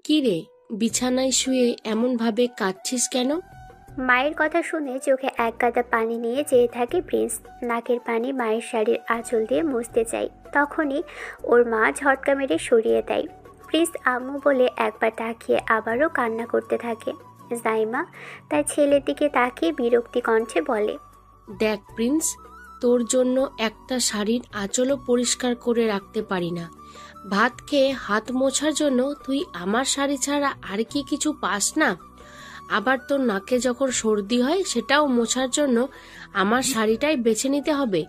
কি রে, বিছানায় শুয়ে এমন ভাবে কাঁদছিস কেন? মায়ের কথা শুনে চোখে এক গাদা পানি নিয়ে চেয়ে থাকে প্রিন্স। নাকের পানি মায়ের শাড়ির আঁচল দিয়ে মুছতে চায়, তখনই ওর মা ঝটকা মেরে সরিয়ে দেয়। প্রিন্স আম্মু বলে একবার তাকিয়ে আবারও কান্না করতে থাকে। জাইমা তার ছেলের দিকে তাকিয়ে বিরক্তি কণ্ঠে বলে, দেখ প্রিন্স, তোর জন্য একটা শাড়ির আঁচলও পরিষ্কার করে রাখতে পারি না। ভাত খেয়ে হাত মোছার জন্য তুই আমার শাড়ি ছাড়া আর কি কিছু পাস না? আবার তোর নাকে যখন সর্দি হয় সেটাও মোছার জন্য আমার শাড়িটাই বেছে নিতে হবে।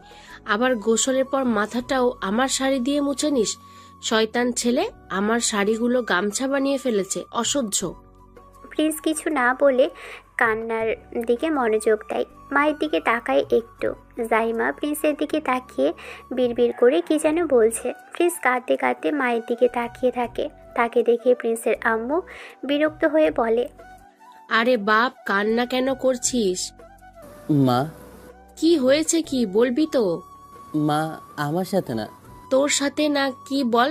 আবার গোসলের পর মাথাটাও আমার শাড়ি দিয়ে মুছে নিস। শয়তান ছেলে, আমার শাড়িগুলো গামছা বানিয়ে ফেলেছে, অসহ্য। প্রিন্স কিছু না বলে কান্নার দিকে মনোযোগ দেয়। মায়ের দিকে তাকায় একটু। জাইমা প্রিন্সের দিকে তাকিয়ে বিড়বিড় করে কি যেন বলছে। প্রিন্স কাঁদতে কাঁদতে মায়ের দিকে তাকিয়ে থাকে। তাকে দেখে প্রিন্সের আম্মু বিরক্ত হয়ে বলে, আরে বাপ, কান্না কেন করছিস? মা। কি হয়েছে, কি বলবি তো? মা, আমার সাথে না। তোর সাথে না, কি বল।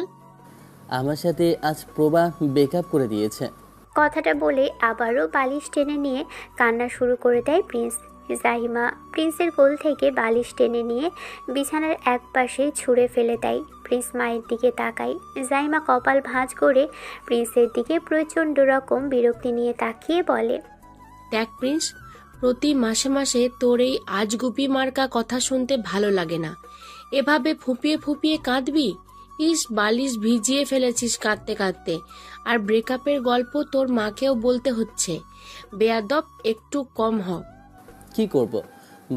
আমার সাথে আজ প্রভা ব্রেকআপ করে দিয়েছে। কথাটা বলে আবারও বালিশ টেনে নিয়ে কান্না শুরু করে দেয় প্রিন্স। জাহিমা প্রিন্সের কোল থেকে বালিশ টেনে নিয়ে বিছানার এক পাশে ছুঁড়ে ফেলে দেয়। প্রিন্স মায়ের দিকে তাকায়। জাহিমা কপাল ভাঁজ করে প্রিন্সের দিকে প্রচণ্ড রকম বিরক্তি নিয়ে তাকিয়ে বলে, দেখ প্রিন্স, প্রতি মাসে মাসে তোর এই আজগুবি মার্কা কথা শুনতে ভালো লাগে না। এভাবে ফুপিয়ে ফুপিয়ে কাঁদবি? ইস, বালিশ ভিজিয়ে ফেলেছিস কাঁদতে কাঁদতে। আর ব্রেকআপের গল্প তোর মাকেও বলতে হচ্ছে। বেয়াদব, একটু কম হ। কি করব?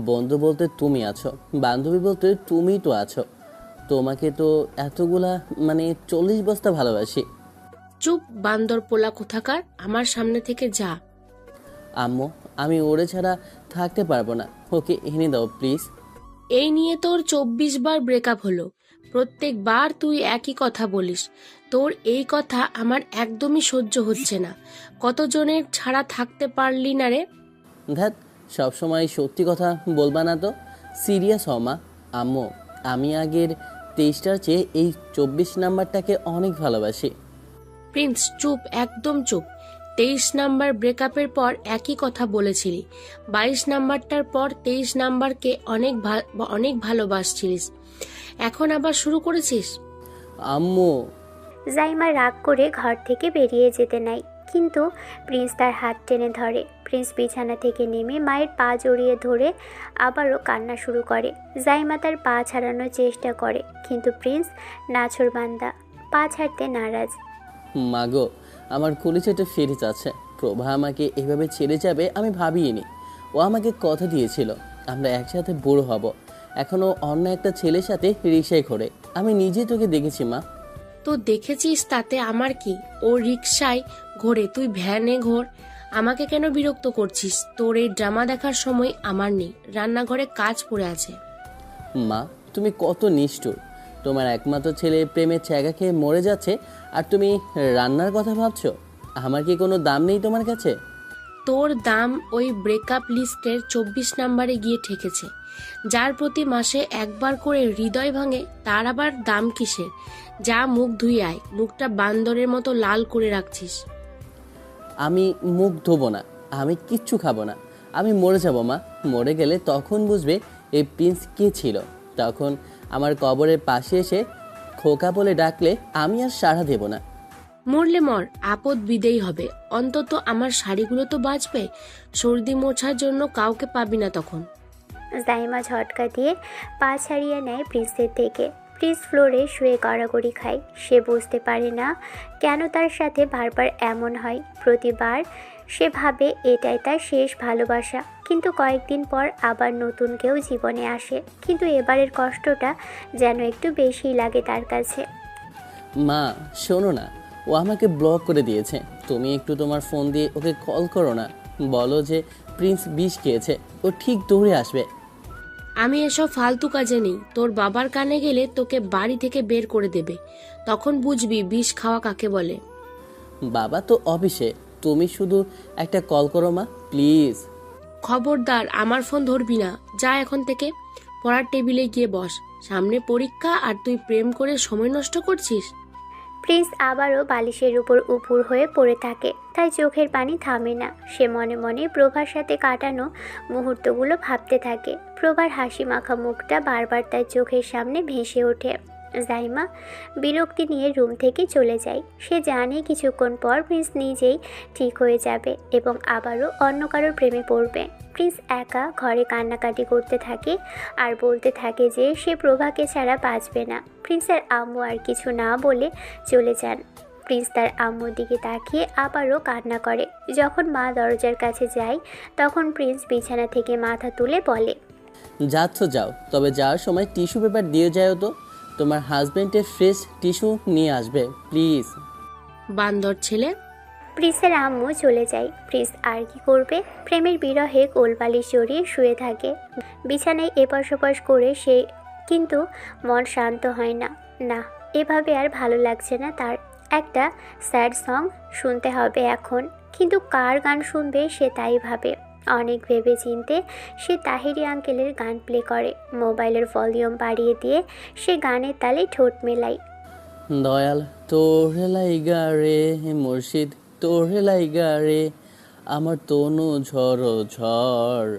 বন্ধু বলতে তুমি আছো, বান্ধবী বলতে তুমিই তো আছো। তোমাকে তো এতগুলা 40 বস্তা ভালোবাসি। চুপ, বান্দর পোলা কোথাকার, আমার সামনে থেকে যা। আম্মু, আমি ওরে ছাড়া থাকতে পারবো না। ওকে এনে দাও প্লিজ। এই নিয়ে তোর 24 বার ব্রেকআপ হলো। প্রত্যেকবার তুই একই কথা বলিস। তোর এই কথা আমার একদমই সহ্য হচ্ছে না। কতজনের ছাড়া থাকতে পারলি না রে? ধ্যাত, সবসময় সত্যি কথা বলবা না তো। সিরিয়াস হও মা। আম্মু, আমি আগের 23টার চেয়ে এই 24 নাম্বারটাকে অনেক ভালোবাসি। প্রিন্স চুপ, একদম চুপ। 23 নাম্বার ব্রেকআপের পর একই কথা বলেছিলি। 22 নাম্বারটার পর 23 নাম্বারকে অনেক ভালোবাসছিলিস। এখন আবার শুরু করেছিস? আম্মু। জাইমা রাগ করে ঘর থেকে বেরিয়ে যেতে নাই, কিন্তু প্রিন্স তার হাত টেনে ধরে। প্রিন্স বিছানা থেকে নেমে মায়ের পা জড়িয়ে ধরে আবারও কান্না শুরু করে। জাইমা তার পা ছাড়ানোর চেষ্টা করে, কিন্তু প্রিন্স নাছোড়বান্দা, পা ছাড়তে নারাজ। মাগো, আমার কলিজাটা ফেটে যাচ্ছে। প্রভা আমাকে এভাবে ছেড়ে যাবে আমি ভাবিনি। ও আমাকে কথা দিয়েছিল আমরা একসাথে বড় হব। এখনো অন্য একটা ছেলের সাথে রিক্সায় ঘোরে। আমি নিজেই তোকে দেখেছি মা। তো দেখেছিস, তাতে আমার কি? ও রিকশায় ঘোরে, তুই ভ্যানে ঘোর। আমাকে কেন বিরক্ত করছিস? তোর এই ড্রামা দেখার সময় আমার নেই। রান্নাঘরে কাজ পড়ে আছে। মা, তুমি কত নিষ্ঠুর। তোমার একমাত্র ছেলে প্রেমের ছ্যাঁকা খেয়ে মরে যাচ্ছে, আর তুমি রান্নার কথা ভাবছো? আমার কি কোনো দাম নেই তোমার কাছে? তোর দাম ওই ব্রেকআপ লিস্টের 24 নাম্বারে গিয়ে ঠেকেছে। যার প্রতি মাসে একবার করে হৃদয় ভাঙে, তার আবার দাম কিসের? যা, মুখ ধুই আয়। মুখটা বান্দরের মতো লাল করে রাখছিস। আমি মুখ ধোবো না, আমি কিচ্ছু খাবো না। আমি মরে যাবো মা। মরে গেলে তখন বুঝবে এই প্রিন্স কে ছিল। তখন আমার কবরের পাশে এসে খোকা বলে ডাকলে আমি আর সাড়া দেব না। মরলে মর, আপদ বিদেই হবে। অন্তত আমার শাড়িগুলো তো বাঁচবে। সর্দি মোছার জন্য কাউকে পাবি না তখন। জাইমা ঝটকা দিয়ে পা ছাড়িয়ে নেয় প্রিন্সের থেকে। প্রিন্স ফ্লোরে শুয়ে গড়াগড়ি খায়। সে বুঝতে পারে না কেন তার সাথে বারবার এমন হয়। প্রতিবার সে ভাবে এটাই তার শেষ ভালোবাসা, কিন্তু কয়েকদিন পর আবার নতুন কেউ জীবনে আসে। কিন্তু এবারের কষ্টটা যেন একটু বেশিই লাগে তার কাছে। মা, শোনো না, ও আমাকে ব্লক করে দিয়েছে। তুমি একটু তোমার ফোন দিয়ে ওকে কল করো না। বলো যে প্রিন্স বিষ খেয়েছে, ও ঠিক দৌড়ে আসবে। আমি এসব ফালতু কাজে নেই। তোর বাবার কানে গেলে তোকে বাড়ি থেকে বের করে দেবে। তখন বুঝবি বিষ খাওয়া কাকে বলে। বাবা তো অফিসে, তুমি শুধু একটা কল করো মা, প্লিজ। খবরদার, আমার ফোন ধরবি না। যা এখন থেকে পড়ার টেবিলে গিয়ে বস। সামনে পরীক্ষা আর তুই প্রেম করে সময় নষ্ট করছিস। প্রিন্স আবারও বালিশের উপর উপুর হয়ে পড়ে থাকে, তাই চোখের পানি থামে না। সে মনে মনে প্রভার সাথে কাটানো মুহূর্তগুলো ভাবতে থাকে। প্রভার হাসি মাখা মুখটা বারবার তার চোখের সামনে ভেসে ওঠে। জাইমা বিরক্তি নিয়ে রুম থেকে চলে যায়। সে জানে কিছুক্ষণ পর প্রিন্স নিজেই ঠিক হয়ে যাবে এবং আবারও অন্য কারোর প্রেমে পড়বে। প্রিন্স একা ঘরে কান্নাকাটি করতে থাকে আর বলতে থাকে যে সে প্রভাকে ছাড়া বাঁচবে না। প্রিন্সের আম্মু আর কিছু না বলে চলে যান। প্রিন্স তার আম্মুর দিকে তাকিয়ে আবারও কান্না করে। যখন মা দরজার কাছে যায় তখন প্রিন্স বিছানা থেকে মাথা তুলে বলে, যাচ্ছ যাও, তবে যাওয়ার সময় টিস্যু পেপার দিয়ে যাও তো। তোমার হাজবেন্ডের ফ্রেশ টিস্যু নিয়ে আসবে প্লিজ। বান্দর ছেলে। প্রিন্সের আম্মু চলে যায়। প্রিন্স আর কি করবে, প্রেমের বিরহে কোলবালিশ জড়িয়ে শুয়ে থাকে। বিছানায় এপাশ ওপাশ করে সে, কিন্তু মন শান্ত হয় না। না, এভাবে আর ভালো লাগছে না তার। একটা স্যাড সং শুনতে হবে এখন, কিন্তু কার গান শুনবে সে তাই ভাবে। অনেক ভেবে চিনতে সে তাহিরি আঙ্কেলের গান প্লে করে। মোবাইলের ভলিউম বাড়িয়ে দিয়ে সে গানের তালে ঠোঁট মেলায়। দয়াল তোরে লাইগা রে, মুর্শিদ তোরে লাইগা রে, আমার তনু ঝড় ঝড়,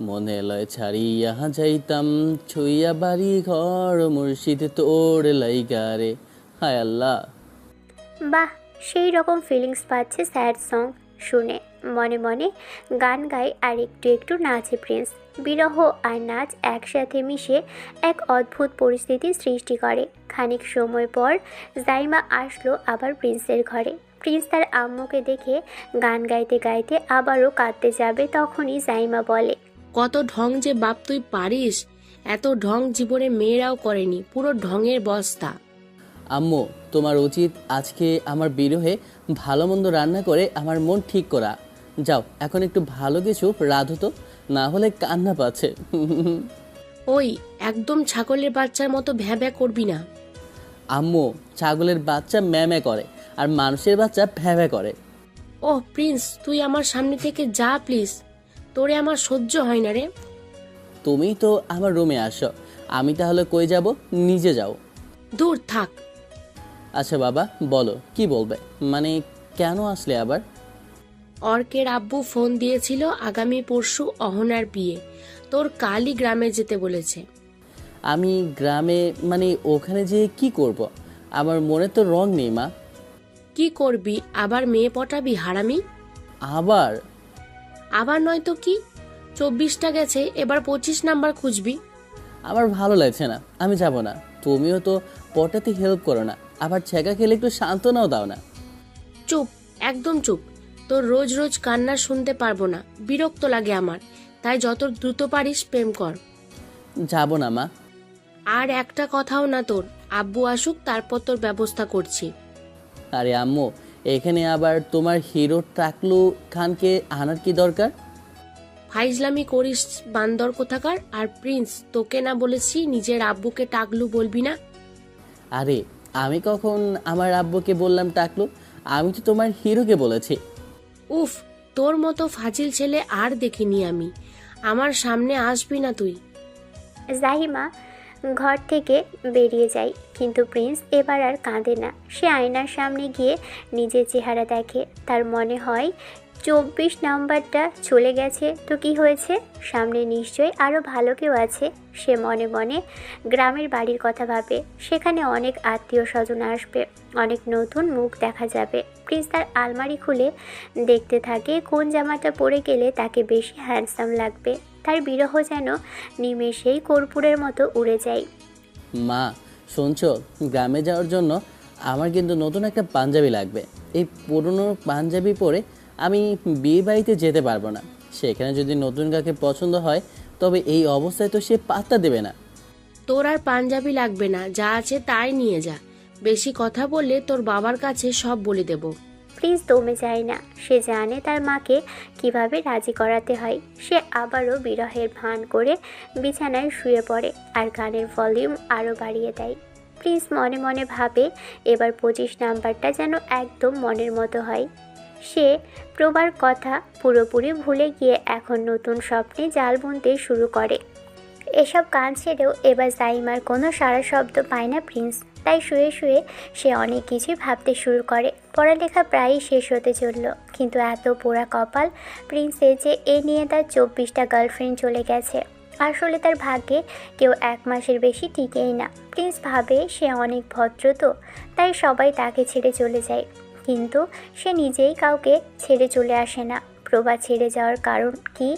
মনে লয় ছাড়িয়া যাইতাম ছুইয়া বাড়ি ঘর, মুর্শিদ তোরে লাইগা রে। হায় আল্লাহ। বাহ, সেই রকম ফিলিংস পাচ্ছে স্যাড সং শুনে। মনে মনে গান গায় আর একটু একটু নাচে প্রিন্স। বিরহ আর নাচ একসাথে মিশে এক অদ্ভুত পরিস্থিতির সৃষ্টি করে। খানিক সময় পর জাইমা আসলো আবার প্রিন্সের ঘরে। প্রিন্স তার আম্মুকে দেখে গান গাইতে গাইতে আবারও কাঁদতে যাবে, তখনই জাইমা বলে, কত ঢং যে বাপ তুই পারিস, এত ঢং জীবনে মেয়েরাও করেনি, পুরো ঢঙের বস্তা। আম্মু, তোমার উচিত আজকে আমার বিরহে ভালো মন্দ রান্না করে আমার মন ঠিক করা। যাও এখন একটু ভালো কিছু রাঁধো তো, না হলে কান্না পাচ্ছে। ওই একদম ছাগলের বাচ্চার মতো ভ্যাঁ ভ্যাঁ করবি না। আম্মু, ছাগলের বাচ্চা ম্যামে করে আর মানুষের বাচ্চা ভ্যাভ্যা করে। ওহ প্রিন্স, তুই আমার সামনে থেকে যা প্লিজ, তোরে আমার সহ্য হয় না রে। তুমি তো আমার রুমে আসো, আমি তাহলে কই যাব? নিজে যাও। দূর থাক। আচ্ছা বাবা বলো, কি বলবে? মানে কেন আসলে আবার? অর্কের আব্বু ফোন দিয়েছিল আগামী পরশু অহনার বিয়ে, তোর কালই গ্রামে যেতে বলেছে। আমি গ্রামে মানে ওখানে যেয়ে কি করব? আমার মনে তো রং নেই মা। কি করবি, আবার মেয়ে পটাবি হারামি? আবার? আবার নয় তো কি, 24টা গেছে, এবার 25 নাম্বার খুঁজবি। আমার ভালো লাগছে না, আমি যাব না। তুমিও তো পটাতে হেল্প করো না, আবার ছেঁকা খেলে একটু সান্ত্বনাও দাও না। চুপ, একদম চুপ। তোর রোজ রোজ কান্না শুনতে পারবো না, বিরক্ত লাগে আমার। তাই যত দ্রুত পারিস প্রেম কর। যাব না মা। আর একটা কথাও না তোর, আব্বু আসুক তারপর তোর ব্যবস্থা করছি। আরে আম্মু, এখানে আবার তোমার হিরো টাকলু খানকে আনার কি দরকার? ফাইজলামি করিস বান্দর কোথাকার। আর প্রিন্স, তোকে না বলেছি নিজের আব্বুকে টাকলু বলবি না? আরে আমি কখন আমার আব্বুকে বললাম টাকলু? আমি তো তোমার হিরোকে বলেছি। উফ, তোর মতো ফাজিল ছেলে আর দেখিনি আমি। আমার সামনে আসবি না তুই। জাহিমা ঘর থেকে বেরিয়ে যায়, কিন্তু প্রিন্স এবার আর কাঁদে না। সে আয়নার সামনে গিয়ে নিজের চেহারা দেখে। তার মনে হয় 24 নাম্বারটা চলে গেছে তো কি হয়েছে, সামনে নিশ্চয়ই আরও ভালো কেউ আছে। সে মনে মনে গ্রামের বাড়ির কথা ভাবে। সেখানে অনেক আত্মীয় স্বজন আসবে, অনেক নতুন মুখ দেখা যাবে। প্রিন্স তার আলমারি খুলে দেখতে থাকে কোন জামাটা পরে গেলে তাকে বেশি হ্যান্ডসাম লাগবে। তার বিরহ যেন নিমেষেই কর্পূরের মতো উড়ে যায়। মা শুনছো, গ্রামে যাওয়ার জন্য আমার কিন্তু নতুন একটা পাঞ্জাবি লাগবে। এই পুরনো পাঞ্জাবি পরে আমি বিয়ে বাড়িতে যেতে পারবো না। সেখানে যদি নতুন কাকে পছন্দ হয় তবে এই অবস্থায় তো সে পাত্তা দেবে না। তোর আর পাঞ্জাবি লাগবে না, যা আছে তাই নিয়ে যা। বেশি কথা বললে তোর বাবার কাছে সব বলে দেব। প্রিন্স দমে যায় না। সে জানে তার মাকে কিভাবে রাজি করাতে হয়। সে আবারও বিরহের ভান করে বিছানায় শুয়ে পড়ে আর গানের ভলিউম আরও বাড়িয়ে দেয়। প্রিন্স মনে মনে ভাবে এবার 25 নাম্বারটা যেন একদম মনের মতো হয়। সে প্রবার কথা পুরোপুরি ভুলে গিয়ে এখন নতুন স্বপ্নে জাল বুনতে শুরু করে। এসব কান ছেড়েও এবার জাইমার কোনো সারা শব্দ পায় না প্রিন্স। তাই শুয়ে শুয়ে সে অনেক কিছুই ভাবতে শুরু করে। পড়ালেখা প্রায়ই শেষ হতে চলল, কিন্তু এত পোড়া কপাল প্রিন্সের যে এ নিয়ে তার 24টা গার্লফ্রেন্ড চলে গেছে। আসলে তার ভাগ্যে কেউ 1 মাসের বেশি টিকেই না। প্রিন্স ভাবে সে অনেক ভদ্র, তো তাই সবাই তাকে ছেড়ে চলে যায়, কিন্তু সে নিজেই কাউকে ছেড়ে চলে আসে না। প্রভা ছেড়ে যাওয়ার কারণ কি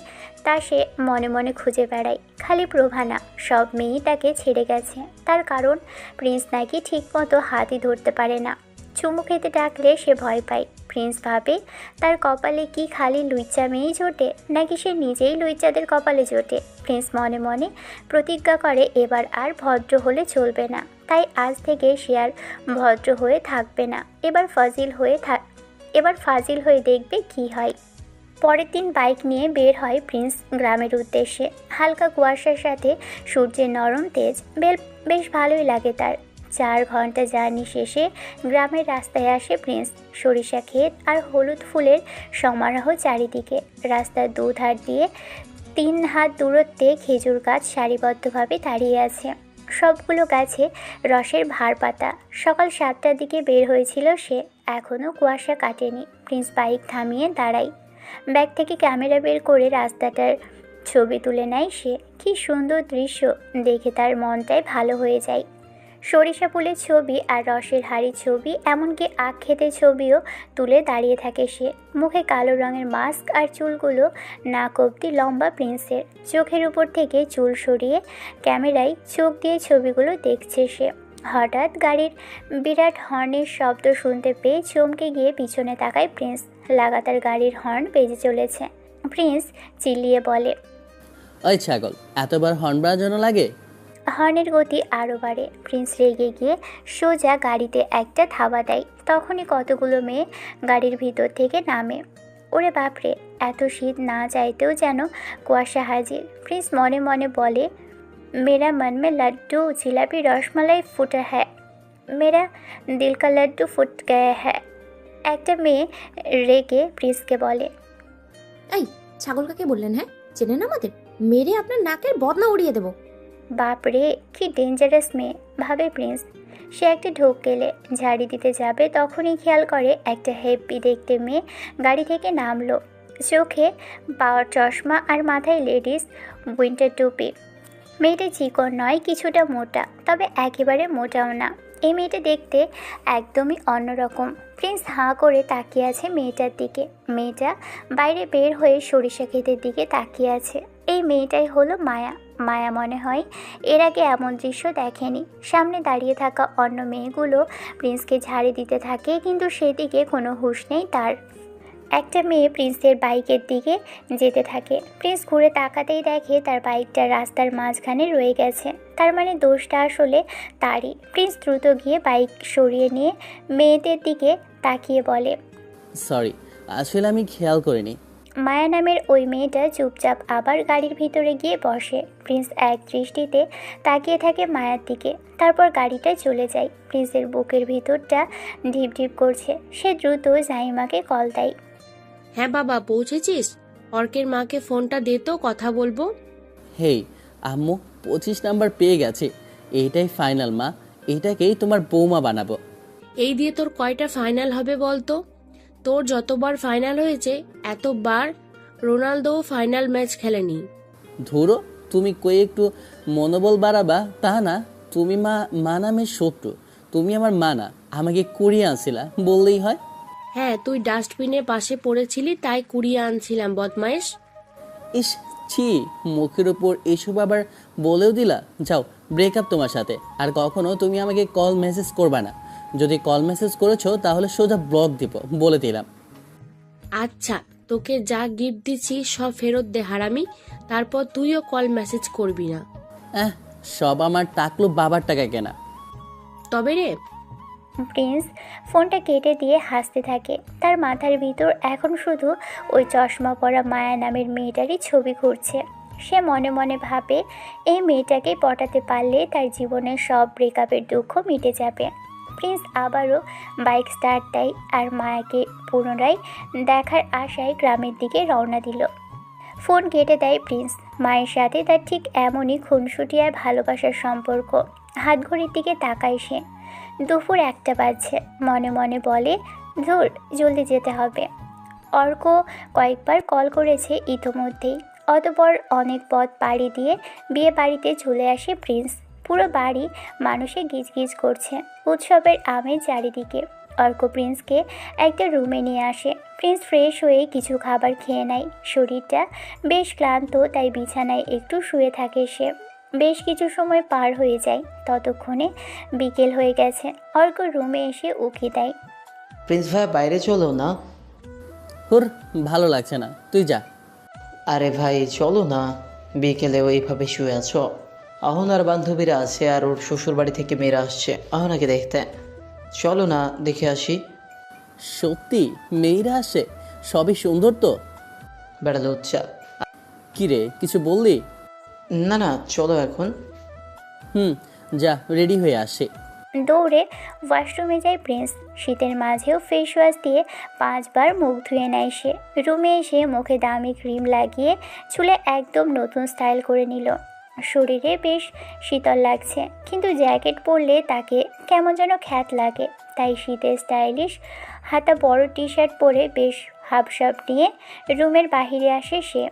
তা সে মনে মনে খুঁজে বেড়ায়। খালি প্রভা না, সব মেয়েই তাকে ছেড়ে গেছে। তার কারণ প্রিন্স নাকি ঠিকমতো হাতই ধরতে পারে না। চুমু খেতে ডাকলে সে ভয় পায়। প্রিন্স ভাবে তার কপালে কি খালি লুইচা মেয়েই জোটে, নাকি সে নিজেই লুইচাদের কপালে জোটে। প্রিন্স মনে মনে প্রতিজ্ঞা করে এবার আর ভদ্র হলে চলবে না। তাই আজ থেকে সে আর ভদ্র হয়ে থাকবে না, এবার ফাজিল হয়ে দেখবে কি হয়। পরের দিন বাইক নিয়ে বের হয় প্রিন্স গ্রামের উদ্দেশ্যে। হালকা কুয়াশার সাথে সূর্যের নরম তেজ বেশ ভালোই লাগে তার। 4 ঘন্টা জার্নি শেষে গ্রামের রাস্তায় আসে প্রিন্স। সরিষা ক্ষেত আর হলুদ ফুলের সমারোহ চারিদিকে। রাস্তার দুধার দিয়ে 3 হাত দূরত্বে খেজুর গাছ সারিবদ্ধভাবে দাঁড়িয়ে আছে। সবগুলো গাছে রসের ভার পাতা। সকাল 7টার দিকে বের হয়েছিল সে, এখনও কুয়াশা কাটেনি। প্রিন্স বাইক থামিয়ে দাঁড়ায়। ব্যাগ থেকে ক্যামেরা বের করে রাস্তাটার ছবি তুলে নেয় সে। কি সুন্দর দৃশ্য দেখে তার মনটাই ভালো হয়ে যায়। সরিষা ফুলের ছবি আর রসের হাড়ির ছবি, এমনকি আখ ক্ষেতের ছবিও তুলে দাঁড়িয়ে থাকে সে। মুখে কালো রঙের মাস্ক আর চুলগুলো নাক অবধি লম্বা প্রিন্সের। চোখের উপর থেকে চুল সরিয়ে ক্যামেরায় চোখ দিয়ে ছবিগুলো দেখছে সে। হঠাৎ গাড়ির বিরাট হর্নের শব্দ শুনতে পেয়ে চমকে গিয়ে পিছনে তাকায় প্রিন্স। লাগাতার গাড়ির হর্ন বেজে চলেছে। প্রিন্স চিল্লিয়ে বলে, ওই ছাগল, এতবার হর্ন বাজানো লাগে? হর্নের গতি আরও বাড়ে। প্রিন্স রেগে গিয়ে সোজা গাড়িতে একটা থাবা দেয়। তখনই কতগুলো মেয়ে গাড়ির ভিতর থেকে নামে। ওরে বাপরে, এত শীত না চাইতেও যেন কুয়াশা হাজির। প্রিন্স মনে মনে বলে, মেরা মন মে লাড্ডু জিলাপি রসমালাই ফুটা হ্যায়, মেরা দিল কা লাড্ডু ফুট গয়া হ্যায়। একটা মেয়ে রেগে প্রিন্সকে বলে, এই ছাগল কাকে বললেন? হ্যাঁ, চেনেন আমাদের? মেরে আপনার নাকের বদনা উড়িয়ে দেবো। বাপরে, কি ডেঞ্জারাস মেয়ে, ভাবে প্রিন্স। সে একটা ঢোক গেলে ঝাড়ি দিতে যাবে, তখনই খেয়াল করে একটা হেব্বি দেখতে মেয়ে গাড়ি থেকে নামলো। চোখে পাওয়ার চশমা আর মাথায় লেডিস উইন্টার টুপি। মেয়েটা চিকন নয়, কিছুটা মোটা, তবে একেবারে মোটাও না। এই মেয়েটা দেখতে একদমই অন্যরকম। প্রিন্স হাঁ করে তাকিয়ে আছে মেয়েটার দিকে। মেয়েটা বাইরে বের হয়ে সরিষা ক্ষেতের দিকে তাকিয়ে আছে। এই মেয়েটাই হলো মায়া। মায়া মনে হয় এর আগে এমন দৃশ্য দেখেনি। সামনে দাঁড়িয়ে থাকা অন্য মেয়েগুলো প্রিন্সকে ঝাড়ি দিতে থাকে, কিন্তু সেদিকে কোনো হুঁশ নেই তার। একটা মেয়ে প্রিন্সের বাইকের দিকে যেতে থাকে। প্রিন্স ঘুরে তাকাতেই দেখে তার বাইকটা রাস্তার মাঝখানে রয়ে গেছে। তার মানে দোষটা আসলে তারই। প্রিন্স দ্রুত গিয়ে বাইক সরিয়ে নিয়ে মেয়েদের দিকে তাকিয়ে বলে, সরি, আসলে আমি খেয়াল করিনি। মায়া নামের ওই মেয়েটা চুপচাপ আবার গাড়ির ভিতরে গিয়ে বসে। প্রিন্স এক দৃষ্টিতে তাকিয়ে থাকে মায়ার দিকে, তারপর গাড়িটা চলে যায়। প্রিন্সের বুকের ভিতরটা ঢিপ ঢিপ করছে। সে দ্রুত জাইমাকে কল দেয়। হ্যাঁ বাবা, পৌঁছেছিস? অর্কের মাকে ফোনটা দে তো, কথা বলবো। হেই আম্মু, 25 নাম্বার পেয়ে গেছে। এইটাই ফাইনাল মা, এটাকেই তোমার বৌমা বানাবো। এই দিয়ে তোর কয়টা ফাইনাল হবে বলতো? তোর যতবার ফাইনাল হয়েছে এতবার রোনালদো ফাইনাল ম্যাচ খেলেনি। ধরো, তুমি কই একটু মনোবল বাড়াবা তা না। তুমি মা নামের শত্রু। তুমি আমার মা না, আমাকে কুড়িয়ে আনছিলা বললেই হয়। হ্যাঁ, তুই ডাস্টবিনের পাশে পড়েছিলি তাই কুড়িয়ে আনছিলাম, বদমাইশ। ইস ছি, মুখের উপর এসব আবার বলেও দিলা। যাও, ব্রেকআপ তোমার সাথে। আর কখনো তুমি আমাকে কল মেসেজ করবা না। যদি কল মেসেজ করেছো তাহলে সোজা ব্লক দিব, বলে দিলাম। আচ্ছা, তোকে যা গিফট দিচ্ছি সব ফেরত দে হারামি, তারপর তুইও কল মেসেজ করবি না। সব আমার টাকলো বাবার টাকা কেনা। তবে রে। প্রিন্স ফোনটা কেটে দিয়ে হাসতে থাকে। তার মাথার ভিতর এখন শুধু ওই চশমা পরা মায়া নামের মেয়েটারই ছবি ঘুরছে। সে মনে মনে ভাবে এই মেয়েটাকেই পটাতে পারলে তার জীবনের সব ব্রেকআপের দুঃখ মিটে যাবে। প্রিন্স আবারও বাইক স্টার্ট দেয় আর মায়াকে পুনরায় দেখার আশায় গ্রামের দিকে রওনা দিল। ফোন কেটে দেয় প্রিন্স। মায়ের সাথে তার ঠিক এমনই খুনসুটি আর ভালোবাসার সম্পর্ক। হাত ঘড়ির দিকে তাকায় সে। দুপুর 1টা বাজছে। মনে মনে বলে, ধুর, জলদি যেতে হবে। অর্ক কয়েকবার কল করেছে ইতোমধ্যেই। অতঃপর অনেক পথ পাড়ি দিয়ে বিয়ে বাড়িতে চলে আসে প্রিন্স। পুরো বাড়ি মানুষে গিজগিজ করছে। উৎসবের আমেজ চারিদিকে। অর্ক প্রিন্সকে একটা রুমে নিয়ে আসে। প্রিন্স ফ্রেশ হয়ে কিছু খাবার খেয়ে নেয়। শরীরটা বেশ ক্লান্ত, তাই বিছানায় একটু শুয়ে থাকে সে। বেশ কিছু সময় পার হয়ে যায়। ততক্ষণে বিকেল হয়ে গেছে। অর্ক রুমে এসে উকি দেয়। প্রিন্স ভাই বাইরে চলো না। হুর, ভালো লাগছে না, তুই যা। আরে ভাই চলো না, বিকেলে ওইভাবে শুয়ে আছো। অহনার বান্ধবীরা আছে আর ওর শ্বশুর বাড়ি থেকে মেয়েরা আসছে অহনাকে দেখতে। চলো না, দেখে আসি। সত্যি মেয়েরা আসে? সবই সুন্দর তো? বেড়ালো উচ্চা। কি রে, কিছু বললি? না না, চলো এখন। যা, রেডি হয়ে আসে। দৌড়ে ওয়াশরুমে যায় প্রিন্স। শীতের মাঝেও ফেস ওয়াশ দিয়ে 5বার মুখ ধুয়ে নেয় সে। রুমে এসে মুখে দামি ক্রিম লাগিয়ে চুলে একদম নতুন স্টাইল করে নিল। শরীরে বেশ শীতল লাগছে, কিন্তু জ্যাকেট পরলে তাকে কেমন যেন খ্যাত লাগে। তাই শীতের স্টাইলিশ হাতা বড় টি শার্ট পরে বেশ হাবসাব নিয়ে রুমের বাহিরে আসে সে।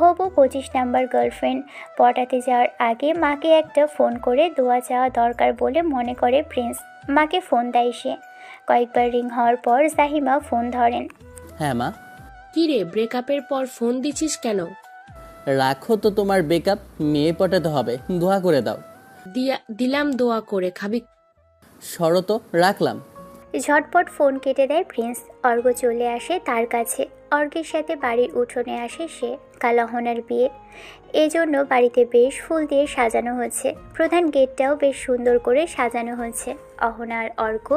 হবু 25 নাম্বার গার্লফ্রেন্ড পটাতে যাওয়ার আগে মাকে একটা ফোন করে দোয়া চাওয়া দরকার বলে মনে করে প্রিন্স। মাকে ফোন দেয় সে। কয়েকবার রিং হওয়ার পর জাহিমা ফোন ধরেন। হ্যাঁ মা। কি রে, ব্রেকআপের পর ফোন দিছিস কেন? রাখো তো তোমার বেকআপ, মেয়ে পটাতে হবে, দোয়া করে দাও। দিলাম দোয়া করে, খাবি? শরত, রাখলাম। ঝটপট ফোন কেটে দেয় প্রিন্স। অর্ঘ্য চলে আসে তার কাছে। অর্ঘ্যের সাথে বাড়ির উঠোনে আসে সে। কাল অহনার বিয়ে, এজন্য বাড়িতে বেশ ফুল দিয়ে সাজানো হচ্ছে। প্রধান গেটটাও বেশ সুন্দর করে সাজানো হচ্ছে। অহনা আর অর্ঘ্য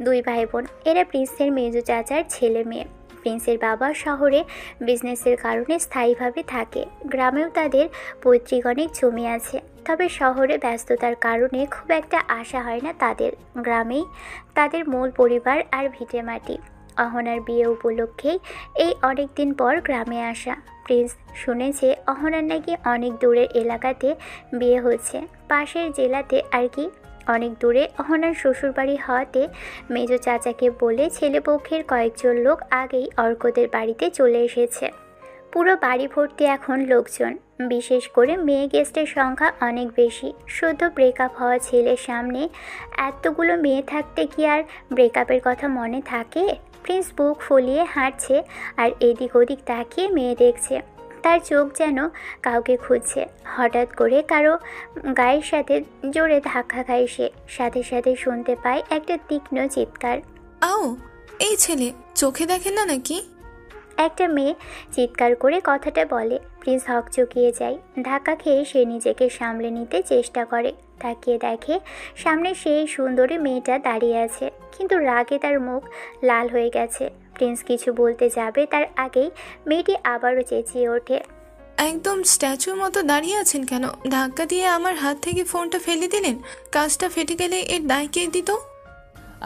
2 ভাই বোন। এরা প্রিন্সের মেজো চাচার ছেলে মেয়ে। প্রিন্সের বাবা শহরে বিজনেসের কারণে স্থায়ীভাবে থাকে। গ্রামেও তাদের পৈতৃক অনেক জমি আছে। তবে শহরে ব্যস্ততার কারণে খুব একটা আসা হয় না তাদের। গ্রামেই তাদের মূল পরিবার আর ভিটেমাটি। অহনার বিয়ে উপলক্ষেই এই অনেক দিন পর গ্রামে আসা। প্রিন্স শুনেছে অহনার নাকি অনেক দূরের এলাকাতে বিয়ে হচ্ছে, পাশের জেলাতে আর কি। অনেক দূরে অহনার শ্বশুরবাড়ি হওয়াতে মেজো চাচাকে বলে ছেলেপক্ষের কয়েকজন লোক আগেই অর্কদের বাড়িতে চলে এসেছে। পুরো বাড়ি ভর্তি এখন লোকজন। বিশেষ করে মেয়ে গেস্টের সংখ্যা অনেক বেশি। শুধু ব্রেকআপ হওয়া ছেলের সামনে এতগুলো মেয়ে থাকতে কি আর ব্রেকআপের কথা মনে থাকে? প্রিন্স বুক ফুলিয়ে হাঁটছে আর এদিক ওদিক তাকিয়ে মেয়ে দেখছে। তার চোখ যেন কাউকে খুঁজছে। হঠাৎ করে কারো গায়ের সাথে জোরে ধাক্কা খায় সে। সাথে সাথে শুনতে পায় একটা তীক্ষ্ণ চিৎকার। আও, এই ছেলে চোখে দেখে না নাকি? একটা মেয়ে চিৎকার করে কথাটা বলে। প্রিন্স হকচকিয়ে যায়। ধাক্কা খেয়ে সে নিজেকে সামলে নিতে চেষ্টা করে। তাকিয়ে দেখে সামনে সেই সুন্দরী মেয়েটা দাঁড়িয়ে আছে, কিন্তু রাগে তার মুখ লাল হয়ে গেছে। প্রিন্স কিছু বলতে যাবে তার আগেই মেয়েটি আবারও চেঁচিয়ে ওঠে, একদম স্ট্যাচুর মতো দাঁড়িয়ে আছেন কেন? ধাক্কা দিয়ে আমার হাত থেকে ফোনটা ফেলে দিলেন। কাজটা ফেটে গেলে এর দায় কে দিত?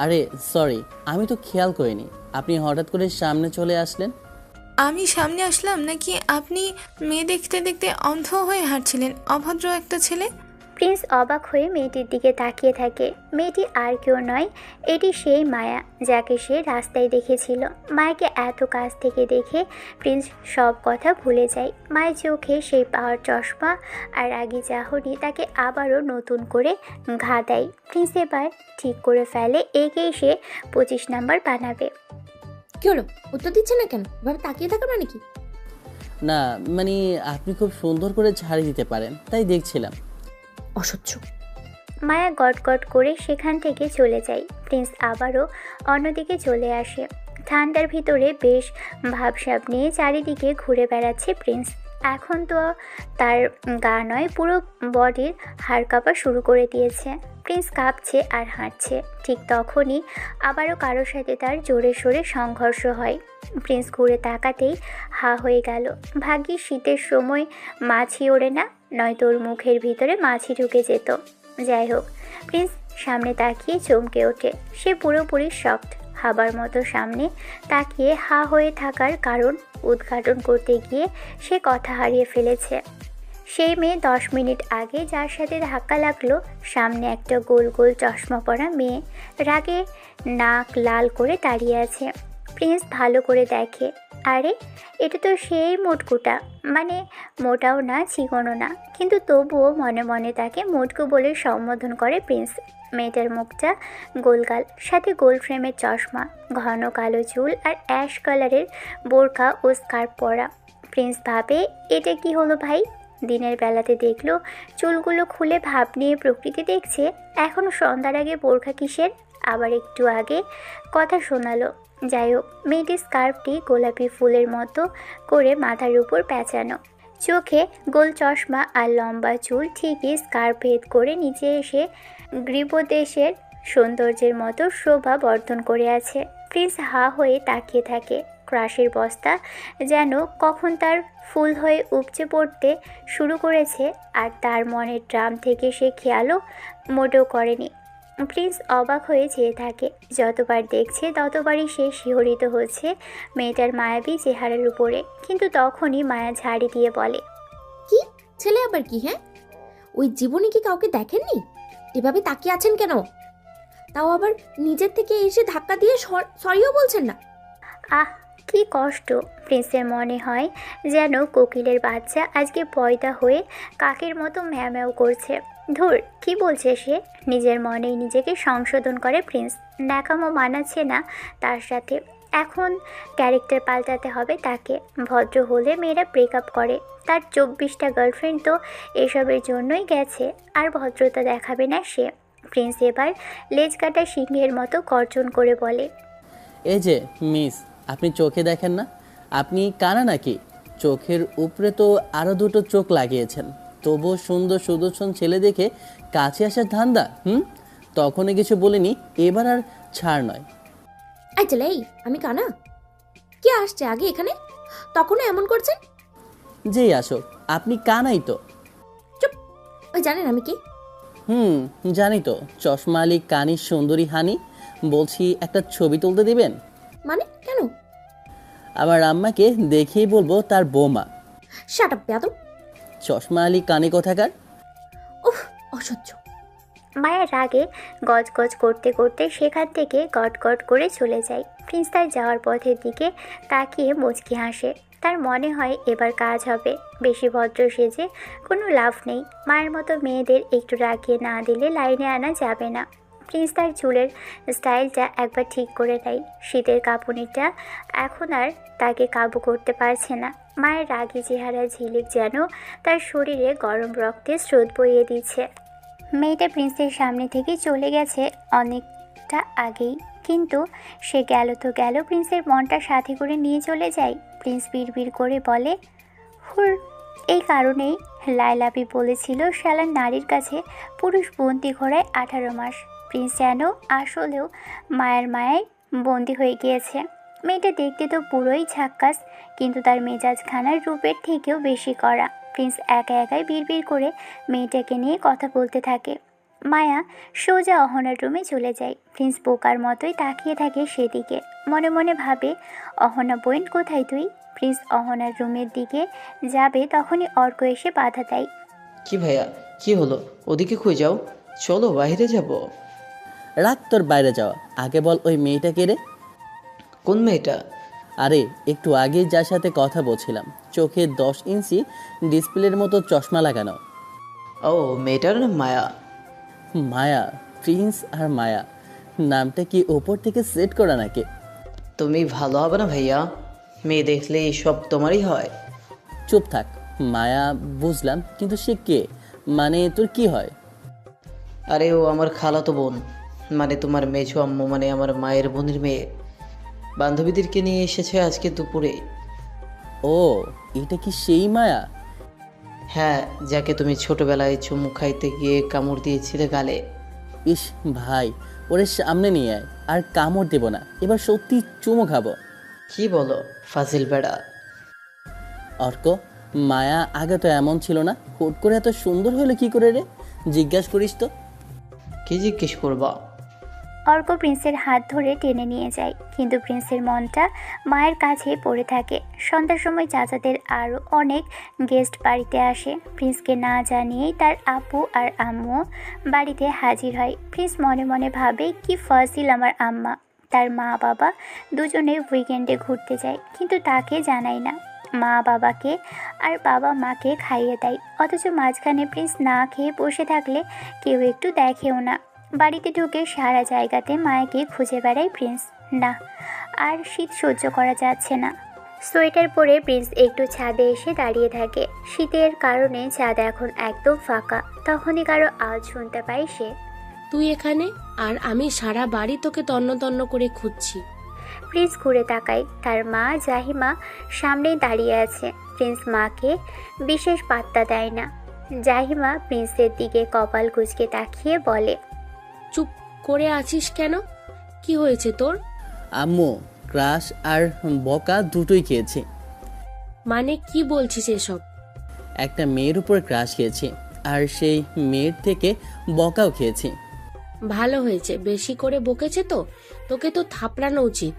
আরে সরি, আমি তো খেয়াল করিনি আপনি হঠাৎ করে সামনে চলে আসলেন। আমি সামনে আসলাম নাকি আপনি মেয়ে দেখতে দেখতে অন্ধ হয়ে হাঁটছিলেন? অভদ্র একটা ছেলে। প্রিন্স অবাক হয়ে মেয়েটির দিকে তাকিয়ে থাকে। মেয়েটি আর কেউ নয়, এটি সেই মায়া যাকে সে রাস্তায় দেখেছিল। মায়াকে এত কাছ থেকে দেখে প্রিন্স সব কথা ভুলে যায়। মায়ের চোখে সেই পাওয়ার চশমা আর রাগী চাহনি তাকে আবারও নতুন করে ঘা দেয়। প্রিন্স এবার ঠিক করে ফেলে একেই সে 25 নাম্বার বানাবে। কি হলো, উত্তর দিচ্ছে না কেন? এভাবে তাকিয়ে থাকার মানে কি? না মানে আপনি খুব সুন্দর করে ঝাড়ি দিতে পারেন, তাই দেখছিলাম। অসহ্য। মায়া গটগট করে সেখান থেকে চলে যায়। প্রিন্স আবারও অন্যদিকে চলে আসে। ঠান্ডার ভিতরে বেশ ভাবসাব নিয়ে চারিদিকে ঘুরে বেড়াচ্ছে প্রিন্স। এখন তো তার গা নয়, পুরো বডির হাড় কাঁপা শুরু করে দিয়েছে। প্রিন্স কাঁপছে আর হাঁটছে। ঠিক তখনই আবারও কারোর সাথে তার জোরে সোরে সংঘর্ষ হয়। প্রিন্স ঘুরে তাকাতেই হা হয়ে গেল। ভাগ্যিস শীতের সময় মাছি ওড়ে না, নয়তো ওর মুখের ভিতরে মাছি ঢুকে যেত। যাই হোক, প্রিন্স সামনে তাকিয়ে চমকে ওঠে। সে পুরোপুরি শকড। ভাবার মতো সামনে তাকিয়ে হা হয়ে থাকার কারণ উদ্ঘাটন করতে গিয়ে সে কথা হারিয়ে ফেলেছে। সেই মেয়ে 10 মিনিট আগে যার সাথে ধাক্কা লাগলো, সামনে একটা গোল গোল চশমা পরা মেয়ে রাগে নাক লাল করে দাঁড়িয়ে আছে। প্রিন্স ভালো করে দেখে, আরে এটা তো সেই মোটকুটা, মানে মোটাও না চিকনও না, কিন্তু তবুও মনে মনে তাকে মোটকু বলে সম্বোধন করে প্রিন্স। মেয়েটার মুখটা গোলগাল, সাথে গোল ফ্রেমের চশমা, ঘন কালো চুল আর অ্যাশ কালারের বোরকা ও স্কার্ফ পরা। প্রিন্স ভাবে, এটা কি হলো ভাই? দিনের বেলাতে দেখলো চুলগুলো খুলে ভাব নিয়ে প্রকৃতি দেখছে, এখন সন্ধ্যার আগে বোরখা কিসের? আবার একটু আগে কথা শোনালো। যাই হোক, মেয়েটির স্কার্ফটি গোলাপি ফুলের মতো করে মাথার উপর পেঁচানো, চোখে গোল চশমা আর লম্বা চুল ঠিকই স্কার্ফ ভেদ করে নিচে এসে গ্রীবদেশের সৌন্দর্যের মতো শোভা বর্ধন করে আছে। প্রিন্স হা হয়ে তাকিয়ে থাকে। ক্রাশের বস্তা যেন কখন তার ফুল হয়ে উপচে পড়তে শুরু করেছে, আর তার মনের ড্রাম থেকে সে খেয়ালও মোটেও করেনি। প্রিন্স অবাক হয়ে চেয়ে থাকে। যতবার দেখছে ততবারই সে শিহরিত হচ্ছে মেয়েটার মায়াবী চেহারার উপরে। কিন্তু তখনই মায়া ঝাড়ি দিয়ে বলে, কি ছেলে আবার কি? হ্যাঁ, ওই জীবনে কি কাউকে দেখেননি? এভাবে তাকিয়ে আছেন কেন? তাও আবার নিজের থেকে এসে ধাক্কা দিয়ে সরিও বলছেন না। আহ, কি কষ্ট! প্রিন্সের মনে হয় যেন কোকিলের বাচ্চা আজকে পয়দা হয়ে কাকের মতো ম্যাও ম্যাও করছে। ধুর, কি বলছে সে? নিজের মনেই নিজেকে সংশোধন করে প্রিন্স। ন্যাকামো মানাচ্ছে না তার সাথে। এখন ক্যারেক্টার পাল্টাতে হবে তাকে। ভদ্র হলে মেয়েরা ব্রেকআপ করে। তার 24টা গার্লফ্রেন্ড তো এসবের জন্যই গেছে, আর ভদ্রতা দেখাবে না সে। প্রিন্স এবার লেজ কাটা সিংহের মতো গর্জন করে বলে, এই যে মিস, আপনি চোখে দেখেন না? আপনি কানা নাকি? চোখের উপরে তো আরও দুটো চোখ লাগিয়েছেন, তবুও সুন্দর সুদর্শন ছেলে দেখে কাছে আসার ধান্দা। তখনই কিছু বলিনি, এবার আর ছাড় নয়। এই ছেলে, এই আমি কানা? কে আসছে আগে এখানে? তখনও এমন করছেন? যেই আসো, আপনি কানাই তো। চুপ! ওই জানেন আমি কি? জানি তো, চশমা আলী কানির সুন্দরী হানি। বলছি, একটা ছবি তুলতে দিবেন? মানে কেন? আমার আম্মাকে দেখেই বলবো তার বৌমা। শাট আপ বেয়াদব! চশমা আলী কানি কোথাকার। উফ, অসহ্য! মায়া রাগে গজগজ করতে করতে সেখান থেকে গটগট করে চলে যায়। প্রিন্স তার যাওয়ার পথের দিকে তাকিয়ে মুচকি হাসে। তার মনে হয় এবার কাজ হবে। বেশি ভদ্র সেজে কোনো লাভ নেই। মায়ের মতো মেয়েদের একটু রাগিয়ে না দিলে লাইনে আনা যাবে না। প্রিন্স তার চুলের স্টাইলটা একবার ঠিক করে নেয়। শীতের কাঁপুনিটা এখন আর তাকে কাবু করতে পারছে না। মায়ের রাগী চেহারা ঝিলিক যেন তার শরীরে গরম রক্তের স্রোত বইয়ে দিচ্ছে। মেয়েটা প্রিন্সের সামনে থেকে চলে গেছে অনেকটা আগেই, কিন্তু সে গেল তো গেল, প্রিন্সের মনটা সাথে করে নিয়ে চলে যায়। প্রিন্স বিড়বিড় করে বলে, হুর, এই কারণেই লাইলাবি বলেছিল শালার নারীর কাছে পুরুষ বন্দি ঘোড়ায় 18 মাস। প্রিন্স যেন আসলেও মায়ের মায়ায় বন্দি হয়ে গিয়েছে। মেয়েটা দেখতে তো পুরোই ঝাক্কাস, কিন্তু তার মেজাজখানার রূপের থেকেও বেশি কড়া। প্রিন্স একা একাই বিড়বিড় করে মেয়েটাকে নিয়ে কথা বলতে থাকে। মায়া সোজা অহনার রুমে চলে যায়। প্রিন্স বোকার মতোই তাকিয়ে থাকে সেদিকে। মনে মনে ভাবে, অহনা বোন কোথায় তুই? প্রিন্স অহনার রুমের দিকে যাবে, তখনই অর্ক এসে বাধা দেয়। কি ভাইয়া, কি হলো? ওদিকে কই যাও? চলো বাইরে যাব। রাখ তোর বাইরে যাওয়া, আগে বল ওই মেয়েটা কে রে? কোন মেয়েটা? আরে একটু আগে যার সাথে কথা বলছিলাম, চোখে 10 ইঞ্চি ডিসপ্লের মতো চশমা লাগানো। ও, মেয়েটার নাম মায়া। মায়া? প্রিন্স আর মায়া, নামটা কি ওপর থেকে সেট করা নাকি? তুমি ভালো হবে না ভাইয়া, মেয়ে দেখলে সব তোমারই হয়। চুপ থাক। মায়া বুঝলাম, কিন্তু সে কে? মানে তোর কি হয়? আরে ও আমার খালাতো বোন, মানে তোমার মেঝো আম্মু, মানে আমার মায়ের বোনের মেয়ে। বান্ধবীদেরকে নিয়ে এসেছে আজকে দুপুরে। ও, এটা কি সেই মায়া? হ্যাঁ, যাকে তুমি ছোটবেলায় চুমু খাইতে গিয়ে কামড় দিয়েছিলে গালে। ইস ভাই, ওরে সামনে নিয়ে আয়, আর কামড় দেব না, এবার সত্যি চুমো খাবো। কি বলো ফাজিল বেড়া? অর্ক, মায়া আগে তো এমন ছিল না, হুট করে এত সুন্দর হলো কি করে রে? জিজ্ঞাসা করিস তো। কি জিজ্ঞেস করবা? অর্ক প্রিন্সের হাত ধরে টেনে নিয়ে যায়, কিন্তু প্রিন্সের মনটা মায়ের কাছে পড়ে থাকে। সন্ধ্যার সময় চাচাদের আরও অনেক গেস্ট বাড়িতে আসে। প্রিন্সকে না জানিয়েই তার আপু আর আম্মু বাড়িতে হাজির হয়। প্রিন্স মনে মনে ভাবে, কি ফাজিল আমার আম্মা, তার মা বাবা দুজনে উইকেন্ডে ঘুরতে যায়, কিন্তু তাকে জানায় না। মা বাবাকে আর বাবা মাকে খাইয়ে দেয়, অথচ মাঝখানে প্রিন্স না খেয়ে বসে থাকলে কেউ একটু দেখেও না। বাড়িতে ঢুকে সারা জায়গাতে মায়াকে খুঁজে বেড়ায় প্রিন্স। না, আর শীত সহ্য করা যাচ্ছে না। সোয়েটার পরে প্রিন্স একটু ছাদে এসে দাঁড়িয়ে থাকে। শীতের কারণে ছাদ এখন একদম ফাঁকা। তখনই কারো আওয়াজ শুনতে পায় সে। তুই এখানে, আর আমি সারা বাড়ি তোকে তন্ন তন্ন করে খুঁজছি। প্রিন্স ঘুরে তাকায়, তার মা জাহিমা সামনেই দাঁড়িয়ে আছে। প্রিন্স মাকে বিশেষ পাত্তা দেয় না। জাহিমা প্রিন্সের দিকে কপাল কুঁচকে তাকিয়ে বলে, চুপ করে আছিস কেন? কি হয়েছে তোর? আম্মু ক্রাশ আর বকা দুটোই খেয়েছি। মানে কি বলছিস এসব? একটা মেয়ের উপর ক্রাশ খেয়েছি, আর সেই মেয়ের থেকে বকাও খেয়েছি। ভালো হয়েছে, বেশি করে বকেছে তো, তোকে তো থাপড়ানো উচিত।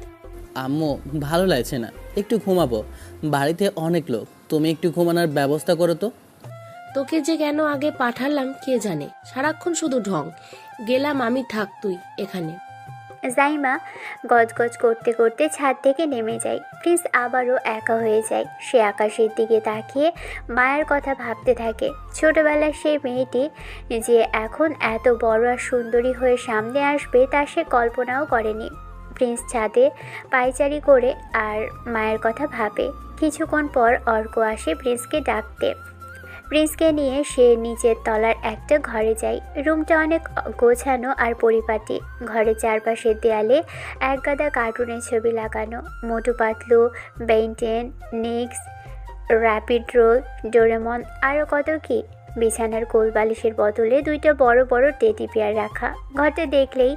আম্মু ভালো লাগছে না, একটু ঘুমাবো। বাড়িতে অনেক লোক, তুমি একটু ঘুমানোর ব্যবস্থা করো তো। তোকে যে কেন আগে পাঠালাম কে জানে, সারাক্ষণ শুধু ঢং। গেলাম আমি, থাক তুই এখানে। জাহিমা গজগজ করতে করতে ছাদ থেকে নেমে যায়। প্রিন্স আবারও একা হয়ে যায়। সে আকাশের দিকে তাকিয়ে মায়ের কথা ভাবতে থাকে। ছোটবেলার সেই মেয়েটি যে এখন এত বড় আর সুন্দরী হয়ে সামনে আসবে তা সে কল্পনাও করেনি। প্রিন্স ছাদে পায়চারি করে আর মায়ের কথা ভাবে। কিছুক্ষণ পর অর্ক আসে প্রিন্সকে ডাকতে। প্রিন্সকে নিয়ে সে নিচের তলার একটা ঘরে যায়। রুমটা অনেক গোছানো আর পরিপাটি। ঘরের চারপাশের দেয়ালে একগাদা কার্টুনের ছবি লাগানো। মোটু পাতলু, বেইনটেন, নিক্স, র্যাপিড রোল, ডোরেমন, আরও কত কি। বিছানার কোল বালিশের বদলে দুইটা বড় বড় টেডি বিয়ার রাখা। ঘরটা দেখলেই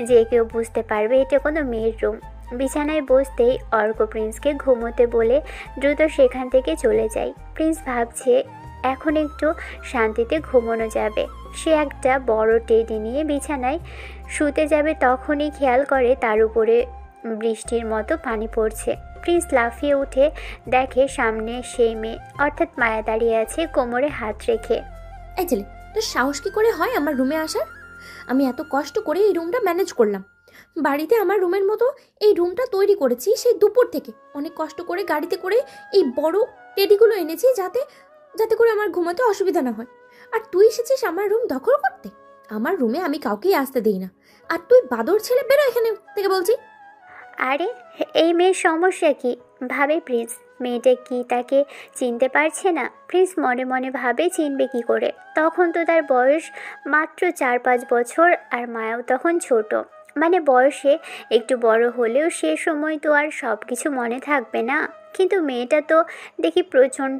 যে কেউ বুঝতে পারবে এটা কোনো মেয়ের রুম। বিছানায় বসতেই অর্ক প্রিন্সকে ঘুমোতে বলে দ্রুত সেখান থেকে চলে যায়। প্রিন্স ভাবছে এখন একটু শান্তিতে ঘুমানো যাবে। সে একটা বড় টেডি নিয়ে বিছানায় শুতে যাবে, তখনই খেয়াল করে তার উপরে বৃষ্টির মতো পানি পড়ছে। প্রিন্স লাফিয়ে উঠে দেখে সামনে সেই মেয়ে, অর্থাৎ মায়া দাঁড়িয়ে আছে কোমরে হাত রেখে। এই ছেলে, তোর সাহস কি করে হয় আমার রুমে আসার? আমি এত কষ্ট করে এই রুমটা ম্যানেজ করলাম। বাড়িতে আমার রুমের মতো এই রুমটা তৈরি করেছি সেই দুপুর থেকে। অনেক কষ্ট করে গাড়িতে করে এই বড় টেডিগুলো এনেছি যাতে যাতে করে আমার ঘুমাতে অসুবিধা না হয়। আর তুই এসেছিস আমার রুম দখল করতে? আমার রুমে আমি কাউকেই আসতে দিই না। আর তুই বাদর ছেলে, বেরো এখানে থেকে বলছি। আরে এই মেয়ের সমস্যা কি ভাবে প্রিন্স। মেয়েটা কি তাকে চিনতে পারছে না? প্রিন্স মনে মনে ভাবে চিনবে কি করে, তখন তো তার বয়স মাত্র 4-5 বছর, আর মায়াও তখন ছোট। মানে বয়সে একটু বড় হলেও সে সময় তো আর সব কিছু মনে থাকবে না। কিন্তু মেয়েটা তো দেখি প্রচণ্ড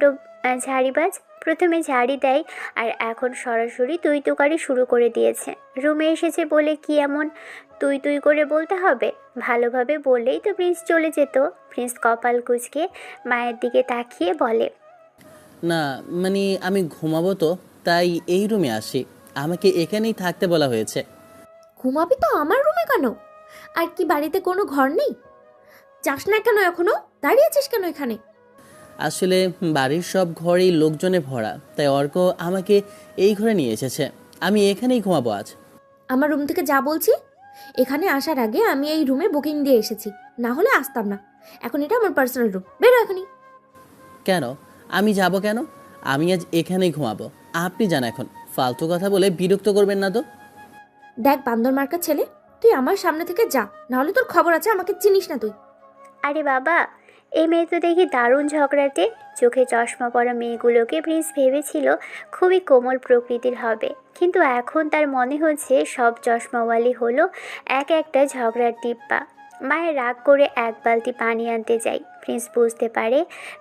ঝাড়িবাজ। প্রথমে ঝাড়ি দেয় আর এখন সরাসরি তুই তুকারি শুরু করে দিয়েছে। রুমে এসেছে বলে কি এমন তুই তুই করে বলতে হবে? ভালোভাবে বললেই তো প্রিন্স চলে যেত। প্রিন্স কপাল কুঁচকে মায়ের দিকে তাকিয়ে বলে, না মানে আমি ঘুমাবো তো, তাই এই রুমে আসি। আমাকে এখানেই থাকতে বলা হয়েছে। ঘুমাবি তো আমার রুমে কেন? আর কি বাড়িতে কোনো ঘর নেই? যাস না কেন এখনো? দাঁড়িয়ে আছিস কেন এখানে? আসলে বাড়ির সব ঘরেই লোকজনে ভরা, তাই অর্ক আমাকে এই ঘরে নিয়ে এসেছে। আমি এখানেই ঘুমাবো আজ। আমার রুম থেকে যা বলছি। এখানে আসার আগে আমি এই রুমে বুকিং দিয়ে এসেছি, না হলে আসতাম না। এখন এটা আমার পার্সোনাল রুম, বেরো এখনই। কেন? আমি যাব কেন? আমি আজ এখানেই ঘুমাবো। আপনি যান এখন। ফালতু কথা বলে বিরক্ত করবেন না তো। দেখ বান্দর মার্কা ছেলে, তুই আমার সামনে থেকে যা, না হলে তোর খবর আছে। আমাকে চিনিস না তুই। আরে বাবা, এই মেয়ে তো দেখি দারুণ ঝগড়াটে। চোখে চশমা পরা মেয়েগুলোকে প্রিন্স ভেবেছিল খুবই কোমল প্রকৃতির হবে, কিন্তু এখন তার মনে হচ্ছে সব চশমাওয়ালি হলো এক একটা ঝগড়ার টিপ্পা। মায়ের রাগ করে এক বালতি পানি আনতে যায়। প্রিন্স বুঝতে পারে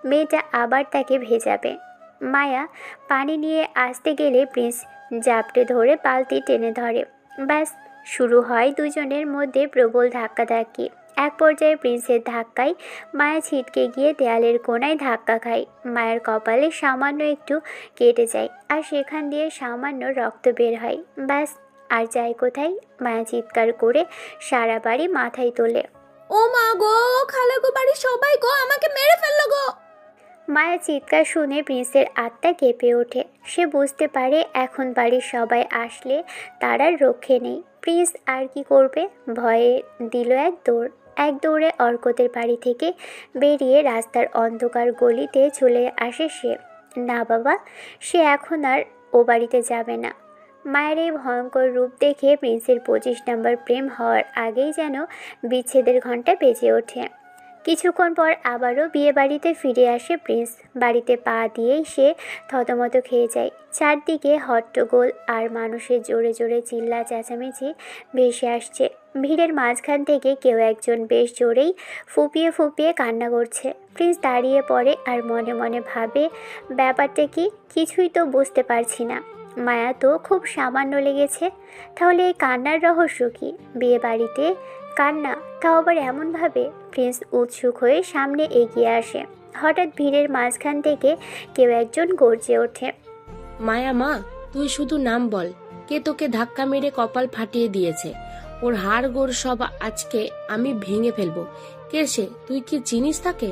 মেয়েটা আবার তাকে ভেজাবে। মায়া পানি নিয়ে আসতে গেলে প্রিন্স জাপটে ধরে বালতি টেনে ধরে। ব্যাস, শুরু হয় দুজনের মধ্যে প্রবল ধাক্কাধাক্কি। এক পর্যায়ে প্রিন্সের ধাক্কায় মায়া ছিটকে গিয়ে দেয়ালের কোণায় ধাক্কা খায়। মায়ের কপালে সামান্য একটু কেটে যায় আর সেখান দিয়ে সামান্য রক্ত বের হয়। ব্যাস, আর যায় কোথায়? মায়া চিৎকার করে সারা বাড়ি মাথায় তোলে। ও মা গো, খালাগো বাড়ির সবাই গো, আমাকে মেরে ফেললো গো। মায়া চিৎকার শুনে প্রিন্সের আত্মা কেঁপে ওঠে। সে বুঝতে পারে এখন বাড়ির সবাই আসলে তার আর রক্ষে নেই। প্রিন্স আর কি করবে? ভয়ে দিল এক দৌড়ে অর্কদের বাড়ি থেকে বেরিয়ে রাস্তার অন্ধকার গলিতে চলে আসে সে। না বাবা, সে এখন আর ও বাড়িতে যাবে না। মায়ের এই ভয়ঙ্কর রূপ দেখে প্রিন্সের 25 নম্বর প্রেম হওয়ার আগেই যেন বিচ্ছেদের ঘণ্টা বেজে ওঠে। কিছুক্ষণ পর আবারও বিয়ে বাড়িতে ফিরে আসে প্রিন্স। বাড়িতে পা দিয়েই সে থতমত খেয়ে যায়। চারদিকে হট্টগোল আর মানুষের জোরে জোরে চিল্লা চেঁচামেচি ভেসে আসছে। ভিড়ের মাঝখান থেকে কেউ একজন বেশ জোরেই ফুপিয়ে ফুপিয়ে কান্না করছে। প্রিন্স দাঁড়িয়ে পড়ে আর মনে মনে ভাবে, ব্যাপারটা কি? কিছুই তো বুঝতে পারছি না। মায়া তো খুব সামান্য লেগেছে, তাহলে এই কান্নার রহস্য কি? বিয়ে বাড়িতে কান্না, তাও আবার এমনভাবে? প্রিন্স উৎসুক হয়ে সামনে এগিয়ে আসে। হঠাৎ ভিড়ের মাঝখান থেকে কেউ একজন গর্জে ওঠে। মায়া মা, তুই শুধু নাম বল, কে তোকে ধাক্কা মেরে কপাল ফাটিয়ে দিয়েছে? ওর হাড় গোড় সব আজকে আমি ভেঙে ফেলবো। কে সে? তুই কি চিনিস তাকে?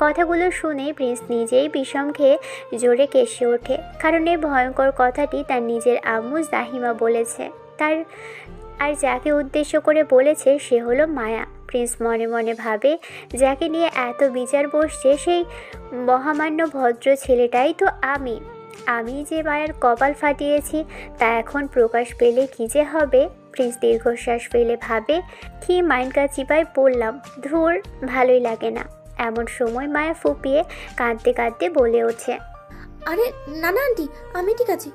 কথাগুলো শুনে প্রিন্স নিজেই বিষম খেয়ে জোরে কেসে ওঠে, কারণ এই ভয়ঙ্কর কথাটি তার নিজের আম্মু জাহিমা বলেছে। আর যাকে উদ্দেশ্য করে বলেছে সে হলো মায়া। প্রিন্স মনে মনে ভাবে, যাকে নিয়ে এত বিচার বসছে সেই মহামান্য ভদ্র ছেলেটাই তো আমি যে মায়ের কপাল ফাটিয়েছি তা এখন প্রকাশ পেলে কী যে হবে। প্রিন্স দীর্ঘশ্বাস ফেলে ভাবে, কি মাইনকা চিপায় পড়লাম, ধুর, ভালোই লাগে না। এমন সময় মায়া ফুপিয়ে কাঁদতে কাঁদতে বলে ওঠে, আরে না না আন্টি, আমি ঠিক আছি,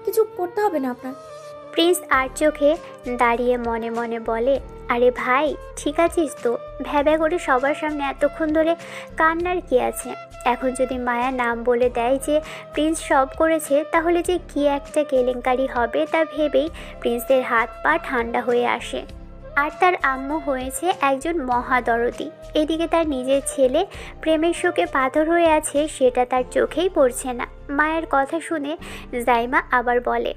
কিছু করতে হবে না আপনার। প্রিন্স আর চোখে দাঁড়িয়ে মনে মনে বলে, আরে ভাই ঠিক আছিস তো? ভ্যাবা করে সবার সামনে এতক্ষণ ধরে কান্নার কি আছে? এখন যদি মায়া নাম বলে দেয় যে প্রিন্স সব করেছে, তাহলে যে কি একটা কেলেঙ্কারি হবে তা ভেবেই প্রিন্সের হাত পা ঠান্ডা হয়ে আসে। আর তার আম্মু হয়েছে একজন মহাদরদি। এদিকে তার নিজের ছেলে প্রেমের শোকে পাথর হয়ে আছে, সেটা তার চোখেই পড়ছে না। মায়ের কথা শুনে জাইমা আবার বলে,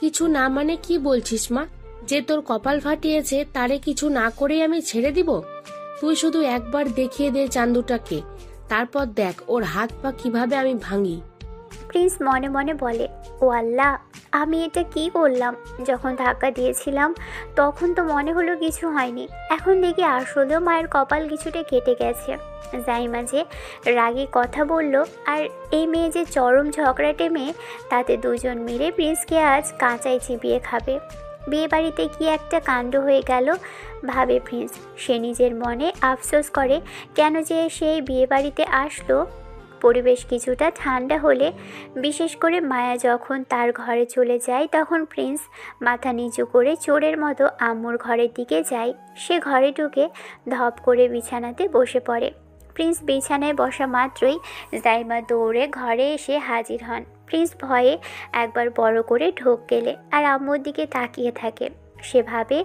কিছু না মানে কি বলছিস মা? যে তোর কপাল ফাটিয়েছে তারে কিছু না করেই আমি ছেড়ে দিব? তুই শুধু একবার দেখিয়ে দে চান্দুটাকে, তারপর দেখ ওর হাত পা কিভাবে আমি ভাঙি। প্রিন্স মনে মনে বলে, ও আল্লাহ, আমি এটা কি করলাম? যখন ধাক্কা দিয়েছিলাম তখন তো মনে হলো কিছু হয়নি, এখন দেখি আসলেও মায়ের কপাল কিছুটা কেটে গেছে। জাইমা যে রাগে কথা বলল, আর এই মেয়ে যে চরম ঝগড়াটে মেয়ে, তাতে দুজন মিলে প্রিন্সকে আজ কাঁচাই চিবিয়ে খাবে। বিয়ে বাড়িতে কি একটা কাণ্ড হয়ে গেল ভাবে প্রিন্স। সে নিজের মনে আফসোস করে কেন যে সেই বিয়ে বাড়িতে আসলো। পরিবেশ কিছুটা ঠান্ডা হলে, বিশেষ করে মায়া যখন তার ঘরে চলে যায়, তখন প্রিন্স মাথা নিচু করে চোরের মতো আম্মুর ঘরের দিকে যায়। সে ঘরে ঢুকে ধপ করে বিছানাতে বসে পড়ে। প্রিন্স বিছানায় বসা মাত্রই জাইমা দৌড়ে ঘরে এসে হাজির হন। প্রিন্স ভয়ে একবার বড় করে ঢোক গেলে আর আম্মুর দিকে তাকিয়ে থাকে। সে ভাবে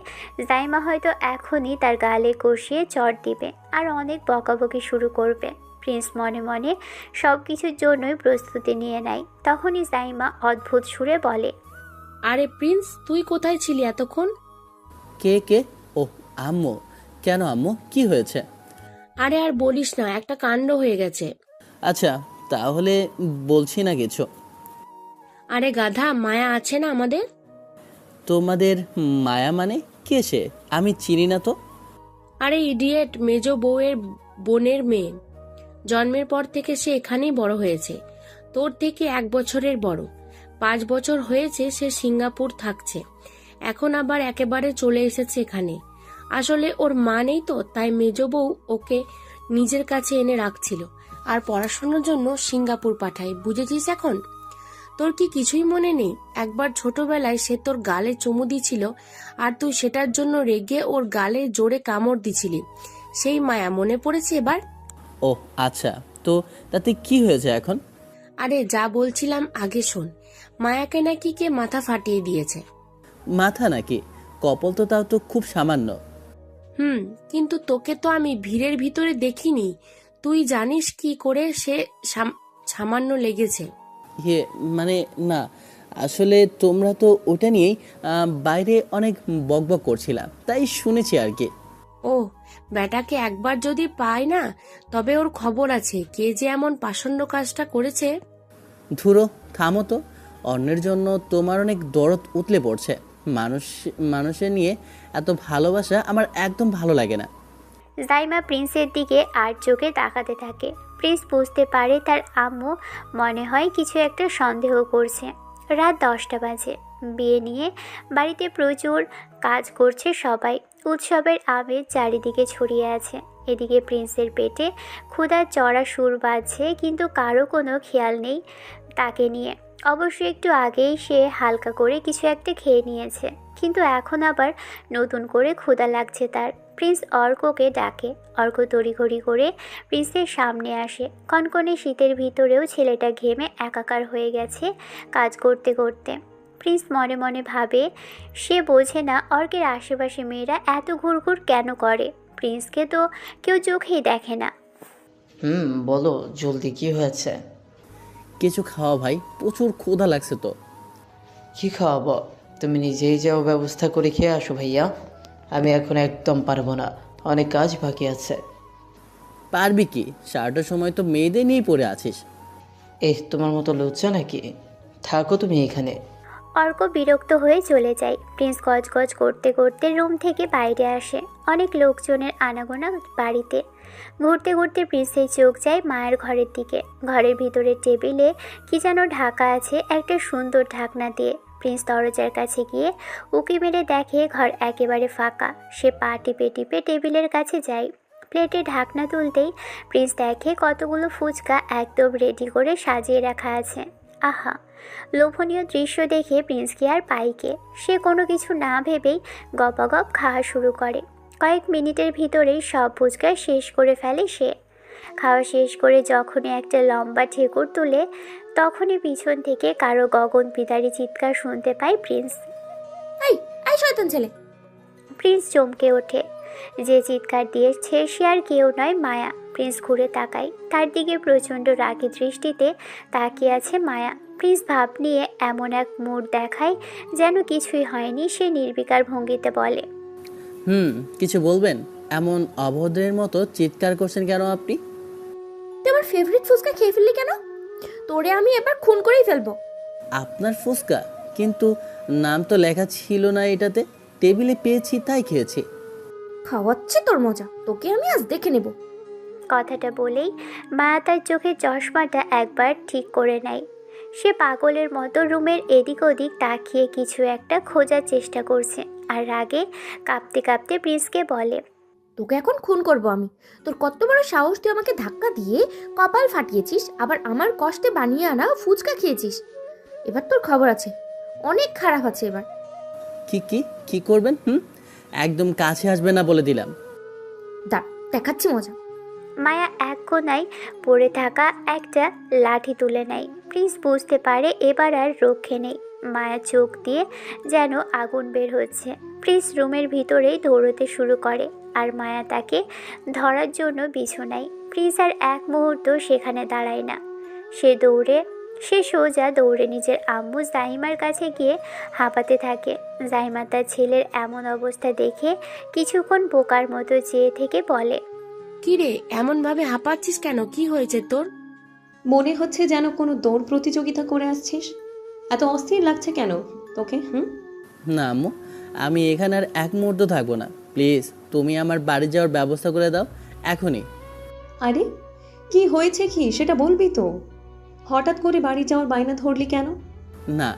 জাইমা হয়তো এখনই তার গালে কষিয়ে চড় দিবে আর অনেক বকাবকি শুরু করবে। প্রিন্স মনে মনে সব কিছুর জন্যই প্রস্তুতি নিয়ে নেয়। তখনই জাইমা অদ্ভুত সুরে বলে, আরে প্রিন্স, তুই কোথায় ছিলি এতক্ষণ? কে? ও আম্মু। কেন আম্মু, কি হয়েছে? আরে আর বলিস না, একটা কাণ্ড হয়ে গেছে। আচ্ছা তাহলে বলছি না কিছু। আরে গাধা, মায়া আছে না আমাদের? তোমাদের মায়া মানে কে সে? আমি চিনি না তো। আরে ইডিয়েট, মেজ বউয়ের বোনের মেয়ে। জন্মের পর থেকে সে এখানেই বড় হয়েছে, তোর থেকে 1 বছরের বড়। 5 বছর হয়েছে সে সিঙ্গাপুর থাকছে, এখন আবার একেবারে চলে এসেছে এখানে। আসলে ওর মা নেই তো, তাই মেজ বউ ওকে নিজের কাছে এনে রাখছিল আর পড়াশোনার জন্য সিঙ্গাপুর পাঠায়, বুঝেছিস এখন? তোর কি কিছুই মনে নেই? একবার ছোটবেলায় সে তোর গালে চুমু দিছিল আর তুই সেটার জন্য রেগে ওর গালে জোরে কামড় দিছিলি। সেই মায়া মনে পড়েছে এবার? ও আচ্ছা, তো তাতে কি হয়েছে এখন? আরে যা বলছিলাম আগে শোন। মায়াকে নাকি কে মাথা ফাটিয়ে দিয়েছে। মাথা নাকি? কপাল তো তাও তো খুব সামান্য। কিন্তু তোকে তো আমি ভিড়ের ভিতরে দেখিনি, তুই জানিস কি করে সে সামান্য লেগেছে? মানে না, আসলে তোমরা তো ওটা নিয়েই বাইরে অনেক বকবক করছিলাম, তাই শুনেছি আর কি। ও, বেটাকে একবার যদি পায় না, তবে ওর খবর আছে কে যে এমন পাষণ্ড কাজটা করেছে। ধুরো, থামো তো। অন্যের জন্য তোমার অনেক দরদ উতলে পড়ছে। মানুষের নিয়ে এত ভালোবাসা আমার একদম ভালো লাগে না। জাইমা প্রিন্সের দিকে আর চোখে তাকাতে থাকে। প্রিন্স বুঝতে পারে তার আম্মু মনে হয় কিছু একটা সন্দেহ করছে। রাত 10টা বাজে। বিয়ে নিয়ে বাড়িতে প্রচুর কাজ করছে সবাই। উৎসবের আমেজ চারিদিকে ছড়িয়ে আছে। এদিকে প্রিন্সের পেটে ক্ষুধার চড়া সুর বাজছে, কিন্তু কারো কোনো খেয়াল নেই তাকে নিয়ে। অবশ্য একটু আগেই সে হালকা করে কিছু একটা খেয়ে নিয়েছে, কিন্তু এখন আবার নতুন করে ক্ষুধা লাগছে তার। প্রিন্স অর্ককে ডাকে। অর্ক তড়িঘড়ি করে প্রিন্সের সামনে আসে। কনকনে শীতের ভিতরেও ছেলেটা ঘেমে একাকার হয়ে গেছে কাজ করতে করতে। প্রিন্স মনে মনে ভাবে, সে বোঝে না অর্কের আশেপাশে মেয়েরা এত ঘুরঘুর কেন করে। প্রিন্সকে তো কেউ চোখেই দেখে না। বলো জলদি, কি হয়েছে? কিছু খাওয়া ভাই, প্রচুর ক্ষুধা লাগছে তো। কি খাওয়াবো? তুমি নিজেই যাও, ব্যবস্থা করে খেয়ে আসো ভাইয়া। আমি এখন একদম পারবো না, অনেক কাজ বাকি আছে। পারবি কি? সারাটা সময় তো মেয়েদের নিয়েই পড়ে আছিস। তোমার মতো লজ্জা নাকি? থাকো তুমি এখানে। অর্ক বিরক্ত হয়ে চলে যায়। প্রিন্স গজগজ করতে করতে রুম থেকে বাইরে আসে। অনেক লোকজনের আনাগোনা বাড়িতে। ঘুরতে ঘুরতে প্রিন্সের চোখ যায় মায়ের ঘরের দিকে। ঘরের ভিতরে টেবিলে কি যেন ঢাকা আছে একটা সুন্দর ঢাকনা দিয়ে। প্রিন্স দরজার কাছে গিয়ে উকি মেরে দেখে ঘর একেবারে ফাঁকা। সে পা টিপে টিপে টেবিলের কাছে যায়। প্লেটে ঢাকনা তুলতেই প্রিন্স দেখে কতগুলো ফুচকা একদম রেডি করে সাজিয়ে রাখা আছে। আহা, লোভনীয় দৃশ্য দেখে প্রিন্স কি আর পাইকে। সে কোনো কিছু না ভেবেই গপাগপ খাওয়া শুরু করে। কয়েক মিনিটের ভিতরেই সব ফুচকা শেষ করে ফেলে সে। খাওয়া শেষ করে যখনই একটা লম্বা ঠেকুর তুলে, তখনই পিছন থেকে কারো গগন পিতারি চিৎকার শুনতে পায় প্রিন্স। এই এই শয়তান ছেলে! প্রিন্স চমকে ওঠে। যে চিৎকার দিয়েছে সে আর কেউ নয়, মায়া। প্রিন্স ঘুরে তাকায়। তার দিকে প্রচণ্ড রাগী দৃষ্টিতে তাকিয়ে আছে মায়া। প্রিন্স ভাব নিয়ে এমন এক মুড দেখায় যেন কিছুই হয়নি। সে নির্বিকার ভঙ্গিতে বলে, কিছু বলবেন? এমন অভদ্রের মতো চিৎকার করছেন কেন আপনি? তুই আমার ফেভারিট ফুচকা খেয়ে ফেললি কেন? তোরে আমি এবার খুন করেই ফেলবো। আপনার ফুচকা? কিন্তু নাম তো লেখা ছিল না এটাতে। টেবিলে পেয়েছি তাই খেয়েছি। খাওয়াচ্ছে তোর মজা, তোকে আমি আজ দেখে নেব। কথাটা বলেই মায়া তার চোখের চশমাটা একবার ঠিক করে নেয়। সে পাগলের মতো রুমের এদিক ওদিক তাকিয়ে কিছু একটা খোঁজার চেষ্টা করছে, আর রাগে কাঁপতে কাঁপতে প্রিন্সকে বলে, তোকে এখন খুন করব আমি। তোর কত বড় সাহস, তুই আমাকে ধাক্কা দিয়ে কপাল ফাটিয়েছিস, আবার আমার কষ্টে বানিয়ে আনা ফুচকা খেয়েছিস। এবার তোর খবর আছে, অনেক খারাপ আছে এবার। কি কি কি করবেন? একদম কাছে আসবে না বলে দিলাম। দেখাচ্ছি মজা। মায়া এক কোনায় পড়ে থাকা একটা লাঠি তুলে নেয়। প্রিন্স বুঝতে পারে এবার আর রক্ষে নেই। মায়া চোখ দিয়ে যেন আগুন বের হচ্ছে। প্রিন্স রুমের ভিতরেই দৌড়তে শুরু করে, আর মায়া তাকে ধরার জন্য বিছানায়। প্রিন্স আর এক মুহূর্ত সেখানে দাঁড়ায় না। সে সোজা দৌড়ে নিজের আম্মু জাহিমার কাছে গিয়ে হাঁপাতে থাকে। জাহিমা তার ছেলের এমন অবস্থা দেখে কিছুক্ষণ বোকার মতো চেয়ে থেকে বলে, কি রে, এমন ভাবে হাঁপাচ্ছিস কেন? কি হয়েছে তোর? মনে হচ্ছে যেন কোনো দৌড় প্রতিযোগিতা করে আসছিস। এত অস্থির লাগছে কেন তোকে? না আম্মু, আমি এখানে আর এক মুহূর্ত থাকবো না। প্লিজ তুমি আমার বাড়ি যাওয়ার ব্যবস্থা করে দাও এখনই। আরে কি হয়েছে, কি সেটা বলবি তো? হঠাৎ করে বাড়ি যাওয়ার বায়না ধরলি কেন? না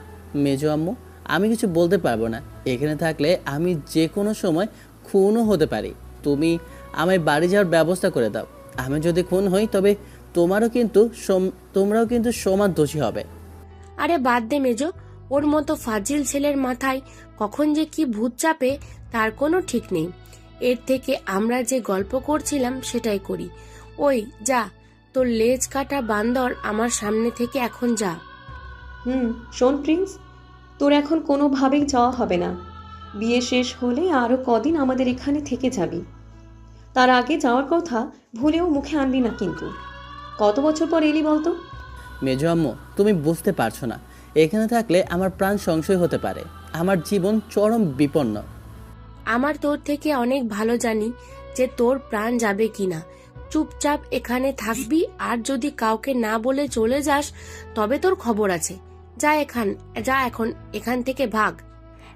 মেজো আম্মু, আমি কিছু বলতে পারবো না। এখানে থাকলে আমি যে কোনো সময় খুনও হতে পারি। তুমি আমায় বাড়ি যাওয়ার ব্যবস্থা করে দাও। আমি যদি খুন হই তবে তোমরাও কিন্তু সমান দোষী হবে। আরে বাদ দে মেজো, ওর মতো ফাজিল ছেলের মাথায় কখন যে কি ভূত চাপে তার কোনো ঠিক নেই। এর থেকে আমরা যে গল্প করছিলাম সেটাই করি। ওই যা, তোর লেজ কাটা বান্দর আমার সামনে থেকে এখন যা। শোন প্রিন্স, তোর এখন কোনোভাবেই যাওয়া হবে না। বিয়ে শেষ হলে আরও কদিন আমাদের এখানে থেকে যাবি। তার আগে যাওয়ার কথা ভুলেও মুখে আনবি না কিন্তু। কত বছর পর এলি বলতো? মেজো আম্মু, তুমি বুঝতে পারছো না, এখানে থাকলে আমার প্রাণ সংশয় হতে পারে, আমার জীবন চরম বিপন্ন। আমার তোর থেকে অনেক ভালো জানি যে তোর প্রাণ যাবে কিনা। চুপচাপ এখানে থাকবি, আর যদি কাউকে না বলে চলে যাস তবে তোর খবর আছে। যা এখন এখান থেকে ভাগ।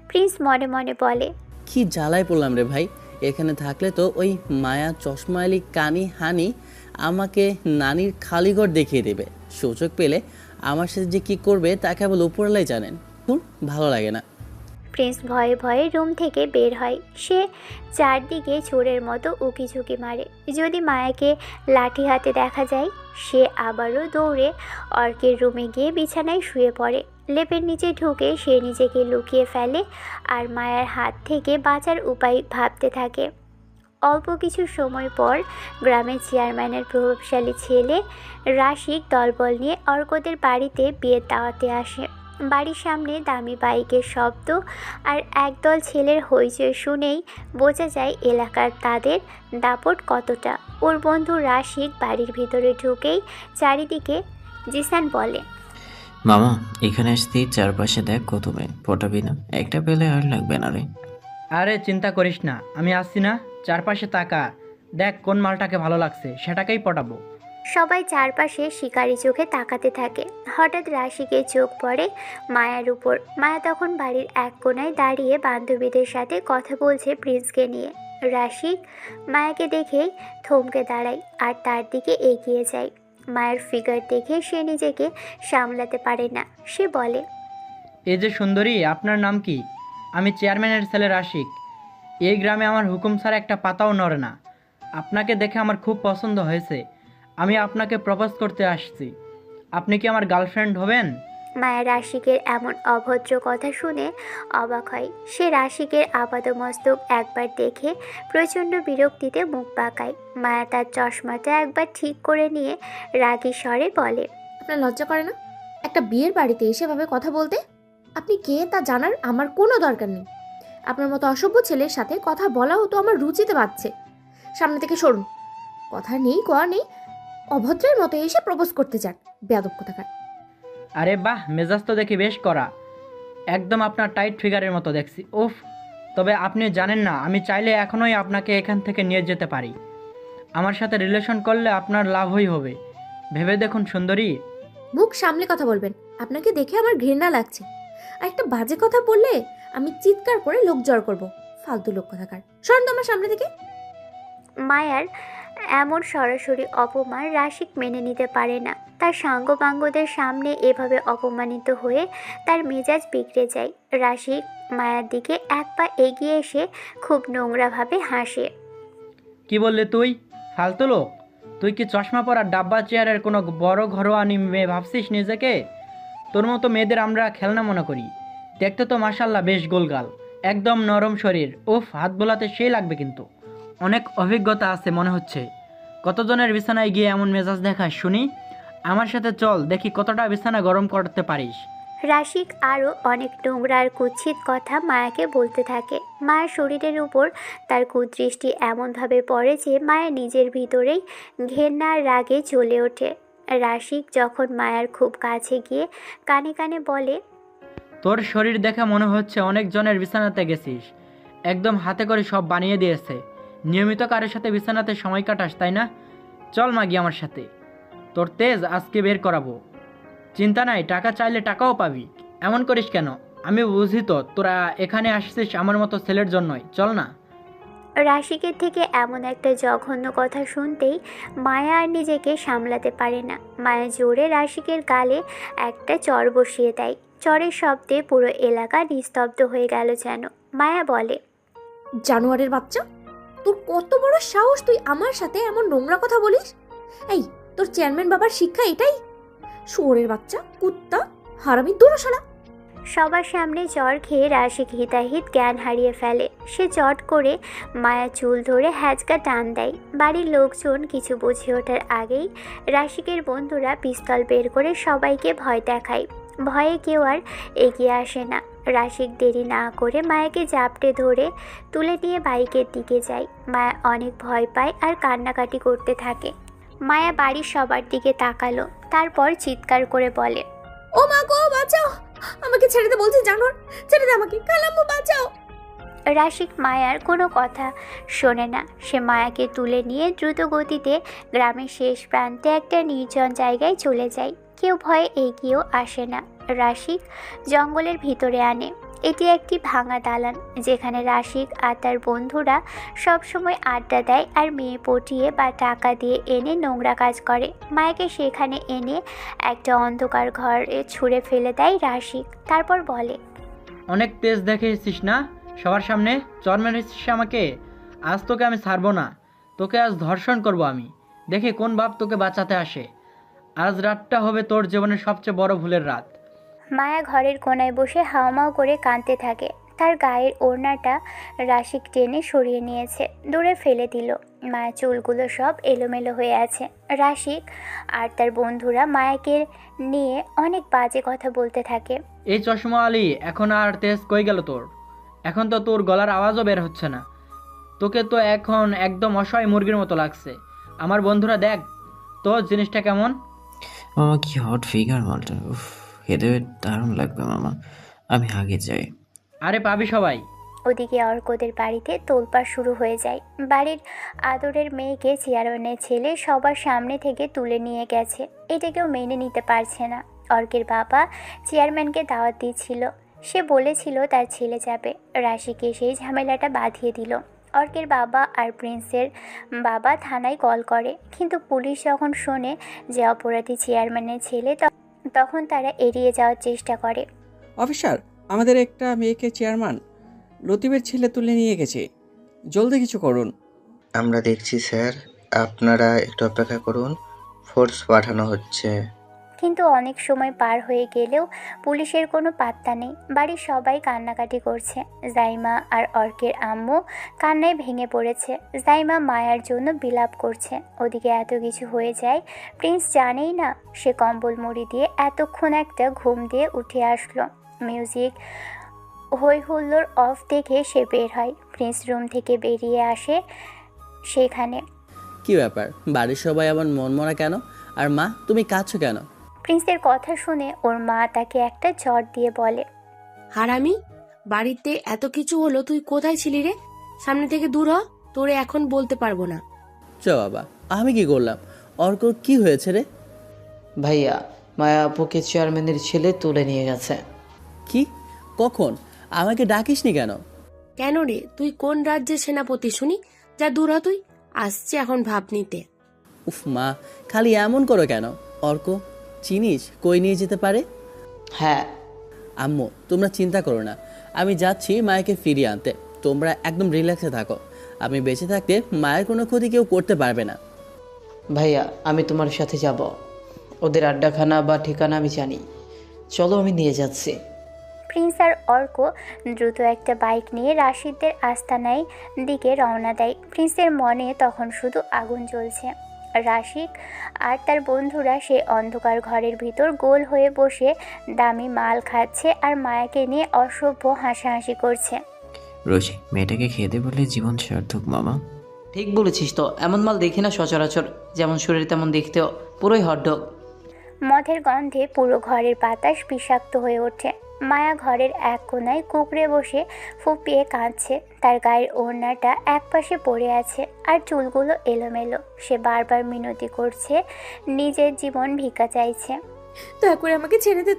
প্রিন্স মনে মনে বলে। কি জ্বালায় পড়লাম রে ভাই, এখানে থাকলে তো ওই মায়া চশমালি কানি হানি আমাকে নানির খালিঘর দেখিয়ে দেবে। সুযোগ পেলে আমার সাথে যে কি করবে তা কেবল উপরলাই জানেন। ভালো লাগে না। প্রিন্স ভয়ে ভয়ে রুম থেকে বের হয়। সে চারদিকে চোরের মতো উকিঝুঁকি মারে। যদি মায়াকে লাঠি হাতে দেখা যায়, সে আবারও দৌড়ে অর্কের রুমে গিয়ে বিছানায় শুয়ে পড়ে। লেপের নিচে ঢুকে সে নিজেকে লুকিয়ে ফেলে আর মায়ার হাত থেকে বাঁচার উপায় ভাবতে থাকে। অল্প কিছু সময় পর গ্রামের চেয়ারম্যানের প্রভাবশালী ছেলে রাশিক দলবল নিয়ে অর্কদের বাড়িতে বিয়ের দাওয়াতে আসে। বাড়ির সামনে দামি বাইকের শব্দ আর একদল ছেলের হইচই শুনেই বোঝা যায় এলাকার তাদের দাপট কতটা। ওর বন্ধু রাশিক বাড়ির ভিতরে ঢুকেই চারিদিকে জিসান বলে, মামা এখানে আসতেই চারপাশে দেখ কত মেয়ে, পটাবি না? একটা পেলে আর লাগবে না রে। আরে চিন্তা করিস না, আমি আসছি না। চারপাশে তাকা, দেখ কোন মালটাকে ভালো লাগছে, সেটাকেই পটাবো। সবাই চারপাশে শিকারি চোখে তাকাতে থাকে। হঠাৎ রাশিকের চোখ পড়ে মায়ার উপর। মায়া তখন বাড়ির এক কোণায় দাঁড়িয়ে বান্ধবীদের সাথে কথা বলছে প্রিন্সকে নিয়ে। রাশিক মায়াকে দেখেই থমকে দাঁড়ায় আর তার দিকে এগিয়ে যায়। মায়ের ফিগার দেখে সে নিজেকে সামলাতে পারে না। সে বলে, এই যে সুন্দরী, আপনার নাম কি? আমি চেয়ারম্যানের ছেলে রাশিক। এই গ্রামে আমার হুকুম ছাড়া একটা পাতাও নড়ে না। আপনাকে দেখে আমার খুব পছন্দ হয়েছে। আমি আপনাকে প্রপোজ করতে আসছি। আপনি কি আমার গার্লফ্রেন্ড হবেন? মায়া রাশিকের এমন অভদ্র কথা শুনে অবাক হয়। সে রাশিকের আপাদমস্তক একবার দেখে প্রচণ্ড বিরক্তিতে মুখ বাঁকায়। মায়া তার চশমাটা একবার ঠিক করে নিয়ে রাগী স্বরে বলে, আপনার লজ্জা করে না একটা বিয়ের বাড়িতে এসে ভাবে কথা বলতে? আপনি কে তা জানার আমার কোনো দরকার নেই। আপনার মতো অসভ্য ছেলের সাথে কথা বলাও তো আমার রুচিতে বাড়ছে। সামনে থেকে সরুন। কথা নেই কোয়া নেই, অভদ্রের মতো এসে প্রপোজ করতে চান, বেয়াদব কোথাকার। আরে বাহ, মেজাজ তো দেখি বেশ করা, একদম আপনার টাইট ফিগারের মতো দেখছি। উফ, তবে আপনি জানেন না, আমি চাইলে এখনই আপনাকে এখান থেকে নিয়ে যেতে পারি। আমার সাথে রিলেশন করলে আপনার লাভই হবে, ভেবে দেখুন সুন্দরী। মুখ সামলে কথা বলবেন, আপনাকে দেখে আমার ঘৃণা লাগছে। আর একটা বাজে কথা বললে আমি চিৎকার করে লোক জড় করবো। ফালতু লোক কোথাকার, সরেন তো আমার সামনে থেকে। মায়ার এমন সরাসরি অপমান রাশিক মেনে নিতে পারে না। তার সাঙ্গপাঙ্গদের সামনে এভাবে অপমানিত হয়ে তার মেজাজ বিগড়ে যায়। রাশিক মায়ার দিকে এক পা এগিয়ে এসে খুব নোংরাভাবে হাসে। কি বললে তুই? ফালতু লোক? তুই কি চশমা পরা ডাব্বা চেয়ারের কোনো বড় ঘরোয়ানি মেয়ে ভাবছিস নিজেকে? তোর মতো মেয়েদের আমরা খেলনা মনে করি। দেখতে তো মাশাল্লাহ বেশ গোলগাল, একদম নরম শরীর। উফ, হাত বোলাতে সেই লাগবে, কিন্তু অনেক অভিজ্ঞতা আছে মনে হচ্ছে। কতজনের বিছানায় গিয়ে এমন মেজাজ দেখাস শুনি? আমার সাথে চল, দেখি কতটা বিছানা গরম করতে পারিস। রাশিক আরও অনেক নোংরা আর কুৎসিত কথা মায়াকে বলতে থাকে। মায়ের শরীরের উপর তার কুদৃষ্টি এমনভাবে পড়ে যে মায়া নিজের ভিতরেই ঘেন্নার রাগে জ্বলে ওঠে। রাশিক যখন মায়ার খুব কাছে গিয়ে কানে কানে বলে, তোর শরীর দেখে মনে হচ্ছে অনেক জনের বিছানাতে গেছিস, একদম হাতে করে সব বানিয়ে দিয়েছে। নিয়মিত কারোর সাথে বিছানাতে সময় কাটাস তাই না? চল মাগি আমার সাথে, তোর তেজ আজকে বের করাবো। চিন্তা নাই, টাকা চাইলে টাকাও পাবি। এমন করিস কেন? আমি বুঝি তো তোরা এখানে আসছিস আমার মতো ছেলের জন্যই, চল না। রাশিকের থেকে এমন একটা জঘন্য কথা শুনতেই মায়া আর নিজেকে সামলাতে পারে না। মায়া জোরে রাশিকের গালে একটা চড় বসিয়ে দেয়। চড়ের শব্দে পুরো এলাকা নিস্তব্ধ হয়ে গেল যেন। মায়া বলে, জানোয়ারের বাচ্চা, তোর কত বড় সাহস তুই আমার সাথে এমন নোংরা কথা বলিস? এই তোর চেয়ারম্যান বাবার শিক্ষা এটাই? শুয়োরের বাচ্চা, কুত্তা, হারামি দুরশালা। সবার সামনে চড় খেয়ে রাশিক হিতাহিত জ্ঞান হারিয়ে ফেলে। সে চট করে মায়া চুল ধরে হ্যাচকা টান দেয়। বাড়ির লোকজন কিছু বুঝে ওঠার আগেই রাশিকের বন্ধুরা পিস্তল বের করে সবাইকে ভয় দেখায়। ভয়ে কেউ আর এগিয়ে আসে না। রাশিক দেরি না করে মায়াকে জাপটে ধরে তুলে নিয়ে বাইকের দিকে যায়। মায়া অনেক ভয় পায় আর কান্নাকাটি করতে থাকে। মায়া বাড়ির সবার দিকে তাকালো, তারপর চিৎকার করে বলে, ও মা গো, বাঁচাও, আমাকে ছেড়ে দে বলছি, জানোয়ার, ছেড়ে দে আমাকে, খালাম্মু বাঁচাও। রাশিক মায়ার কোনো কথা শোনে না। সে মায়াকে তুলে নিয়ে দ্রুত গতিতে গ্রামের শেষ প্রান্তে একটা নির্জন জায়গায় চলে যায়। কেউ ভয়ে এগিয়েও আসে না। রাশিক জঙ্গলের ভিতরে আনে। এটি একটি ভাঙা দালান, যেখানে রাশিক আর তার বন্ধুরা সবসময় আড্ডা দেয় আর মেয়ে পটিয়ে বা টাকা দিয়ে এনে নোংরা কাজ করে। মায়াকে সেখানে এনে একটা অন্ধকার ঘরে ছুঁড়ে ফেলে দেয় রাশিক। তারপর বলে, অনেক তেজ দেখেছিস না, সবার সামনে চর মেরেছিস আমাকে। আজ তোকে আমি ছাড়বো না, তোকে আজ ধর্ষণ করব আমি, দেখে কোন বাপ তোকে বাঁচাতে আসে। আজ রাতটা হবে তোর জীবনের সবচেয়ে বড় ভুলের রাত। মায়া ঘরের কোনায় বসে হাওমাও করে কাঁদতে থাকে। তার গায়ের ওড়নাটা রাশিক টেনে সরিয়ে নিয়েছে, দূরে ফেলে দিল। মায়া চুলগুলো সব এলোমেলো হয়ে আছে। রাশিক আর তার বন্ধুরা মায়াকে নিয়ে অনেক বাজে কথা বলতে থাকে। এই চশমা আলী, এখন আর তেজ কই গেল তোর? এখন তো তোর গলার আওয়াজও বের হচ্ছে না। তোকে তো এখন একদম অসহায় মুরগির মতো লাগছে। আমার বন্ধুরা দেখ তো জিনিসটা কেমন। মামা কি হট ফিগার মালটা, উফ, খেতে দারুণ লাগবে মামা, আমি আগে যাই। আরে পাবি সবাই। ওদিকে অর্কদের বাড়িতে তোলপাড় শুরু হয়ে যায়। বাড়ির আদরের মেয়েকে চেয়ারম্যানের ছেলে সবার সামনে থেকে তুলে নিয়ে গেছে। এটা কেউ মেনে নিতে পারছে না। অর্কের বাবা চেয়ারম্যানকে দাওয়াত দিয়েছিল। সে বলেছিল তার ছেলে যাবে। রাশিকে সেই ঝামেলাটা বাঁধিয়ে দিল। অর্কের বাবা আর প্রিন্সের বাবা থানায় কল করে, কিন্তু পুলিশ যখন শোনে যে অপরাধী চেয়ারম্যানের ছেলে, তখন তারা এড়িয়ে যাওয়ার চেষ্টা করে। অফিসার, আমাদের একটা মেয়েকে চেয়ারম্যান লতিফের ছেলে তুলে নিয়ে গেছে, জলদি কিছু করুন। আমরা দেখছি স্যার, আপনারা একটু অপেক্ষা করুন, ফোর্স পাঠানো হচ্ছে। কিন্তু অনেক সময় পার হয়ে গেলেও পুলিশের কোনো পাত্তা নেই। বাড়ির সবাই কান্নাকাটি করছে। জাইমা আর অর্কের আম্মু কান্নায় ভেঙে পড়েছে। জাইমা মায়ার জন্য বিলাপ করছে। ওদিকে এত কিছু হয়ে যায়, প্রিন্স জানেই না। সে কম্বল মুড়ি দিয়ে এতক্ষণ একটা ঘুম দিয়ে উঠে আসলো। মিউজিক হই হুল্লোড় অফ দেখে সে বের হয়। প্রিন্স রুম থেকে বেরিয়ে আসে। সেখানে কি ব্যাপার, বাড়ির সবাই আবার মনমরা কেন? আর মা, তুমি কাঁদছো কেন? প্রিন্সের কথা শুনে ওর মা তাকে একটা চট দিয়ে বলে, হারামি, বাড়িতে এত কিছু হলো, তুই কোথায় ছিলি রে? সামনে থেকে দূর হ, তোরে এখন বলতে পারবো না। চ বাবা, আমি কি করলাম? অর্ক কি হয়েছে রে? ভাইয়া, মায়া আপুকে চেয়ারম্যানের ছেলে তুলে নিয়ে গেছে। কি? কখন? আমাকে ডাকিসনি কেন? কেন রে, তুই কোন রাজ্যের সেনাপতি শুনি? যা দূর হ তুই, আসছে এখন ভাব নিতে। উফ মা, খালি এমন করো কেন? অর্ক চিনিস কই নিয়ে যেতে পারে? হ্যাঁ আম্মু, তোমরা চিন্তা করো না, আমি যাচ্ছি মায়াকে ফিরিয়ে আনতে। তোমরা একদম রিল্যাক্সে থাকো। আমি বেঁচে থাকতে মায়ের কোনো ক্ষতি কেউ করতে পারবে না। ভাইয়া, আমি তোমার সাথে যাব। ওদের আড্ডাখানা বা ঠিকানা আমি জানি, চলো আমি নিয়ে যাচ্ছি। প্রিন্স আর অর্ক দ্রুত একটা বাইক নিয়ে রাশিদদের আস্তানায় দিকে রওনা দেয়। প্রিন্সের মনে তখন শুধু আগুন জ্বলছে। রাশিক আর তার বন্ধুরা সে অন্ধকার ঘরের ভিতর গোল হয়ে বসে দামি মাল খাচ্ছে আর মায়াকে নিয়ে অসভ্য হাসাহাসি করছে। রোজি, মেয়েটাকে খেতে বললে জীবন সার্থক মামা। ঠিক বলেছিস তো, এমন মাল দেখি না সচরাচর। যেমন শরীর তেমন দেখতেও, পুরোই হটডগ। মদের গন্ধে পুরো ঘরের বাতাস বিষাক্ত হয়ে ওঠে। মায়া ঘরের এক কোণায় কুঁকড়ে বসে ফুপিয়ে কাঁদছে। তার গায়ের ওড়নাটা একপাশে পড়ে আছে আর চুলগুলো এলোমেলো। সে বারবার মিনতি করছে, নিজের জীবন ভিক্ষা চাইছে। দয়া করে আমাকে ছেড়ে দে,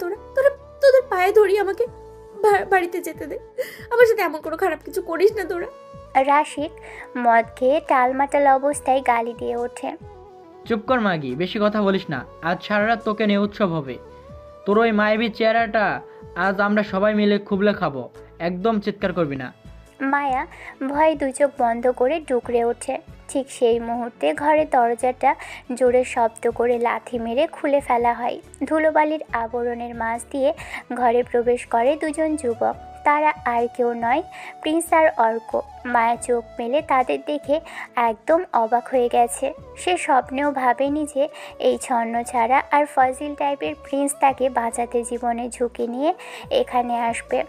তোদের পায়ে ধরি, আমাকে বাড়িতে যেতে দে। আমার সাথে এমন কোনো খারাপ কিছু করিস না তোরা। রাশিক মদ খেয়ে টালমাটাল অবস্থায় গালি দিয়ে ওঠে। চুপ কর মাগি, বেশি কথা বলিস না। আজ সারা রাত তোকে নিয়ে উৎসব হবে। তোর ওই মায়াবী চেহারাটা আজ আমরা সবাই মিলে খুবলে খাবো। একদম চিৎকার করবি না। মায়া ভয় দুই চোখ বন্ধ করে ডুকরে ওঠে। ঠিক সেই মুহূর্তে ঘরের দরজাটা জোরে শব্দ করে লাথি মেরে খুলে ফেলা হয়। ধুলোবালির আবরণের মাঝ দিয়ে ঘরে প্রবেশ করে দুজন যুবক। তারা আর কেউ নয়, প্রিন্স আর অর্ক। মায়া চোখ মেলে তাদের দেখে একদম অবাক হয়ে গেছে। সে স্বপ্নেও ভাবেনি যে এই ছন্ন ছাড়া আর ফজিল টাইপের প্রিন্স তাকে বাঁচাতে জীবনে ঝুঁকি নিয়ে এখানে আসবে।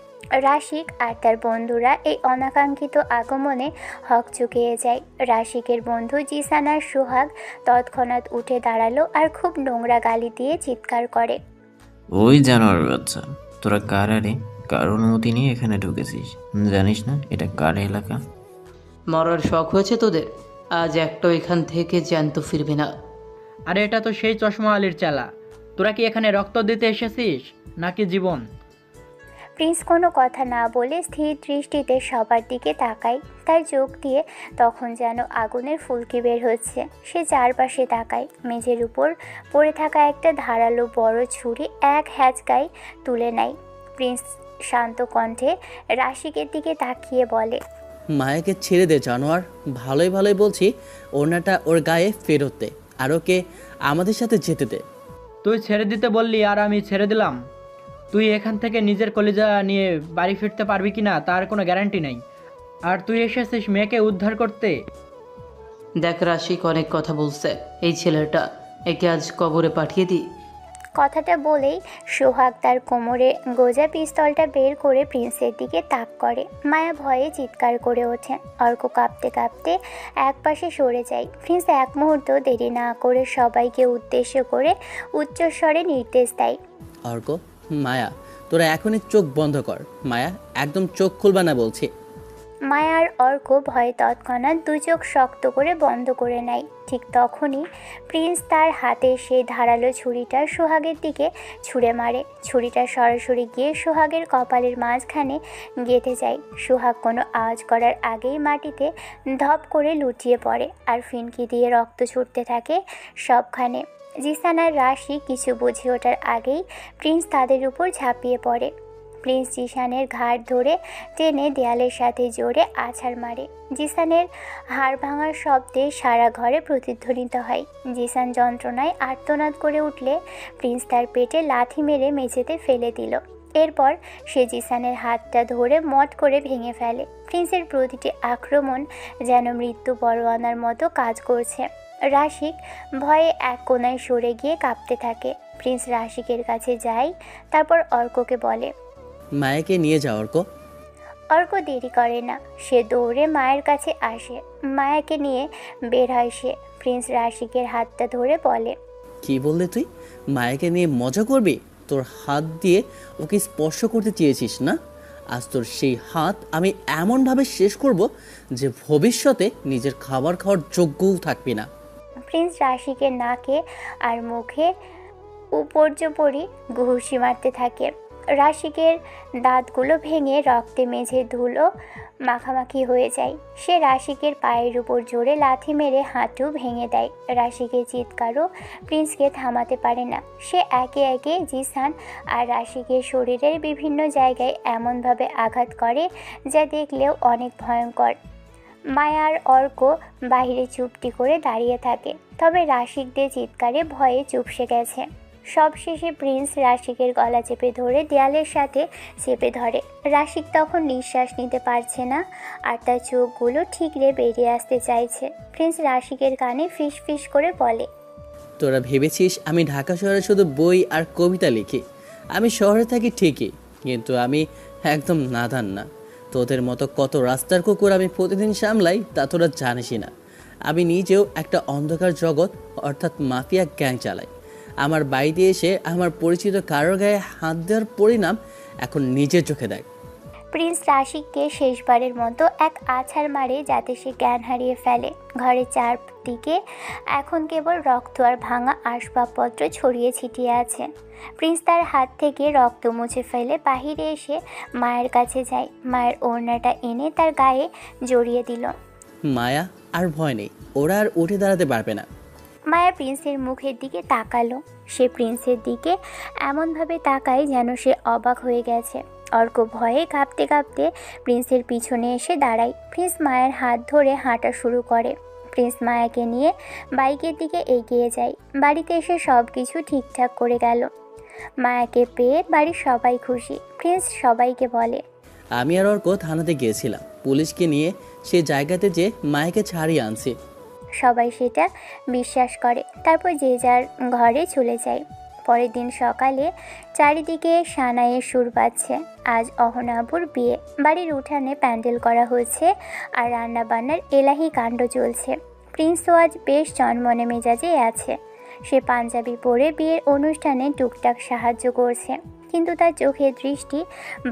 রাশিক আর তার বন্ধুরা এই অনাকাঙ্ক্ষিত আগমনে হকচকিয়ে যায়। রাশিকের বন্ধু জিসান আর সোহাগ তৎক্ষণাৎ উঠে দাঁড়ালো আর খুব নোংরা গালি দিয়ে চিৎকার করে, ওই জানোয়ার বাচ্চা, তোরা কার কার অনুমতি নিয়ে এখানে ঢুকেছিস? জানিস না এটা কার এলাকা? মরার শখ হয়েছে তোদের? আজ একটাও এখান থেকে জ্যান্ত ফিরবে না। আরে এটা তো সেই চশমা আলীর চালা। তোরা কি এখানে রক্ত দিতে এসেছিস নাকি জীবন? প্রিন্স কোনো কথা না বলে স্থির দৃষ্টিতে সবার দিকে তাকায়। তার চোখ দিয়ে তখন যেন আগুনের ফুলকি বের হচ্ছে। সে চারপাশে তাকায়। মেঝের উপর পড়ে থাকা একটা ধারালো বড় ছুরি এক হ্যাচকায় তুলে নেয়। প্রিন্স শান্ত কণ্ঠে রাশিকের দিকে তাকিয়ে বলে, মায়াকে ছেড়ে দে জানোয়ার, ভালোই ভালোই বলছি। ওড়নাটা ওর গায়ে ফেরত দে, আর ওকে আমাদের সাথে যেতে দে। তুই ছেড়ে দিতে বললি আর আমি ছেড়ে দিলাম। তুই এখান থেকে নিজের কলিজা নিয়ে বাড়ি ফিরতে পারবি কিনা তার কোনো গ্যারান্টি নেই। আর তুই এসেছিস মেয়েকে উদ্ধার করতে। দেখ রাশিক অনেক কথা বলছে, এই ছেলেটা, একে আজ কবরে পাঠিয়ে দিই। কথাটা বলেই সোহাগ তার কোমরে গোজা পিস্তলটা বের করে প্রিন্সের দিকে তাক করে। মায়া ভয়ে চিৎকার করে ওঠে। অর্ক কাঁপতে কাঁপতে একপাশে সরে যায়। প্রিন্স এক মুহূর্ত দেরি না করে সবাইকে উদ্দেশ্য করে উচ্চস্বরে নির্দেশ দেয়, অর্ক, মায়া, তোরা এখনই চোখ বন্ধ কর। মায়া, একদম চোখ খুলবা না বলছি। মায়া আর অর্ক ভয়ে তৎক্ষণাৎ দু চোখ শক্ত করে বন্ধ করে নেয়। ঠিক তখনই প্রিন্স তার হাতে সেই ধারালো ছুরিটা সোহাগের দিকে ছুঁড়ে মারে। ছুরিটা সরাসরি গিয়ে সোহাগের কপালের মাঝখানে গেঁথে যায়। সোহাগ কোনো আওয়াজ করার আগেই মাটিতে ধপ করে লুটিয়ে পড়ে, আর ফিনকি দিয়ে রক্ত ছুটতে থাকে সবখানে। জিসান আর রাশি কিছু বুঝে ওঠার আগেই প্রিন্স তাদের উপর ঝাঁপিয়ে পড়ে। প্রিন্স জিসানের ঘাড় ধরে টেনে দেয়ালের সাথে জোরে আছাড় মারে। জিসানের হাড় ভাঙার শব্দে সারা ঘরে প্রতিধ্বনিত হয়। জিসান যন্ত্রণায় আর্তনাদ করে উঠলে প্রিন্স তার পেটে লাথি মেরে মেঝেতে ফেলে দিল। এরপর সে জিসানের হাতটা ধরে মট করে ভেঙে ফেলে। প্রিন্সের প্রতিটি আক্রমণ যেন মৃত্যু পরোয়ানার মতো কাজ করছে। রাশিক ভয়ে এক কোণায় সরে গিয়ে কাঁপতে থাকে। প্রিন্স রাশিকের কাছে যায়, তারপর অর্ককে বলে, মায়াকে নিয়ে যাও অর্ক। অর্ক দেরি করে না, সে দৌড়ে মায়ের কাছে আসে। মায়াকে নিয়ে বের হয় সে। প্রিন্স রাশিকের হাতটা ধরে বলে, কি বললে তুই? মায়াকে নিয়ে মজা করবি? তোর হাত দিয়ে ওকে স্পর্শ করতে চেয়েছিস না? আজ তোর সেই হাত আমি এমনভাবে শেষ করব যে ভবিষ্যতে নিজের খাবার খাওয়ার যোগ্যও থাকবি না। প্রিন্স রাশিকের নাকে আর মুখে উপর্যপরি ঘুষি মারতে থাকে। রাশিকের দাঁতগুলো ভেঙে রক্তে মেঝে ধুলো মাখামাখি হয়ে যায়। সে রাশিকের পায়ের উপর জোরে লাথি মেরে হাঁটু ভেঙে দেয়। রাশিকের চিৎকারও প্রিন্সকে থামাতে পারে না। সে একে একে জিসান আর রাশিকের শরীরের বিভিন্ন জায়গায় এমনভাবে আঘাত করে যা দেখলেও অনেক ভয়ঙ্কর। মায়ার অর্ক বাইরে চুপটি করে দাঁড়িয়ে থাকে, তবে রাশিকদের চিৎকারে ভয়ে চুপসে গেছে। সবশেষে প্রিন্স রাশিকের গলা চেপে ধরে দেয়ালের সাথে চেপে ধরে। রাশিক তখন নিঃশ্বাস নিতে পারছে না, আর তার চোখগুলো ঠিকরে বেরিয়ে আসতে চাইছে। প্রিন্স রাশিকের কানে ফিস ফিস করে বলে, তোরা ভেবেছিস আমি ঢাকা শহরে শুধু বই আর কবিতা লিখি? আমি শহরে থাকি ঠিকই, কিন্তু আমি একদম নাদান না। তোদের মতো কত রাস্তার কুকুর আমি প্রতিদিন সামলাই তা তোরা জানিসই না। আমি নিজেও একটা অন্ধকার জগৎ অর্থাৎ মাফিয়া গ্যাং চালাই। আমার বাড়িতে এসে আমার পরিচিত কারোর গায়ে হাত দেওয়ার পরিণাম এখন নিজের চোখে দেখ। প্রিন্স রাশিককে শেষবারের মতো এক আছাড় মারে যাতে সে জ্ঞান হারিয়ে ফেলে। ঘরের চারদিকে এখন কেবল রক্ত আর ভাঙা আসবাবপত্র ছড়িয়ে ছিটিয়ে আছে। প্রিন্স তার হাত থেকে রক্ত মুছে ফেলে বাহিরে এসে মায়ের কাছে যায়। মায়ের ওড়নাটা এনে তার গায়ে জড়িয়ে দিল। মায়া, আর ভয় নেই, ওরা আর উঠে দাঁড়াতে পারবে না। মায়া প্রিন্সের মুখের দিকে তাকালো। সে প্রিন্সের দিকে এমনভাবে তাকায় যেন সে অবাক হয়ে গেছে। অর্ক ভয়ে কাঁপতে কাঁপতে প্রিন্সের পিছনে এসে দাঁড়ায়। প্রিন্স মায়ের হাত ধরে হাঁটা শুরু করে। প্রিন্স মায়াকে নিয়ে বাইকের দিকে এগিয়ে যায়। বাড়িতে এসে সব কিছু ঠিকঠাক করে গেল। মায়াকে পেয়ে বাড়ির সবাই খুশি। প্রিন্স সবাইকে বলে, আমি আর অর্ক থানাতে গিয়েছিলাম, পুলিশকে নিয়ে সে জায়গাতে যে মায়াকে ছাড়িয়ে আনছি। সবাই সেটা বিশ্বাস করে। তারপর যে যার ঘরে চলে যায়। পরের দিন সকালে চারিদিকে সানাইয়ের সুর বাজছে। আজ অহনাবুর বিয়ে। বাড়ির উঠানে প্যান্ডেল করা হয়েছে আর রান্নাবান্নার এলাহি কাণ্ড চলছে। প্রিন্সও আজ বেশ চনমনে মেজাজে আছে। সে পাঞ্জাবি পরে বিয়ের অনুষ্ঠানে টুকটাক সাহায্য করছে। কিন্তু তার চোখের দৃষ্টি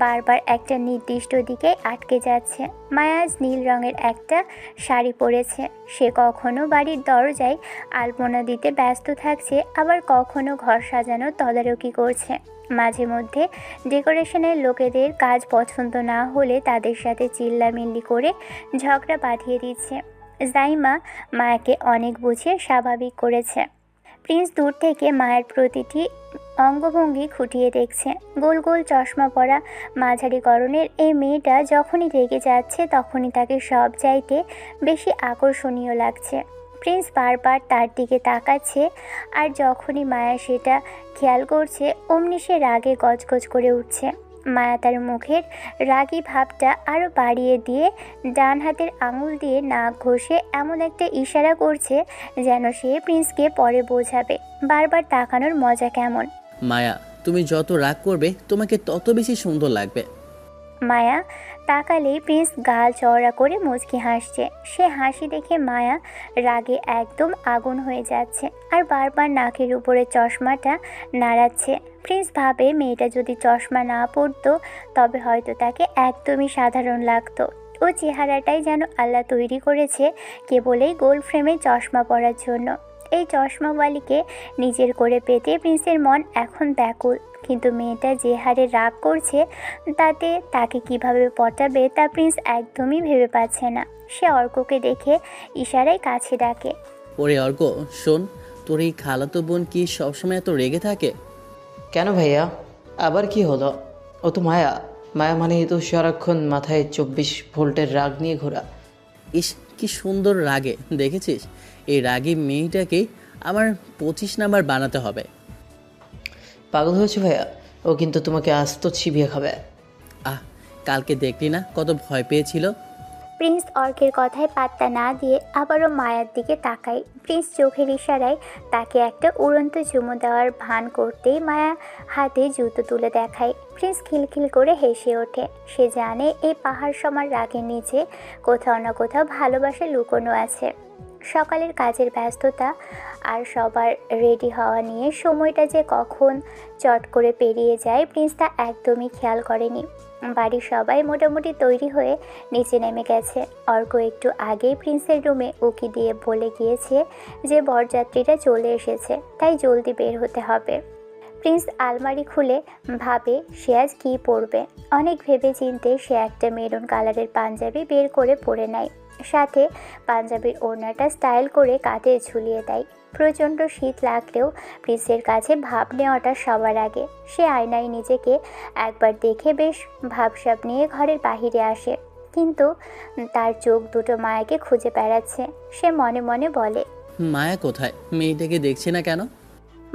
বারবার একটা নির্দিষ্ট দিকে আটকে যাচ্ছে। মায়া আজ নীল রঙের একটা শাড়ি পরেছে। সে কখনো বাড়ির দরজায় আলপনা দিতে ব্যস্ত থাকছে, আবার কখনো ঘর সাজানোর তদারকি করছে। মাঝে মধ্যে ডেকোরেশনের লোকেদের কাজ পছন্দ না হলে তাদের সাথে চিল্লামিল্লি করে ঝগড়া বাঁধিয়ে দিচ্ছে। জাইমা মায়াকে অনেক বুঝিয়ে স্বাভাবিক করেছে। প্রিন্স দূর থেকে মায়ের প্রতিটি অঙ্গভঙ্গি খুঁটিয়ে দেখছে। গোল গোল চশমা পরা মাঝারি গড়নের এই মেয়েটা যখনই রেগে যাচ্ছে তখনই তাকে সব চাইতে বেশি আকর্ষণীয় লাগছে। প্রিন্স বারবার তার দিকে তাকাচ্ছে, আর যখনই মায়া সেটা খেয়াল করছে অমনি সে রাগে গজগজ করে উঠছে। মায়া তার মুখের রাগী ভাবটা আরও বাড়িয়ে দিয়ে ডান হাতের আঙুল দিয়ে নাক ঘষে এমন একটা ইশারা করছে যেন সে প্রিন্সকে পরে বোঝাবে বারবার তাকানোর মজা কেমন। মায়া, তুমি যত রাগ করবে তোমাকে তত বেশি সুন্দর লাগবে। মায়া তাকালেই প্রিন্স গাল চওড়া করে মুচকি হাসছে। সে হাসি দেখে মায়া রাগে একদম আগুন হয়ে যাচ্ছে আর বারবার নাকের উপরে চশমাটা নাড়াচ্ছে। প্রিন্স ভাবে মেয়েটা যদি চশমা না পরতো তবে হয়তো তাকে একদমই সাধারণ লাগতো। ও চেহারাটাই যেন আল্লাহ তৈরি করেছে কেবলই গোল ফ্রেমে চশমা পরার জন্য। এই চশমাওয়ালিকে নিজের করে পেতে প্রিন্সের মন এখন ব্যাকুল। কিন্তু মেয়েটা যে হারে রাগ করছে তাতে তাকে কিভাবে পটাবে তা প্রিন্স একদমই ভেবে পাচ্ছে না। সে অর্ককে দেখে ইশারায় কাছে ডাকে। ওরে অর্ক, শোন, তোর এই খালাতো বোন কি সবসময় এত রেগে থাকে? কেন ভাইয়া, আবার কি হলো? ও তো মায়া। মায়া মানে তো সারাক্ষণ মাথায় 24 ভোল্টের রাগ নিয়ে ঘোরা। ইস, কি সুন্দর রাগে, দেখেছিস? এই রাগী মেয়েটাকে আমার 25 নাম্বার বানাতে হবে। পাগল হয়েছে ভাইয়া, ও কিন্তু তোমাকে আস্ত চিবিয়ে খাবে। কালকে দেখলি না কত ভয় পেয়েছিল? প্রিন্স অর্কের কথায় পাত্তা না দিয়ে আবারও মায়ার দিকে তাকায়। প্রিন্স চোখের ইশারায় তাকে একটা উড়ন্ত চুমু দেওয়ার ভান করতেই মায়া হাতে জুতো তুলে দেখায়। প্রিন্স খিলখিল করে হেসে ওঠে। সে জানে এই পাহাড় সমান রাগের নিচে কোথাও না কোথাও ভালোবাসা লুকোনো আছে। সকালের কাজের ব্যস্ততা আর সবার রেডি হওয়া নিয়ে সময়টা যে কখন চট করে পেরিয়ে যায় প্রিন্স তা একদমই খেয়াল করেনি। বাড়ির সবাই মোটামুটি তৈরি হয়ে নিচে নেমে গেছে। অর্ক একটু আগেই প্রিন্সের রুমে উকি দিয়ে বলে গিয়েছে যে বরযাত্রীরা চলে এসেছে, তাই জলদি বের হতে হবে। প্রিন্স আলমারি খুলে ভাবে সে আজ কী পরবে। অনেক ভেবে চিনতে সে একটা মেরুন কালারের পাঞ্জাবি বের করে পরে নেয়। সাথে পাঞ্জাবির ওড়নাটা স্টাইল করে কাঁধে ঝুলিয়ে দেয়। প্রচণ্ড শীত লাগলেও প্রিন্সের কাছে ভাব নেওয়াটা সবার আগে। সে আয়নায় নিজেকে একবার দেখে বেশ ভাবসাব নিয়ে ঘরের বাহিরে আসে, কিন্তু তার চোখ দুটো মায়াকে খুঁজে বেড়াচ্ছে। সে মনে মনে বলে, মায়া কোথায়? মেয়েটাকে দেখছে না কেন?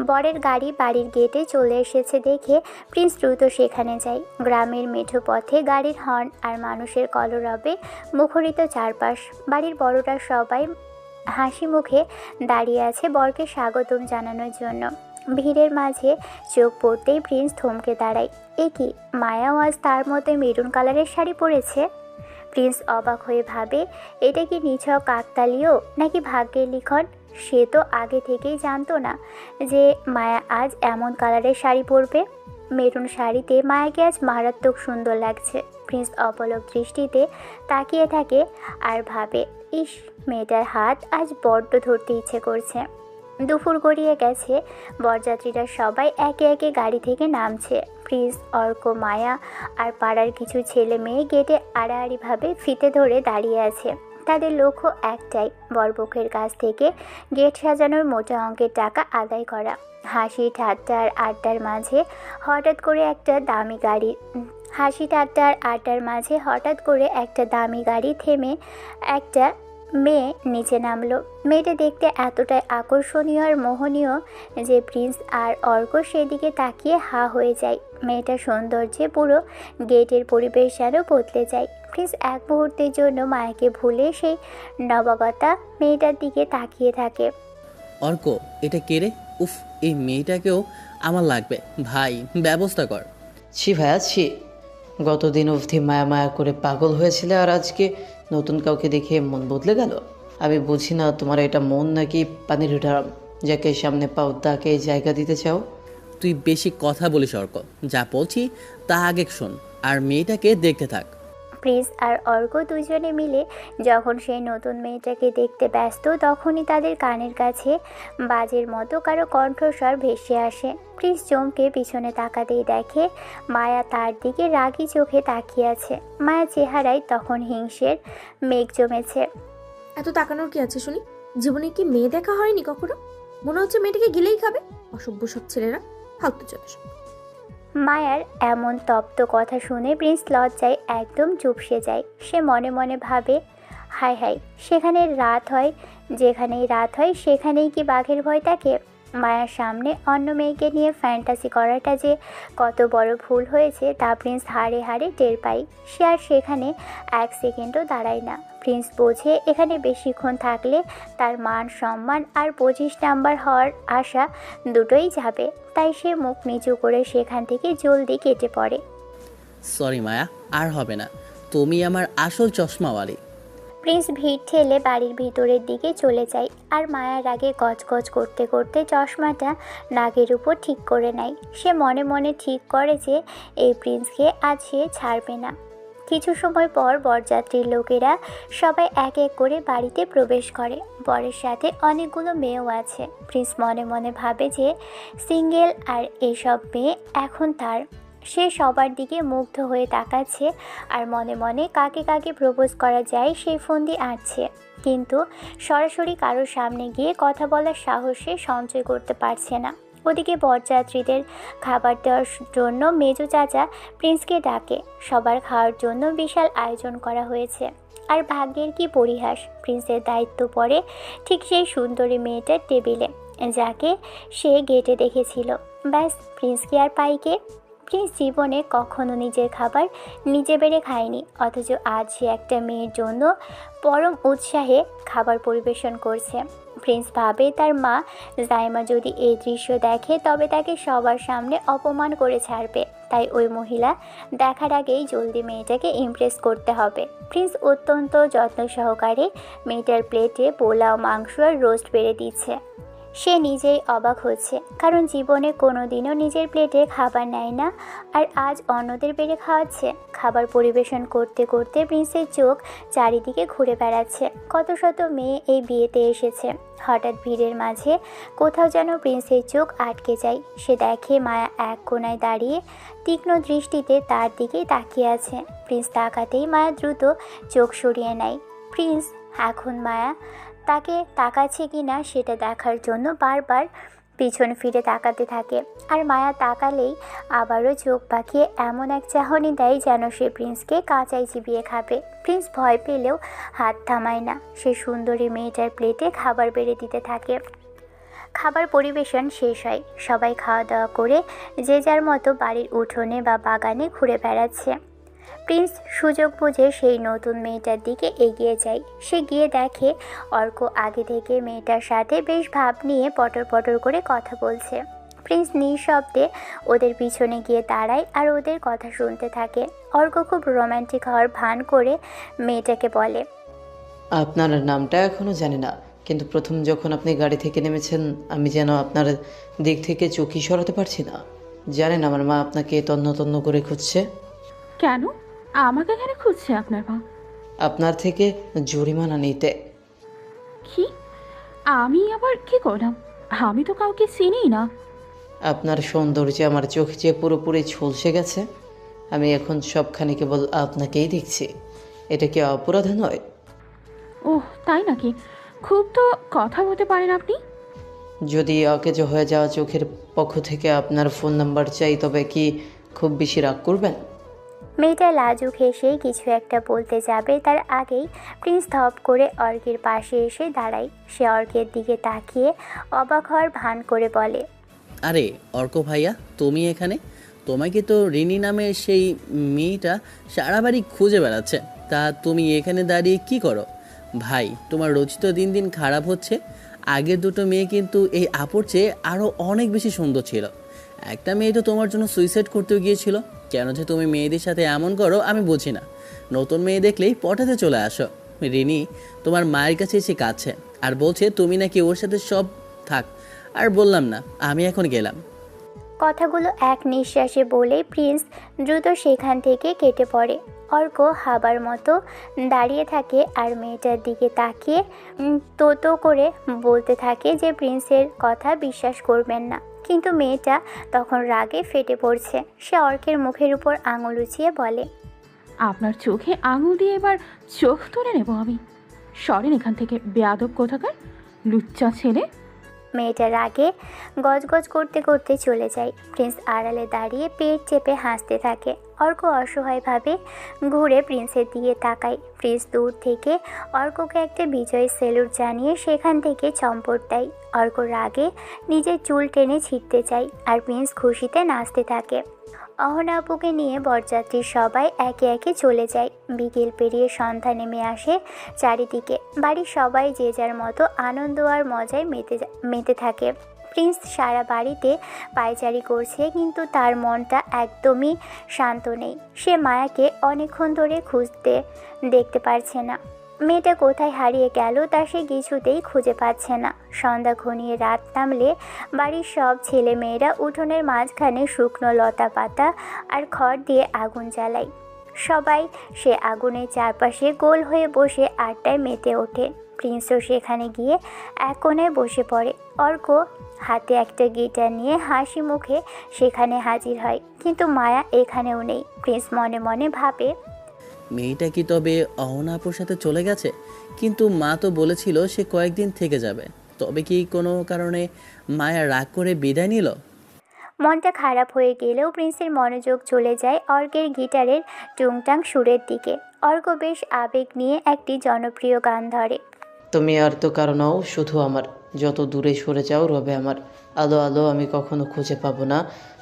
বরের গাড়ি বাড়ির গেটে চলে এসেছে দেখে প্রিন্স দ্রুত সেখানে যায়। গ্রামের মেঠো পথে গাড়ির হর্ন আর মানুষের কলরবে মুখরিত চারপাশ। বাড়ির বড়রা সবাই হাসি মুখে দাঁড়িয়ে আছে বরকে স্বাগতম জানানোর জন্য। ভিড়ের মাঝে চোখ পড়তেই প্রিন্স থমকে দাঁড়ায়। এ কি, মায়াও আজ তার মতো মেরুন কালারের শাড়ি পরেছে? প্রিন্স অবাক হয়ে ভাবে, এটা কি নিছক কাকতালীয় নাকি ভাগ্যের লিখন? সে তো আগে থেকেই জানতো না যে মায়া আজ এমন কালারের শাড়ি পরবে। মেরুন শাড়িতে মায়াকে আজ মারাত্মক সুন্দর লাগছে। প্রিন্স অপলক দৃষ্টিতে তাকিয়ে থাকে আর ভাবে, ইস, মেয়েটার হাত আজ বড্ড ধরতে ইচ্ছে করছে। দুপুর গড়িয়ে গেছে। বরযাত্রীরা সবাই একে একে গাড়ি থেকে নামছে। প্রিন্স, অর্ক, মায়া আর পাড়ার কিছু ছেলে মেয়ে গেটে আড়াআড়িভাবে ফিতে ধরে দাঁড়িয়ে আছে। তাদের লক্ষ্য একটাই, বরপক্ষের কাছ থেকে গেট সাজানোর মোটা অঙ্কের টাকা আদায় করা। হাসি ঠাট্টা আর আড্ডার মাঝে হঠাৎ করে একটা দামি গাড়ি থেমে একটা মেয়ে নিচে নামলো। মেয়েটা দেখতে এতটাই আকর্ষণীয় আর মোহনীয় যে প্রিন্স আর অর্ক সেদিকে তাকিয়ে হা হয়ে যায়। মেয়েটার সৌন্দর্যে পুরো গেটের পরিবেশ যেন বদলে যায়। প্রিন্স এক মুহূর্তের জন্য মায়াকে ভুলে সেই নবাগতা মেয়েটার দিকে তাকিয়ে থাকে। অর্ক, এটা কে রে? উফ, এই মেয়েটাকেও আমার লাগবে। ভাই, ব্যবস্থা কর। ছি ভাইয়া, ছি। গতদিন অবধি মায়া মায়া করে পাগল হয়েছিল, আর আজকে নতুন কাউকে দেখে মন বদলে গেল। আমি বুঝি না তোমার এটা মন নাকি পানির ড্রাম, যাকে সামনে পাও তাকে জায়গা দিতে চাও। তুই বেশি কথা বলিস অর্ক, যা বলছি তা আগে শোন আর মেয়েটাকে দেখতে থাক। প্রিন্স আর অর্ক দুজনে মিলে যখন সেই নতুন মেয়েটাকে দেখতে ব্যস্ত তখনই তাদের কানের কাছে বাজের মতো কারো কণ্ঠস্বর ভেসে আসে। প্রিন্স চমকে পিছনে তাকাতেই দেখে মায়া তার দিকে রাগী চোখে তাকিয়ে আছে। মায়া চেহারায় তখন হিংসের মেঘ জমেছে। এত তাকানোর কি আছে শুনি? জীবনে কি মেয়ে দেখা হয়নি কখনো? মনে হচ্ছে মেয়েটাকে গিলেই খাবে। অসভ্য সব ছেলেরা, ফালতু চলে। মায়ার এমন তপ্ত কথা শুনে প্রিন্স লজ্জায় একদম চুপসে যায়। সে মনে মনে ভাবে, হায় হায়, যেখানেই রাত হয় সেখানেই কি বাঘের ভয় থাকে? মায়ার সামনে অন্য মেয়েকে নিয়ে ফ্যান্টাসি করাটা যে কত বড় ভুল হয়েছে তা প্রিন্স হাড়ে হাড়ে টের পায়। সে আর সেখানে এক সেকেন্ডও দাঁড়ায় না। প্রিন্স বোঝে এখানে বেশিক্ষণ থাকলে তার মান সম্মান আর 25 নাম্বার হওয়ার আশা দুটোই যাবে। তাই সে মুখ নিচু করে সেখান থেকে জলদি কেটে পড়ে। সরি মায়া, আর হবে না, তুমি আমার আসল চশমাওয়ালি। প্রিন্স ভিড় ঠেলে বাড়ির ভিতরের দিকে চলে যায় আর মায়ার আগে গজগজ করতে করতে চশমাটা নাকের উপর ঠিক করে নেয়। সে মনে মনে ঠিক করে যে এই প্রিন্সকে আজ সে ছাড়বে না। কিছু সময় পর বরযাত্রীর লোকেরা সবাই এক এক করে বাড়িতে প্রবেশ করে। বরের সাথে অনেকগুলো মেয়েও আছে। প্রিন্স মনে মনে ভাবে যে সিঙ্গেল আর এসব মেয়ে এখন তার। সে সবার দিকে মুগ্ধ হয়ে তাকাচ্ছে আর মনে মনে কাকে কাকে প্রপোজ করা যায় সেই ফন্দি আঁটছে, কিন্তু সরাসরি কারোর সামনে গিয়ে কথা বলার সাহস সে সঞ্চয় করতে পারছে না। ওদিকে বরযাত্রীদের খাবার দেওয়ার জন্য মেজো চাচা প্রিন্সকে ডাকে। সবার খাওয়ার জন্য বিশাল আয়োজন করা হয়েছে। আর ভাগ্যের কি পরিহাস, প্রিন্সের দায়িত্ব পড়ে ঠিক সেই সুন্দরী মেয়েটার টেবিলে, যাকে সে গেটে দেখেছিল। ব্যাস, প্রিন্স কি আর পাইকে? প্রিন্স জীবনে কখনো নিজের খাবার নিজে বেড়ে খায়নি, অথচ আজ সে একটা মেয়ের জন্য পরম উৎসাহে খাবার পরিবেশন করছে। প্রিন্স ভাবে তার মা জাইমা যদি এই দৃশ্য দেখে তবে তাকে সবার সামনে অপমান করে ছাড়বে। তাই ওই মহিলা দেখার আগেই জলদি মেয়েটাকে ইমপ্রেস করতে হবে। প্রিন্স অত্যন্ত যত্ন সহকারে মেয়েটার প্লেটে পোলাও, মাংস আর রোস্ট বেড়ে দিচ্ছে। সে নিজেই অবাক হচ্ছে, কারণ জীবনে কোনো দিনও নিজের প্লেটে খাবার নেয় না, আর আজ অন্যদের বেড়ে খাওয়াচ্ছে। খাবার পরিবেশন করতে করতে প্রিন্সের চোখ চারিদিকে ঘুরে বেড়াচ্ছে। কত শত মেয়ে এই বিয়েতে এসেছে। হঠাৎ ভিড়ের মাঝে কোথাও যেন প্রিন্সের চোখ আটকে যায়। সে দেখে মায়া এক কোণায় দাঁড়িয়ে তীক্ষ্ণ দৃষ্টিতে তার দিকেই তাকিয়ে আছে। প্রিন্স তাকাতেই মায়া দ্রুত চোখ সরিয়ে নেয়। প্রিন্স এখন মায়া তাকে তাকাচ্ছে কিনা সেটা দেখার জন্য বারবার পিছন ফিরে তাকাতে থাকে। আর মায়া তাকালেই আবারও চোখ পাকিয়ে এমন এক চাহনি দেয় যেন সে প্রিন্সকে কাঁচাই চিবিয়ে খাবে। প্রিন্স ভয় পেলেও হাত থামায় না। সে সুন্দরী মেয়েটার প্লেটে খাবার বেড়ে দিতে থাকে। খাবার পরিবেশন শেষ হয়। সবাই খাওয়া দাওয়া করে যে যার মতো বাড়ির উঠোনে বা বাগানে ঘুরে বেড়াচ্ছে। প্রিন্স সুযোগ বুঝে সেই নতুন মেয়েটার দিকে এগিয়ে যায়। সে গিয়ে দেখে অর্ক আগে থেকে মেয়েটার সাথে বেশ ভাব নিয়ে পটর পটর করে কথা বলছে। প্রিন্স নিঃশব্দে ওদের পিছনে গিয়ে দাঁড়ায় আর ওদের কথা শুনতে থাকে। অর্ক খুব রোম্যান্টিক হওয়ার ভান করে মেয়েটাকে বলে, আপনার নামটা এখনও জানি না, কিন্তু প্রথম যখন আপনি গাড়ি থেকে নেমেছেন আমি যেন আপনার দিক থেকে চোখই সরাতে পারছি না। জানেন আমার মা আপনাকে তন্ন তন্ন করে খুঁজছে। কেন আমাকে এখানে খুঁজছে আপনার মা? আপনার থেকে জরিমানা নিতে। কি? আমি আবার কি করলাম? আমি তো কাউকে চিনি না। আপনার সৌন্দর্যে আমার চোখ যে পুরোপুরি ঝলসে গেছে। আমি এখন সবখানে কেবল আপনাকেই দেখছি। এটা কি অপরাধ নয়? ওহ, তাই নাকি? খুব তো কথা বলতে পারেন আপনি। যদি অকেজো হয়ে যাওয়া চোখের পক্ষ থেকে আপনার ফোন নাম্বার চাই তবে কি খুব বেশি রাগ করবেন? মেয়েটা লাজুক হেসে কিছু একটা বলতে যাবে তার আগেই প্রিন্স ধপ করে অর্কের পাশে এসে দাঁড়ায়। সে অর্কের দিকে তাকিয়ে অবাক হওয়ার ভান করে বলে, আরে অর্ক ভাইয়া, তুমি এখানে? তোমাকে তো রিনি নামের সেই মেয়েটা সারা বাড়ি খুঁজে বেড়াচ্ছে, তা তুমি এখানে দাঁড়িয়ে কি করো? ভাই, তোমার রোজ তো দিন দিন খারাপ হচ্ছে। আগের দুটো মেয়ে কিন্তু এই আপুর চেয়ে আরও অনেক বেশি সুন্দর ছিল। একটা মেয়ে তো তোমার জন্য সুইসাইড করতেও গিয়েছিল। কেন যে তুমি মেয়েদের সাথে এমন করো আমি বুঝি না। নতুন মেয়ে দেখলেই পটাতে চলে আসো। রিনি তোমার মায়ের কাছে এসে কাছে আর বলছে তুমি নাকি ওর সাথে সব থাক। আর বললাম না, আমি এখন গেলাম। কথাগুলো এক নিঃশ্বাসে বলেই প্রিন্স দ্রুত সেখান থেকে কেটে পড়ে। অর্ক হাবার মতো দাঁড়িয়ে থাকে আর মেয়েটার দিকে তাকিয়ে তো করে বলতে থাকে যে প্রিন্সের কথা বিশ্বাস করবেন না। কিন্তু মেয়েটা তখন রাগে ফেটে পড়ছে। সে অর্কের মুখের উপর আঙুল উঁচিয়ে বলে, আপনার চোখে আঙুল দিয়ে এবার চোখ তুলে নেব আমি। সরেন এখান থেকে, বেয়াদব কোথাকার লুচ্চা ছেলে। মেয়েটার রাগে গজগজ করতে করতে চলে যায়। প্রিন্স আড়ালে দাঁড়িয়ে পেট চেপে হাসতে থাকে। অর্ক অসহায়ভাবে ঘুরে প্রিন্সের দিকে তাকায়। প্রিন্স দূর থেকে অর্ককে একটা বিজয় সেলুট জানিয়ে সেখান থেকে চম্পট দেয়। অর্ক রাগে নিজের চুল টেনে ছিঁড়তে চায় আর প্রিন্স খুশিতে নাচতে থাকে। অহনা আপুকে নিয়ে বরযাত্রীর সবাই একে একে চলে যায়। বিকেল পেরিয়ে সন্ধ্যা নেমে আসে চারিদিকে। বাড়ির সবাই যে যার মতো আনন্দ আর মজায় মেতে থাকে। প্রিন্স সারা বাড়িতে পায়চারি করছে, কিন্তু তার মনটা একদমই শান্ত নেই। সে মায়াকে অনেকক্ষণ ধরে খুঁজতে দেখতে পারছে না। মেয়েটা কোথায় হারিয়ে গেল তা সে কিছুতেই খুঁজে পাচ্ছে না। সন্ধ্যা ঘনিয়ে রাত নামলে বাড়ির সব ছেলে মেয়েরা উঠোনের মাঝখানে শুকনো লতা পাতা আর খড় দিয়ে আগুন জ্বালায়। সবাই সে আগুনের চারপাশে গোল হয়ে বসে আড্ডায় মেতে ওঠে। প্রিন্সও সেখানে গিয়ে এক কোণে বসে পড়ে। অর্ক হাতে একটা গিটার নিয়ে হাসি মুখে সেখানে হাজির হয়, কিন্তু মায়া এখানেও নেই। প্রিন্স মনে মনে ভাবে, মেয়েটা কি তবে অহনা আপুর সাথে চলে গেছে? কিন্তু মা তো বলেছিল সে কয়েকদিন থেকে যাবে। তবে কি কোনো কারণে মায়া রাগ করে বিদায় নিল? মনটা খারাপ হয়ে গেলেও প্রিন্সের মনোযোগ চলে যায় অর্কের গিটারের টুংটাং সুরের দিকে। অর্ক বেশ আবেগ নিয়ে একটি জনপ্রিয় গান ধরে। তুমি আর তো কারণও শুধু আমার, যত দূরে সরে যাও রবে আমার আলো আলো, আমি কখনো খুঁজে পাবো না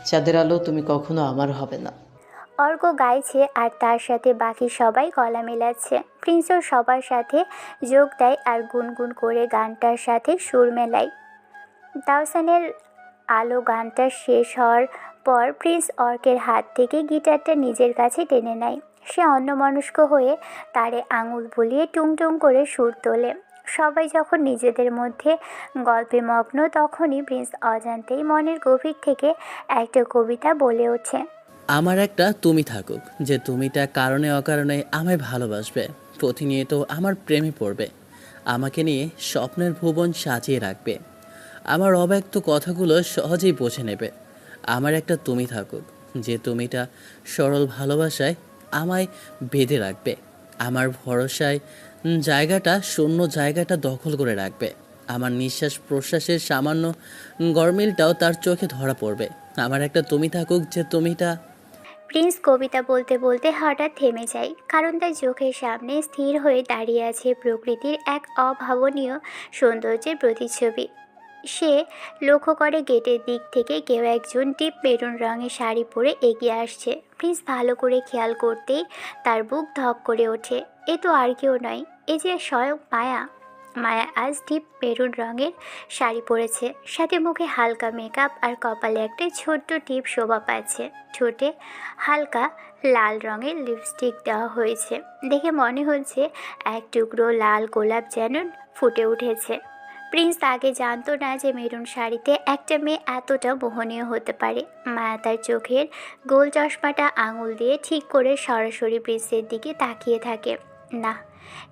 চাঁদের আলো, তুমি কখনো আমার হবে না। অর্ক গাইছে আর তার সাথে বাকি সবাই গলা মেলাচ্ছে। প্রিন্সও সবার সাথে যোগ দেয় আর গুনগুন করে গানটার সাথে সুর মেলায়। তাওসানের আলো গানটা শেষ হওয়ার পর প্রিন্স অর্কের হাত থেকে গিটারটা নিজের কাছে টেনে নেয়। সে অন্যমনস্ক হয়ে তারে আঙুল বুলিয়ে টুংটুং করে সুর তোলে। সবাই যখন নিজেদের মধ্যে গল্পে মগ্ন, তখনই প্রিন্স অজান্তেই মনের গভীর থেকে একটা কবিতা বলে ওঠে। আমার একটা তুমি থাকুক, যে তুমিটা কারণে অকারণে আমায় ভালোবাসবে, প্রতিনিয়ত আমার প্রেমে পড়বে, আমাকে নিয়ে স্বপ্নের ভুবন সাজিয়ে রাখবে, আমার অব্যক্ত কথাগুলো সহজেই বুঝে নেবে। আমার একটা তুমি থাকুক, যে তুমিটা সরল ভালোবাসায় আমায় বেঁধে রাখবে, আমার ভরসায় শূন্য জায়গাটা দখল করে রাখবে, আমার নিঃশ্বাস প্রশ্বাসের সামান্য গরমিলটাও তার চোখে ধরা পড়বে। আমার একটা তুমি থাকুক, যে তুমিটা। প্রিন্স কবিতা বলতে বলতে হঠাৎ থেমে যায়, কারণ তার চোখের সামনে স্থির হয়ে দাঁড়িয়ে আছে প্রকৃতির এক অভাবনীয় সৌন্দর্যের প্রতিচ্ছবি। সে লক্ষ্য করে গেটের দিক থেকে কেউ একজন ডিপ মেরুন রঙের শাড়ি পরে এগিয়ে আসছে। প্রিন্স ভালো করে খেয়াল করতেই তার বুক ধক করে ওঠে। এ তো আর কেউ নয়, এ যে স্বয়ং মায়া। মায়া আজ ডিপ মেরুন রঙের শাড়ি পরেছে, সাথে মুখে হালকা মেকআপ আর কপালে একটা ছোট্ট টিপ শোভা পাচ্ছে। ঠোঁটে হালকা লাল রঙের লিপস্টিক দেওয়া হয়েছে, দেখে মনে হচ্ছে এক টুকরো লাল গোলাপ যেন ফুটে উঠেছে। প্রিন্স আগে জানতো না যে মেরুন শাড়িতে একটা মেয়ে এতটা মোহনীয় হতে পারে। মায়া তার চোখের গোল চশমাটা আঙুল দিয়ে ঠিক করে সরাসরি প্রিন্সের দিকে তাকিয়ে থাকে। না,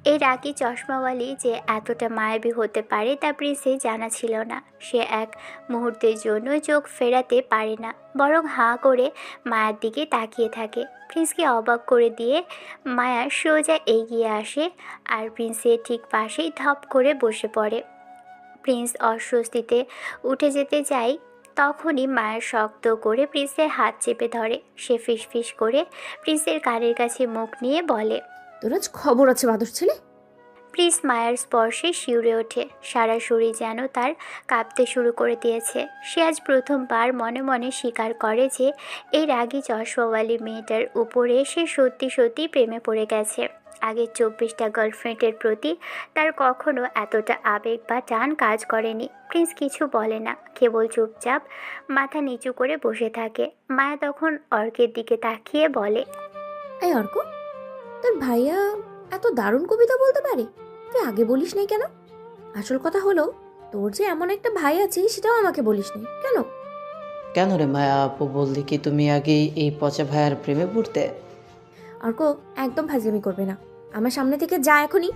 এই রাগী চশমাওয়ালি যে এতটা মায়াবী হতে পারে তা প্রিন্সের জানা ছিল না। সে এক মুহূর্তের জন্য চোখ ফেরাতে পারে না, বরং হাঁ করে মায়ার দিকে তাকিয়ে থাকে। প্রিন্সকে অবাক করে দিয়ে মায়া সোজা এগিয়ে আসে আর প্রিন্সের ঠিক পাশেই ধপ করে বসে পড়ে। প্রিন্স অস্বস্তিতে উঠে যেতে যায়, তখনই মায়ের শক্ত করে প্রিন্সের হাত চেপে ধরে। সে ফিসফিস করে প্রিন্সের কানের কাছে মুখ নিয়ে বলে, তোর আজ খবর আছে বাদর ছেলে। প্রিন্স মায়ের স্পর্শে শিউরে ওঠে, সারা শরীর যেন তার কাঁপতে শুরু করে দিয়েছে। সে আজ প্রথমবার মনে মনে স্বীকার করে যে এই রাগী চশমাওয়ালি মেয়েটার উপরে সে সত্যি সত্যি প্রেমে পড়ে গেছে। আগের 24টা গার্লফ্রেন্ডের প্রতি তার কখনো এতটা আবেগ বা টান কাজ করেনি। প্রিন্স কিছু বলে না, কেবল চুপচাপ মাথা নিচু করে বসে থাকে। মায়া তখন অর্কের দিকে তাকিয়ে বলে, এই অর্ক, তোর ভাইয়া এত দারুণ কবিতা বলতে পারে, তুই আগে বলিস নাই কেন? আসল কথা হলো, তোর যে এমন একটা ভাই আছে সেটাও আমাকে বলিস নাই কেন? কেন রে মায়া আপু, বললি কি তুমি আগে এই পচা ভাইয়ার প্রেমে পড়তে? অর্ক, একদম ফাজলামি করবে না। আমার সামনে থেকে যা এখনই,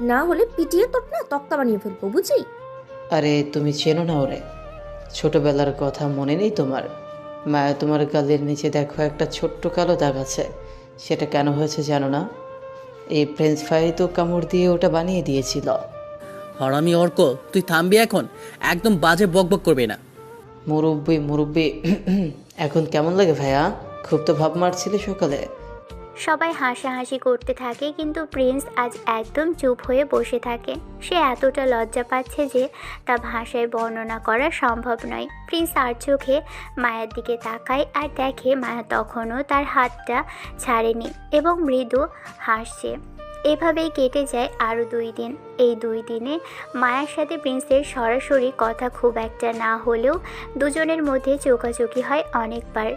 না হলে পিটিয়ে তোর না তক্তা বানিয়ে ফেলবো, বুঝলি? আরে তুমি চেনো না ওরে, ছোটবেলার কথা মনে নেই তোমার? মায়া, তোমার গালের নিচে দেখো একটা ছোট্ট কালো দাগ আছে, সেটা কেন হয়েছে জানো না? এই ফ্রেঞ্চ ফ্রাই তো কামড় দিয়ে ওটা বানিয়ে দিয়েছিল। হরামি অর্ক, তুই থামবি এখন? একদম বাজে বকবক করবি না। মুরব্বি মুরব্বি এখন কেমন লাগে ভাইয়া? খুব তো ভাব মারছিলে সকালে। সবাই হাসাহাসি করতে থাকে, কিন্তু প্রিন্স আজ একদম চুপ হয়ে বসে থাকে। সে এতটা লজ্জা পাচ্ছে যে তা ভাষায় বর্ণনা করা সম্ভব নয়। প্রিন্স আর চোখে মায়ের দিকে তাকায় আর দেখে মায়া তখনও তার হাতটা ছাড়েনি এবং মৃদু হাসছে। এভাবেই কেটে যায় আরও 2 দিন। এই 2 দিনে মায়ের সাথে প্রিন্সের সরাসরি কথা খুব একটা না হলেও দুজনের মধ্যে চোখাচোখি হয় অনেকবার।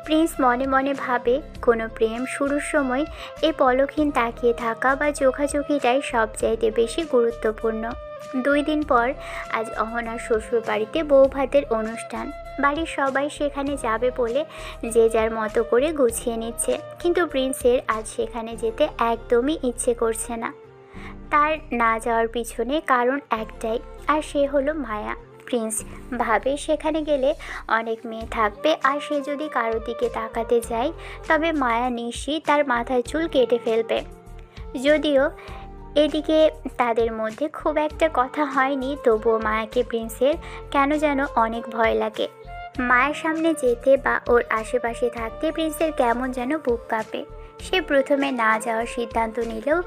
প্রিন্স মনে মনে ভাবে, কোনো প্রেম শুরুর সময় এই পলকহীন তাকিয়ে থাকা বা চোখাচোখিটাই সবচাইতে বেশি গুরুত্বপূর্ণ। 2 দিন পর আজ অহনার শ্বশুর বাড়িতে বউ ভাতের অনুষ্ঠান। বাড়ির সবাই সেখানে যাবে বলে যে যার মতো করে গুছিয়ে নিচ্ছে, কিন্তু প্রিন্সের আজ সেখানে যেতে একদমই ইচ্ছে করছে না। তার না যাওয়ার পিছনে কারণ একটাই, আর সে হলো মায়া। প্রিন্স ভাবে সেখানে গেলে অনেক মেয়ে থাকবে, আর সে যদি কারোর দিকে তাকাতে যায় তবে মায়া নিশ্চয়ই তার মাথায় চুল কেটে ফেলবে। যদিও এদিকে তাদের মধ্যে খুব একটা কথা হয়নি, তবুও মায়াকে প্রিন্সের কেন যেন অনেক ভয় লাগে। মায়ের সামনে যেতে বা ওর আশেপাশে থাকতে প্রিন্সের কেমন যেন বুক কাঁপে। সে প্রথমে না যাওয়ার সিদ্ধান্ত নিলেও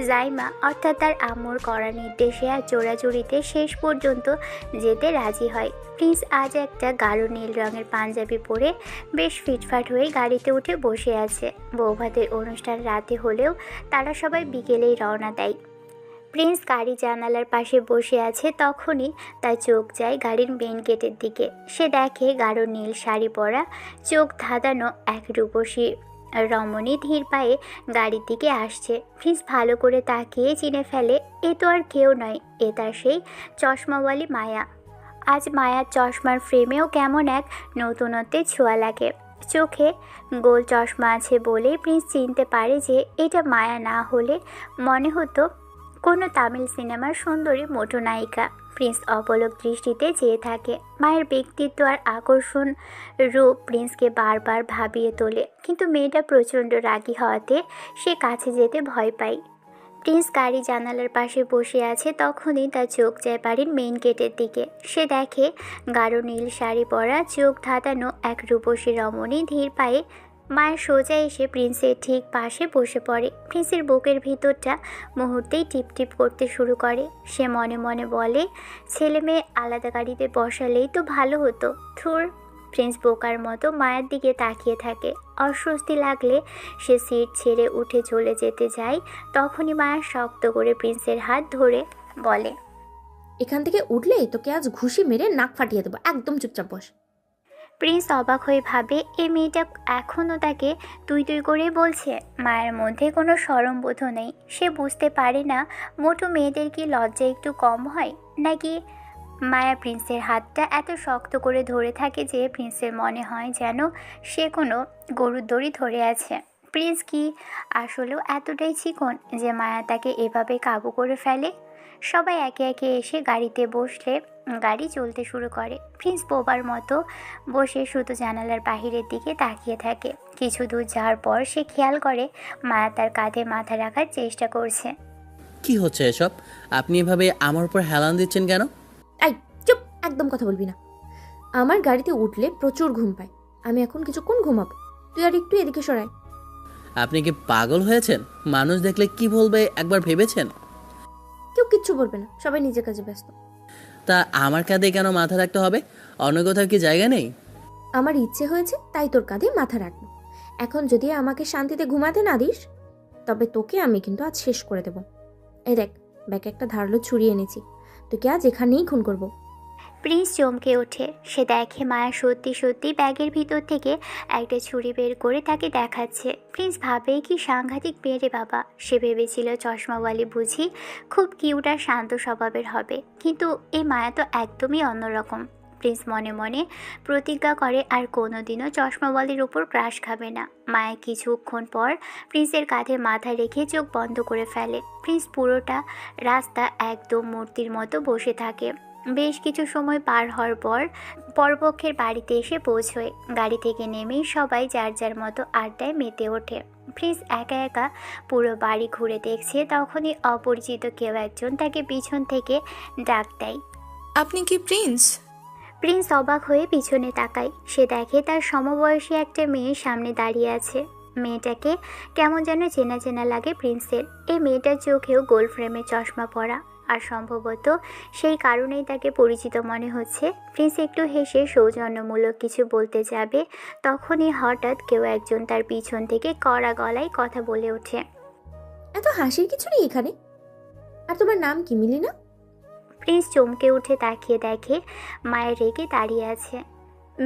জাইমা অর্থাৎ তার আম্মুর কড়া নির্দেশে আর জোড়াজুড়িতে শেষ পর্যন্ত যেতে রাজি হয়। প্রিন্স আজ একটা গাঢ় নীল রঙের পাঞ্জাবি পরে বেশ ফিটফাট হয়ে গাড়িতে উঠে বসে আছে। বৌভাতের অনুষ্ঠান রাতে হলেও তারা সবাই বিকেলেই রওনা দেয়। প্রিন্স গাড়ি জানালার পাশে বসে আছে, তখনই তার চোখ যায় গাড়ির মেন গেটের দিকে। সে দেখে গাঢ় নীল শাড়ি পরা, চোখ ধাঁধানো এক রূপসী রমণী ধীর পায়ে গাড়ির দিকে আসছে। প্রিন্স ভালো করে তাকিয়ে চিনে ফেলে, এ তো আর কেউ নয়, এ তার সেই চশমাওয়ালি মায়া। আজ মায়ার চশমার ফ্রেমেও কেমন এক নতুনত্বের ছোঁয়া লাগে। চোখে গোল চশমা আছে বলেই প্রিন্স চিনতে পারে যে এটা মায়া না হলে মনে হতো কোনো তামিল সিনেমার সুন্দরী মোটো নায়িকা। প্রিন্স অপলক দৃষ্টিতে চেয়ে থাকে। মায়ের ব্যক্তিত্ব আর আকর্ষণ রূপ প্রিন্সকে বারবার ভাবিয়ে তোলে, কিন্তু মেয়েটা প্রচণ্ড রাগী হওয়াতে সে কাছে যেতে ভয় পায়। প্রিন্স গাড়ি জানালার পাশে বসে আছে, তখনই তার চোখ যায় বাড়ির মেইন গেটের দিকে। সে দেখে গাঢ় নীল শাড়ি পরা, চোখ ধাঁধানো এক রূপসী রমণী ধীর পায়ে মায়ের সোজা এসে প্রিন্সের ঠিক পাশে বসে পড়ে। প্রিন্সের বুকের ভিতরটা মুহূর্তেই টিপটিপ করতে শুরু করে। সে মনে মনে বলে, ছেলে মেয়ে আলাদা গাড়িতে বসালেই তো ভালো হতো। ধুর। প্রিন্স বোকার মতো মায়ের দিকে তাকিয়ে থাকে। অস্বস্তি লাগলে সে সিট ছেড়ে উঠে চলে যেতে যায়। তখনই মায়া শক্ত করে প্রিন্সের হাত ধরে বলে, এখান থেকে উঠলে তোকে আজ ঘুষি মেরে নাক ফাটিয়ে দেবো, একদম চুপচাপ বস। প্রিন্স অবাক হয়ে ভাবে, এই মেয়েটা এখনও তাকে তুই তুই করে বলছে। মায়ের মধ্যে কোনো শরমবোধ নেই। সে বুঝতে পারে না মোটো মেয়েদের কি লজ্জা একটু কম হয় নাকি। মায়া প্রিন্সের হাতটা এত শক্ত করে ধরে থাকে যে প্রিন্সের মনে হয় যেন সে কোনো গরুর দড়ি ধরে আছে। প্রিন্স কি আসলেও এতটাই চিকন যে মায়া তাকে এভাবে কাবু করে ফেলে? সবাই একে একে এসে গাড়িতে বসলে গাড়ি চলতে শুরু করে। প্রিন্স বোবার মতো বসে শুধু জানালার বাহিরের দিকে তাকিয়ে থাকে। কিছু দূর যাওয়ার পর সে খেয়াল করে মায়া তার কাঁধে মাথা রাখার চেষ্টা করছে। কি হচ্ছে এসব? আপনি এভাবে আমার উপর হেলান দিচ্ছেন কেন? এই চুপ, একদম কথা বলবি না। আমার গাড়িতে উঠলে প্রচুর ঘুম পায়, আমি এখন কিছুক্ষণ ঘুমাবো। তুই আর একটু এদিকে সরাই। আপনি কি পাগল হয়েছেন? মানুষ দেখলে কি বলবে একবার ভেবেছেন? কেউ কিচ্ছু বলবে না, সবাই নিজের কাজে ব্যস্ত। তা আমার কাঁধে কেন মাথা রাখতে হবে? অন্য কোথাও কি জায়গা নেই? আমার ইচ্ছে হয়েছে তাই তোর কাঁধে মাথা রাখবো। এখন যদি আমাকে শান্তিতে ঘুমাতে না দিস তবে তোকে আমি কিন্তু আজ শেষ করে দেব। এই দেখ, ব্যাগে একটা ধারালো ছুরি এনেছি, তোকে আজ এখানেই খুন করব। প্রিন্স চমকে ওঠে। সে দেখে মায়া সত্যি সত্যি ব্যাগের ভিতর থেকে একটা ছুরি বের করে তাকে দেখাচ্ছে। প্রিন্স ভাবে, কি সাংঘাতিক মেয়ে রে বাবা। সে ভেবেছিল চশমাওয়ালি বুঝি খুব কিউট আর শান্ত স্বভাবের হবে, কিন্তু এই মায়া তো একদমই অন্যরকম। প্রিন্স মনে মনে প্রতিজ্ঞা করে আর কোনোদিনও চশমাওয়ালির উপর ক্রাশ খাবে না। মায়া কিছুক্ষণ পর প্রিন্সের কাঁধে মাথা রেখে চোখ বন্ধ করে ফেলে। প্রিন্স পুরোটা রাস্তা একদম মূর্তির মতো বসে থাকে। বেশ কিছু সময় পার হওয়ার পর পরপক্ষের বাড়িতে এসে পৌঁছয়। গাড়ি থেকে নেমেই সবাই যার যার মতো আড্ডায় মেতে ওঠে। প্রিন্স একা একা পুরো বাড়ি ঘুরে দেখছে, তখনই অপরিচিত কেউ একজন তাকে পিছন থেকে ডাক দেয়। আপনি কি প্রিন্স? প্রিন্স অবাক হয়ে পিছনে তাকায়। সে দেখে তার সমবয়সী একটা মেয়ে সামনে দাঁড়িয়ে আছে। মেয়েটাকে কেমন যেন চেনা চেনা লাগে প্রিন্সের। এই মেয়েটার চোখেও গোল ফ্রেমের চশমা পরা, আর সম্ভবত সেই কারণেই তাকে পরিচিত মনে হচ্ছে। প্রিন্স একটু হেসে সৌজন্যমূলক কিছু বলতে যাবে, তখনই হঠাৎ কেউ একজন তার পিছন থেকে কড়া গলায় কথা বলে ওঠে। এত হাসির কিছু নেই এখানে। আর তোমার নাম কি, মিলি না? প্রিন্স চমকে উঠে তাকিয়ে দেখে মায়ের রেগে দাঁড়িয়ে আছে।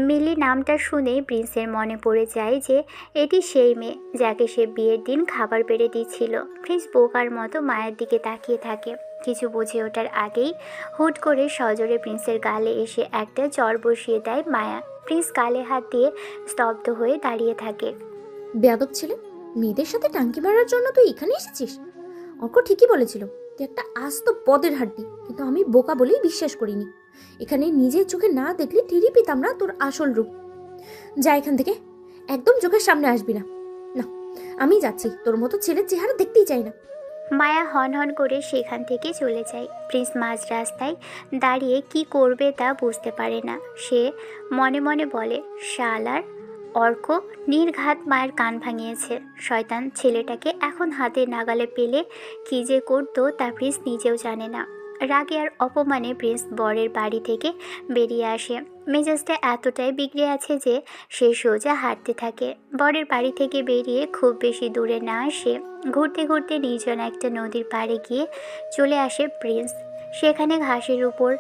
মিলি নামটা শুনেই প্রিন্সের মনে পড়ে যায় যে এটি সেই মেয়ে যাকে সে বিয়ের দিন খাবার বেড়ে দিয়েছিল। প্রিন্স বোকার মতো মায়ের দিকে তাকিয়ে থাকে। কিছু বুঝে ওঠার আগেই হুট করে সজোরে প্রিন্সের গালে এসে একটা চড় বসিয়ে দেয় মায়া। প্রিন্স গালে হাত দিয়ে স্তব্ধ হয়ে দাঁড়িয়ে থাকে। বেয়াদব ছেলে, মেয়েদের সাথে টাঙ্কি মারার জন্য তুই এখানে এসেছিস? অর্ক ঠিকই বলেছিল, তুই একটা আস্ত পদের হাড্ডি। কিন্তু আমি বোকা বলেই বিশ্বাস করিনি। এখানে নিজের চোখে না দেখলে টেরই পেতাম না তোর আসল রূপ। যা এখান থেকে, একদম চোখের সামনে আসবি না। না, আমি যাচ্ছি, তোর মতো ছেলের চেহারা দেখতেই চাই না। মায়া হন হন করে সেখান থেকে চলে যায়। প্রিন্স মাঝ রাস্তায় দাঁড়িয়ে কি করবে তা বুঝতে পারে না। সে মনে মনে বলে, শালার অর্ক নির্ঘাত মায়ের কান ভাঙিয়েছে। শয়তান ছেলেটাকে এখন হাতে নাগালে পেলে কী যে করতো তা প্রিন্স নিজেও জানে না। রাগে আর অপমানে প্রিন্স বরের বাড়ি থেকে বেরিয়ে আসে। মেজাজটা এতটাই বিগড়ে আছে যে সে সোজা হাঁটতে থাকে। বরের বাড়ি থেকে বেরিয়ে খুব বেশি দূরে না আসে ঘুরতে ঘুরতে নির্জন একটা নদীর পাড়ে গিয়ে চলে আসে প্রিন্স। সেখানে ঘাসের উপর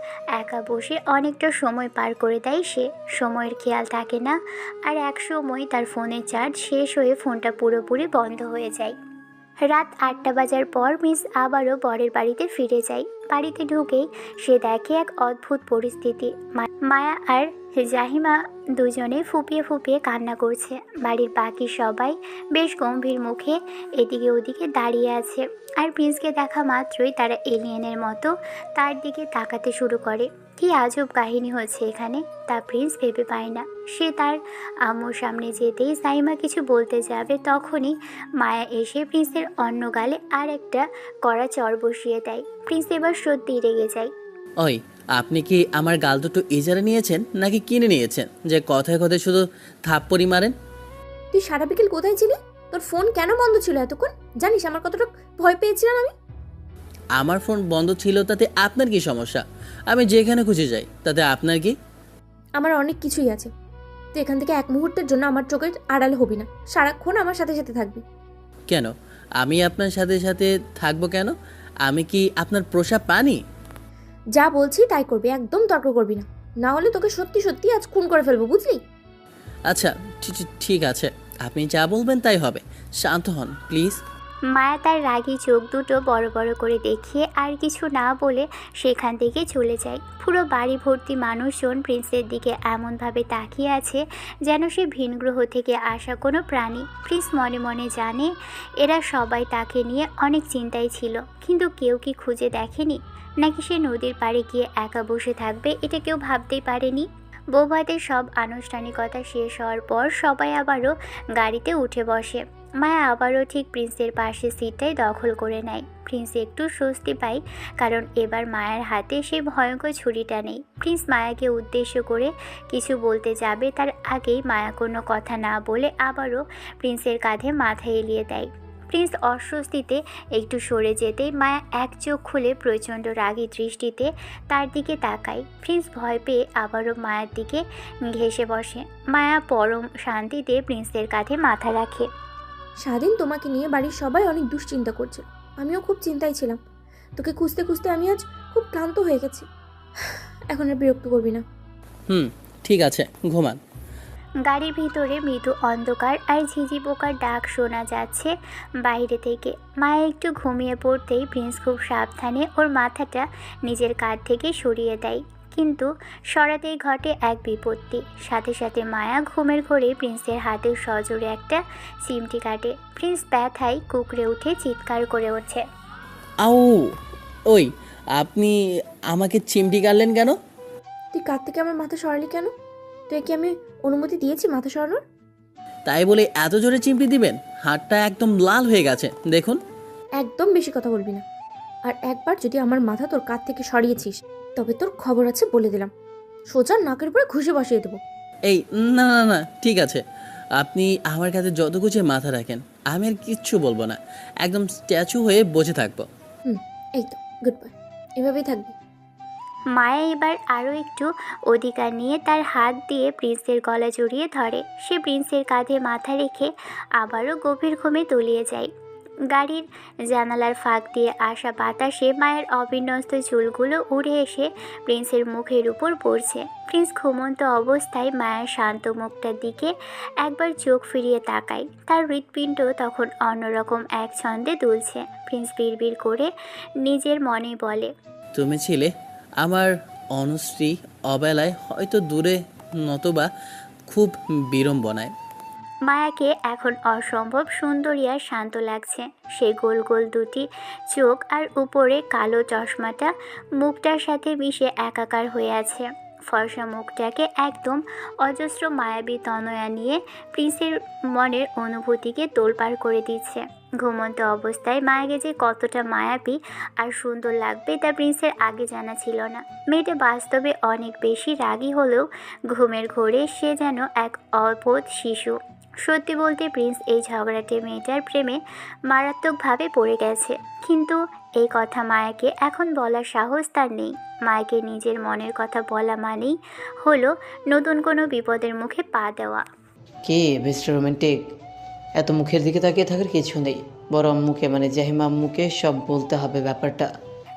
একা বসে অনেকটা সময় পার করে দেয় সে। সময়ের খেয়াল থাকে না, আর এক সময় তার ফোনের চার্জ শেষ হয়ে ফোনটা পুরোপুরি বন্ধ হয়ে যায়। রাত 8টা বাজার পর প্রিন্স আবারও বরের বাড়িতে ফিরে যায়। বাড়িতে ঢুকেই সে দেখে এক অদ্ভুত পরিস্থিতি। মায়া আর জাহিমা দুজনে ফুপিয়ে ফুপিয়ে কান্না করছে। বাড়ির বাকি সবাই বেশ গম্ভীর মুখে এদিকে ওদিকে দাঁড়িয়ে আছে। আর প্রিন্সকে দেখা মাত্রই তারা এলিয়েনের মতো তার দিকে তাকাতে শুরু করে। কি আজব কাহিনী হচ্ছে এখানে তা প্রিন্স ভেবে পায় না। সে তার আম্মুর সামনে যেতেই সাইমা কিছু বলতে যাবে, তখনই মায়া এসে প্রিন্সের অন্য গালে আর একটা কড়া চড় বসিয়ে দেয়। প্রিন্স এবার সত্যিই রেগে যায়। ওই, আপনি কি আমার গাল দুটো ইজারা নিয়েছেন নাকি কিনে নিয়েছেন যে কথায় কথায় শুধু থাপ্পড়ি মারেন? তুই সারা বিকেল কোথায় ছিলি? তোর ফোন কেন বন্ধ ছিল এতক্ষণ? জানিস আমার কতটা ভয় পেয়েছিলাম আমি? আমার ফোন বন্ধ ছিল তাতে আপনার কি সমস্যা? আমি যেখানে খুঁজে যাই তাতে আপনার কি? আমার অনেক কিছুই আছে। তুই এখান থেকে এক মুহূর্তের জন্য আমার চোখের আড়াল হবি না। সারাক্ষণ আমার সাথে সাথে থাকবি। কেন আমি আপনার সাথে সাথে থাকবো কেন? আমি কি আপনার প্রসাব পানি? যা বলছি তাই করবি, একদম তর্ক করবি না, না হলে তোকে সত্যি সত্যি আজ খুন করে ফেলবো, বুঝলি? আচ্ছা ঠিক আছে, আপনি যা বলবেন তাই হবে। শান্ত হন প্লিজ। মায়া তার রাগী চোখ দুটো বড় বড় করে দেখিয়ে আর কিছু না বলে সেখান থেকে চলে যায়। পুরো বাড়ি ভর্তি মানুষজন প্রিন্সের দিকে এমনভাবে তাকিয়ে আছে যেন সে ভিন গ্রহ থেকে আসা কোনো প্রাণী। প্রিন্স মনে মনে জানে এরা সবাই তাকে নিয়ে অনেক চিন্তায় ছিল, কিন্তু কেউ কি খুঁজে দেখেনি? নাকি সে নদীর পাড়ে গিয়ে একা বসে থাকবে এটা কেউ ভাবতেই পারেনি। বৌভাতের সব আনুষ্ঠানিকতা শেষ হওয়ার পর সবাই আবারও গাড়িতে উঠে বসে। মায়া আবারও ঠিক প্রিন্সের পাশে সিটটাই দখল করে নেয়। প্রিন্স একটু স্বস্তি পায়, কারণ এবার মায়ের হাতে সেই ভয়ঙ্কর ছুরিটা নেই। প্রিন্স মায়াকে উদ্দেশ্য করে কিছু বলতে যাবে, তার আগেই মায়া কোনো কথা না বলে আবারও প্রিন্সের কাঁধে মাথা এলিয়ে দেয়। প্রিন্স অস্বস্তিতে একটু সরে যেতেই মায়া এক চোখ খুলে প্রচণ্ড রাগী দৃষ্টিতে তার দিকে তাকায়। প্রিন্স ভয় পেয়ে আবারও মায়ের দিকে ঘেঁষে বসে। মায়া পরম শান্তিতে প্রিন্সের কাঁধে মাথা রাখে। স্বাধীন, তোমাকে নিয়ে বাড়ির সবাই অনেক দুশ্চিন্তা করছিল, আমিও খুব চিন্তায় ছিলাম। তোকে খুঁজতে খুঁজতে আমি আজ খুব ক্লান্ত হয়ে গেছি। এখন আর বিরক্ত করবি না। ঠিক আছে, ঘুমান। গাড়ির ভিতরে মৃদু অন্ধকার আর ঝিঝি পোকার ডাক শোনা যাচ্ছে বাইরে থেকে। মায়া একটু ঘুমিয়ে পড়তেই প্রিন্স খুব সাবধানে ওর মাথাটা নিজের কাঁধ থেকে সরিয়ে দেয়। কিন্তু সরাতেই ঘটে এক বিপত্তি। সাথে সাথে মায়া ঘুমের ঘোরে প্রিন্সের হাতে সজোরে একটা চিমটি কাটে। প্রিন্স ব্যথায় কুকড়ে উঠে চিৎকার করে ওঠে। আউ! ওই, আপনি আমাকে চিমটি কাটলেন কেন? তুই কাঁদ থেকে আমার মাথা সরালি কেন? তুই কি আমি অনুমতি দিয়েছি মাথা সরানোর? তাই বলে এত জোরে চিমটি দিবেন? হাতটা একদম লাল হয়ে গেছে দেখুন। একদম বেশি কথা বলবি না। আর একবার যদি আমার মাথা তোর কাঁধ থেকে সরিয়েছিস তবে তোর খবর আছে বলে দিলাম। সোজা নাকের উপরে ঘুষে বসিয়ে দেবো। এই না না না, ঠিক আছে, আপনি আমার কাছে যত কিছু মাথা রাখেন, আমি আর কিচ্ছু বলবো না, একদম স্ট্যাচু হয়ে বসে থাকবো। এই তো গুড বাই, এভাবেই থাকবি। মায়া এবার আরও একটু অধিকার নিয়ে তার হাত দিয়ে প্রিন্সের গলা জড়িয়ে ধরে। সে প্রিন্সের কাঁধে মাথা রেখে আবারও গভীর ঘুমে তলিয়ে যায়। গাড়ির জানালার ফাঁক দিয়ে আসা বাতাসে মায়ের অবিন্যস্ত চুলগুলো উড়ে এসে প্রিন্সের মুখের উপর পড়ছে। প্রিন্স ঘুমন্ত অবস্থায় মায়ের শান্ত মুখটার দিকে একবার চোখ ফিরিয়ে তাকায়। তার হৃৎপিণ্ড তখন অন্যরকম এক ছন্দে দুলছে। প্রিন্স বিড়বিড় করে নিজের মনে বলে, তুমি ছিলে আমার অনুশ্রী, অবেলায় হয়তো দূরে, নতবা খুব বিড়ম্বনায়। মায়াকে এখন অসম্ভব সুন্দরী আর শান্ত লাগছে। সে গোল গোল দুটি চোখ আর উপরে কালো চশমাটা মুখটার সাথে মিশে একাকার হয়ে আছে। ফর্সা মুখটাকে একদম অজস্র মায়াবী তনয়া নিয়ে প্রিন্সের মনের অনুভূতিকে তোলপাড় করে দিচ্ছে। ঘুমন্ত অবস্থায় মায়াকে যে কতটা মায়াবী আর সুন্দর লাগবে তা প্রিন্সের আগে জানা ছিল না। মেয়েটা বাস্তবে অনেক বেশি রাগী হলেও ঘুমের ঘোরে সে যেন এক অবোধ শিশু। সত্যি বলতে প্রিন্স এই ঝগড়াটে মেয়েটার প্রেমে মারাত্মকভাবে পড়ে গেছে। কিন্তু এই কথা মায়াকে এখন বলার সাহস তার নেই। মায়াকে নিজের মনের কথা বলা মানেই হলো নতুন কোনো বিপদের মুখে পা দেওয়া। কে মিস্টার রোমান্টিক? এত মুখের দিকে তাকিয়ে থাকার কিছু নেই, বরং মুখে মানে জাহিমা মুখে সব বলতে হবে ব্যাপারটা।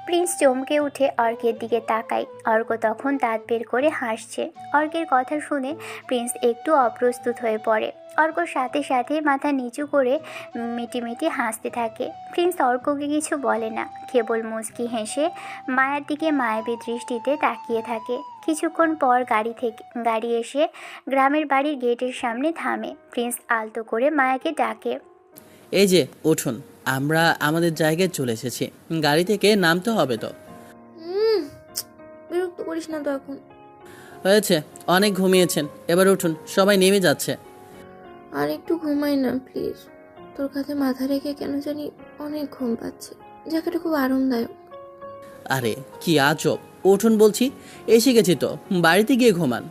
প্রিন্স চমকে উঠে অর্কের দিকে তাকায়। অর্ক তখন দাঁত বের করে হাসছে। অর্কের কথা শুনে প্রিন্স একটু অপ্রস্তুত হয়ে পড়ে। অর্ক সাথে সাথে মাথা নিচু করে মিটিমিটি হাসতে থাকে। প্রিন্স অর্ককে কিছু বলে না, কেবল মুচকি হেসে মায়ের দিকে মায়াবী দৃষ্টিতে তাকিয়ে থাকে। কিছুক্ষণ পর গাড়ি এসে গ্রামের বাড়ির গেটের সামনে থামে। প্রিন্স আলতো করে মায়াকে ডাকে, এই যে উঠুন, আমরা আমাদের জায়গায় চলে এসেছি, গাড়ি থেকে নামতে হবে তো। বিরক্ত করিস না তো এখন। হয়েছে, অনেক ঘুমিয়েছেন, এবার উঠুন, সবাই নেমে যাচ্ছে। আর একটু ঘুমাই না প্লিজ। তোর কাঁধে মাথা রেখে কেন জানি অনেক ঘুম পাচ্ছে। জায়গাটা খুব আরামদায়ক। আরে কি আজব, উঠুন বলছি, এসে গেছি তো, বাড়িতে গিয়ে ঘুমান।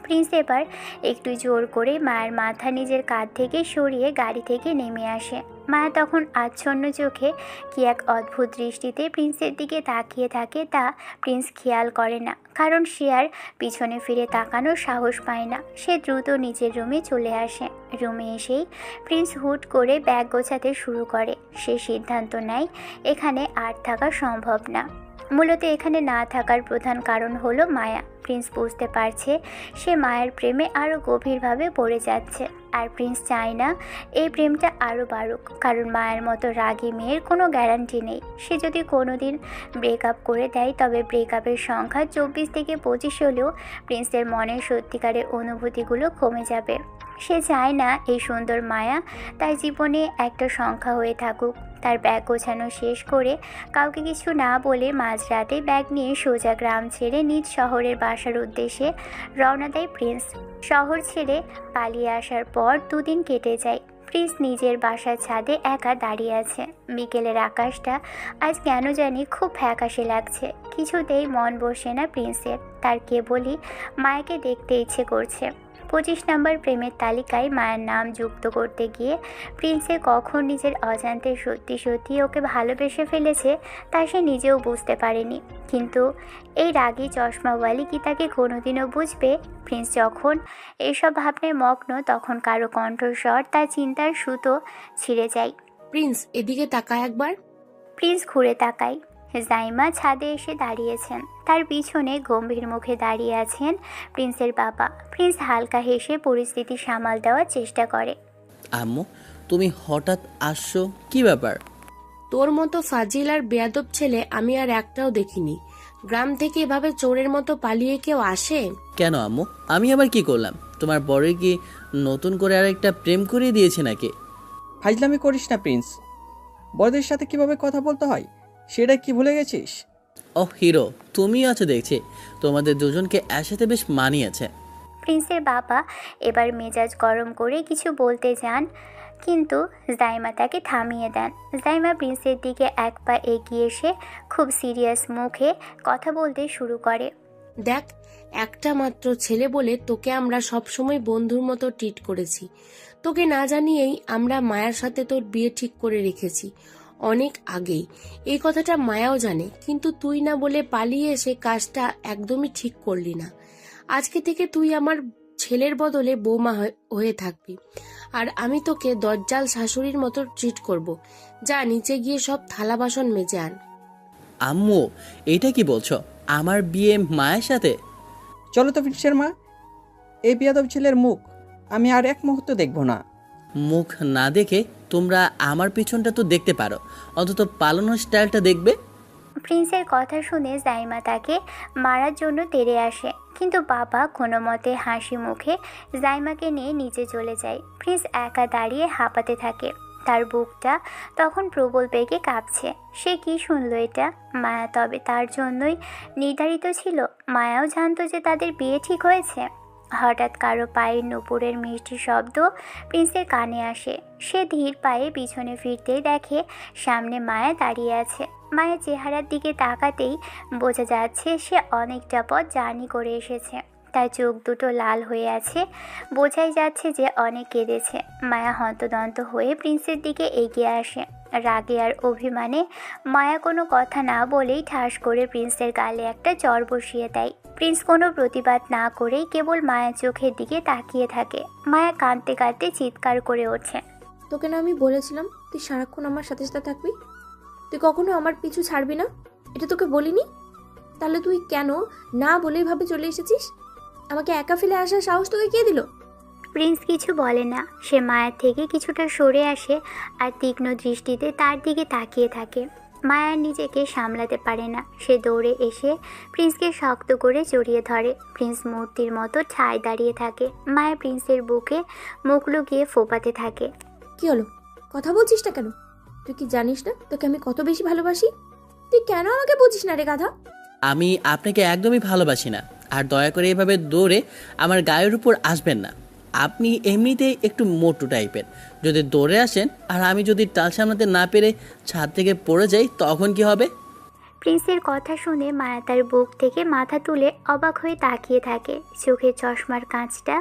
প্রিন্স এবার একটু জোর করে মায়ের মাথা নিজের কাঁধ থেকে সরিয়ে গাড়ি থেকে নেমে আসে। মায়া তখন আচ্ছন্ন চোখে কি এক অদ্ভুত দৃষ্টিতে প্রিন্সের দিকে তাকিয়ে থাকে তা প্রিন্স খেয়াল করে না, কারণ সে আর পিছনে ফিরে তাকানোর সাহস পায় না। সে দ্রুত নিজের রুমে চলে আসে। রুমে এসেই প্রিন্স হুট করে ব্যাগ গোছাতে শুরু করে। সে সিদ্ধান্ত নেয় এখানে আর থাকা সম্ভব না। মূলত এখানে না থাকার প্রধান কারণ হলো মায়া। প্রিন্স বুঝতে পারছে সে মায়ের প্রেমে আরও গভীরভাবে পড়ে যাচ্ছে। আর প্রিন্স চায় না এই প্রেমটা আরও বাড়ুক, কারণ মায়ের মতো রাগী মেয়ের কোনো গ্যারান্টি নেই। সে যদি কোনো দিন ব্রেকআপ করে দেয় তবে ব্রেকআপের সংখ্যা 24 থেকে 25 হলেও প্রিন্সের মনের সত্যিকারের অনুভূতিগুলো কমে যাবে। সে চায় না এই সুন্দর মায়া তার জীবনে একটা সংখ্যা হয়ে থাকুক। তার ব্যাগ গোছানো শেষ করে কাউকে কিছু না বলে মাঝরাতে ব্যাগ নিয়ে সোজা গ্রাম ছেড়ে নিজ শহরের বাসার উদ্দেশ্যে রওনা দেয় প্রিন্স। শহর ছেড়ে পালিয়ে আসার পর 2 দিন কেটে যায়। প্রিন্স নিজের বাসার ছাদে একা দাঁড়িয়ে আছে। বিকেলের আকাশটা আজ কেন জানি খুব ফ্যাকাশে লাগছে। কিছুতেই মন বসে না প্রিন্সের। তার কেবলই মায়াকে দেখতে ইচ্ছে করছে। 25 নম্বর প্রেমের তালিকায় মায়ের নাম যুক্ত করতে গিয়ে প্রিন্সে কখন নিজের অজান্তে সত্যি সত্যি ওকে ভালোবেসে ফেলেছে তা সে নিজেও বুঝতে পারেনি। কিন্তু এই রাগী চশমাওয়ালি কি তাকে কোনোদিনও বুঝবে? প্রিন্স যখন এইসব ভাবনায় মগ্ন তখন কারো কণ্ঠস্বর তার চিন্তার সুতো ছিঁড়ে যায়। প্রিন্স, এদিকে তাকায় একবার। প্রিন্স ঘুরে তাকায়। জাইমা ছাদে এসে দাঁড়িয়েছেন। তার পিছনে গম্ভীর মুখে দাঁড়িয়ে আছেন প্রিন্সের বাবা। প্রিন্স হালকা হেসে পরিস্থিতি সামাল দেওয়ার চেষ্টা করে। আম্মু, তুমি হঠাৎ আসছো, কি ব্যাপার? তোর মতো ফাজিল আর বেয়াদব ছেলে আমি আর একটাও দেখিনি। গ্রাম থেকে এভাবে চোরের মতো পালিয়ে কেউ আসে? কেন আম্মু, আমি আবার কি করলাম? তোমার বরের কি নতুন করে আর একটা প্রেম করিয়ে দিয়েছে নাকি? ফাইজলামি করিস না প্রিন্স। বড়দের সাথে কিভাবে কথা বলতে হয় সেটা কি ভুলে গেছিস? ও হিরো, তুমিও আছো দেখছি। তোমাদের দুজনকে একসাথে বেশ মানিয়েছে। প্রিন্সের বাবা এবার মেজাজ গরম করে কিছু বলতে যান, কিন্তু জাইমা তাকে থামিয়ে দেন। জাইমা প্রিন্সের দিকে এক পা এগিয়ে এসে খুব সিরিয়াস মুখে কথা বলতে শুরু করে। দেখ, একটা মাত্র ছেলে বলে তোকে আমরা সবসময় বন্ধুর মতো ট্রিট করেছি। তোকে না জানিয়েই আমরা মায়ার সাথে তোর বিয়ে ঠিক করে রেখেছি অনেক আগেই। এই কথাটা মায়াও জানে, কিন্তু তুই না বলে পালিয়ে এসে কাজটা একদমই ঠিক করলি না। আজকে থেকে তুই আমার ছেলের বদলে বৌমা হয়ে থাকবি, আর আমি তোকে দজ্জাল শাশুড়ির মতো ট্রিট করব। যা, নিচে গিয়ে সব থালা বাসন মেজে আন। আম্মু, এটা কি বলছো? আমার বিয়ে মায়ের সাথে? চলো তো প্রিন্সের মা, এই বেয়াদব ছেলের মুখ আমি আর এক মুহূর্ত দেখবো না। মুখ না দেখে তোমরা আমার পিছনটা তো দেখতে পারো, অন্তত পালানোর স্টাইলটা দেখবে। প্রিন্সের কথা শুনে জাইমা তাকে মারার জন্য তেড়ে আসে, কিন্তু বাবা কোনো মতে হাসি মুখে জাইমাকে নিয়ে নিচে চলে যায়। প্রিন্স একা দাঁড়িয়ে হাঁপাতে থাকে, তার বুকটা তখন প্রবল বেগে কাঁপছে। সে কি শুনল এটা? মায়া তবে তার জন্যই নির্ধারিত ছিল? মায়াও জানতো যে তাদের বিয়ে ঠিক হয়েছে? হঠাৎ কারো পায়ের নুপুরের মিষ্টি শব্দ প্রিন্সের কানে আসে। সে ধীর পায়ে পিছনে ফিরতেই দেখে সামনে মায়া দাঁড়িয়ে আছে। মায়ের চেহারার দিকে তাকাতেই বোঝা যাচ্ছে সে অনেকটা পথ জার্নি করে এসেছে। তার চোখ দুটো লাল হয়ে আছে, বোঝাই যাচ্ছে যে অনেক কেঁদেছে। মায়া হন্তদন্ত হয়ে প্রিন্সের দিকে এগিয়ে আসে। রাগে আর অভিমানে মায়া কোনো কথা না বলেই ঠাস করে প্রিন্সের গালে একটা চড় বসিয়ে দেয়। প্রিন্স কোনো প্রতিবাদ না করেই কেবল মায়ের চোখের দিকে তাকিয়ে থাকে। মায়া কাঁদতে কাঁদতে চিৎকার করে ওঠে। তোকে না আমি বলেছিলাম তুই সারাক্ষণ আমার সাথে সাথে থাকবি, তুই কখনো আমার পিছু ছাড়বি না? এটা তোকে বলিনি? তাহলে তুই কেন না বলেই ভাবে চলে এসেছিস? আমাকে একা ফেলে আসার সাহস তোকে কে দিল? প্রিন্স কিছু বলে না। সে মায়ের থেকে কিছুটা সরে আসে আর তীক্ষ্ণ দৃষ্টিতে তার দিকে তাকিয়ে থাকে। মায়া নিজেকে সামলাতে পারে না। সে দৌড়ে এসে প্রিন্সকে শক্ত করে জড়িয়ে ধরে। প্রিন্স মূর্তির মতো ঠায় দাঁড়িয়ে থাকে। মায়া প্রিন্সের বুকে মুখ লুকিয়ে ফোপাতে থাকে। কি হলো? কথা বলছিস না কেন? তুই কি জানিস না তোকে আমি কত বেশি ভালোবাসি? তুই কেন আমাকে বুঝিস না রে গাধা? আমি আপনাকে একদমই ভালোবাসি না, আর দয়া করে এভাবে দৌড়ে আমার গায়ের উপর আসবেন না। আপনি এমনিতেই একটু মোটু টাইপের। যদি দৌড়ে আসেন আর আমি যদি টাল সামলাতে না পেরে ছাদ থেকে পড়ে যাই, তখন কি হবে? প্রিন্সের কথা শুনে মায়া তার বুক থেকে মাথা তুলে অবাক হয়ে তাকিয়ে থাকে। চোখের চশমার কাঁচটা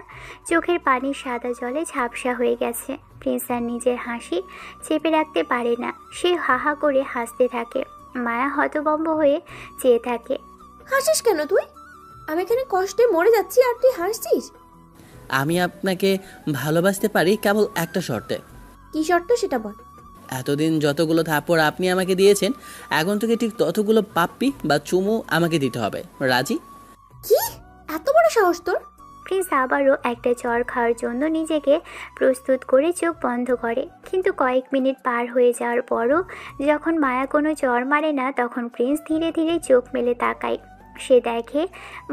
চোখের পানির সাদা জলে ঝাপসা হয়ে গেছে। প্রিন্স আর নিজের হাসি চেপে রাখতে পারে না। সে হাহা করে হাসতে থাকে। মায়া হতভম্ব হয়ে চেয়ে থাকে। হাসিস কেন তুই? আমি এখানে কষ্টে মরে যাচ্ছি আর তুই হাসছিস? আমি আপনাকে ভালোবাসতে পারি কেবল একটা শর্তে। কি শর্ত সেটা বল। এতদিন যতগুলো থাপ্পড় আপনি আমাকে দিয়েছেন, এখন থেকে ঠিক ততগুলো পাপ্পি বা চুমু আমাকে দিতে হবে। রাজি? কি এত বড় সাহস তোর? প্রিন্স আবারও একটা চড় খাওয়ার জন্য নিজেকে প্রস্তুত করে চোখ বন্ধ করে, কিন্তু কয়েক মিনিট পার হয়ে যাওয়ার পরও যখন মায়া কোনো চড় মারে না, তখন প্রিন্স ধীরে ধীরে চোখ মেলে তাকায়। সে দেখে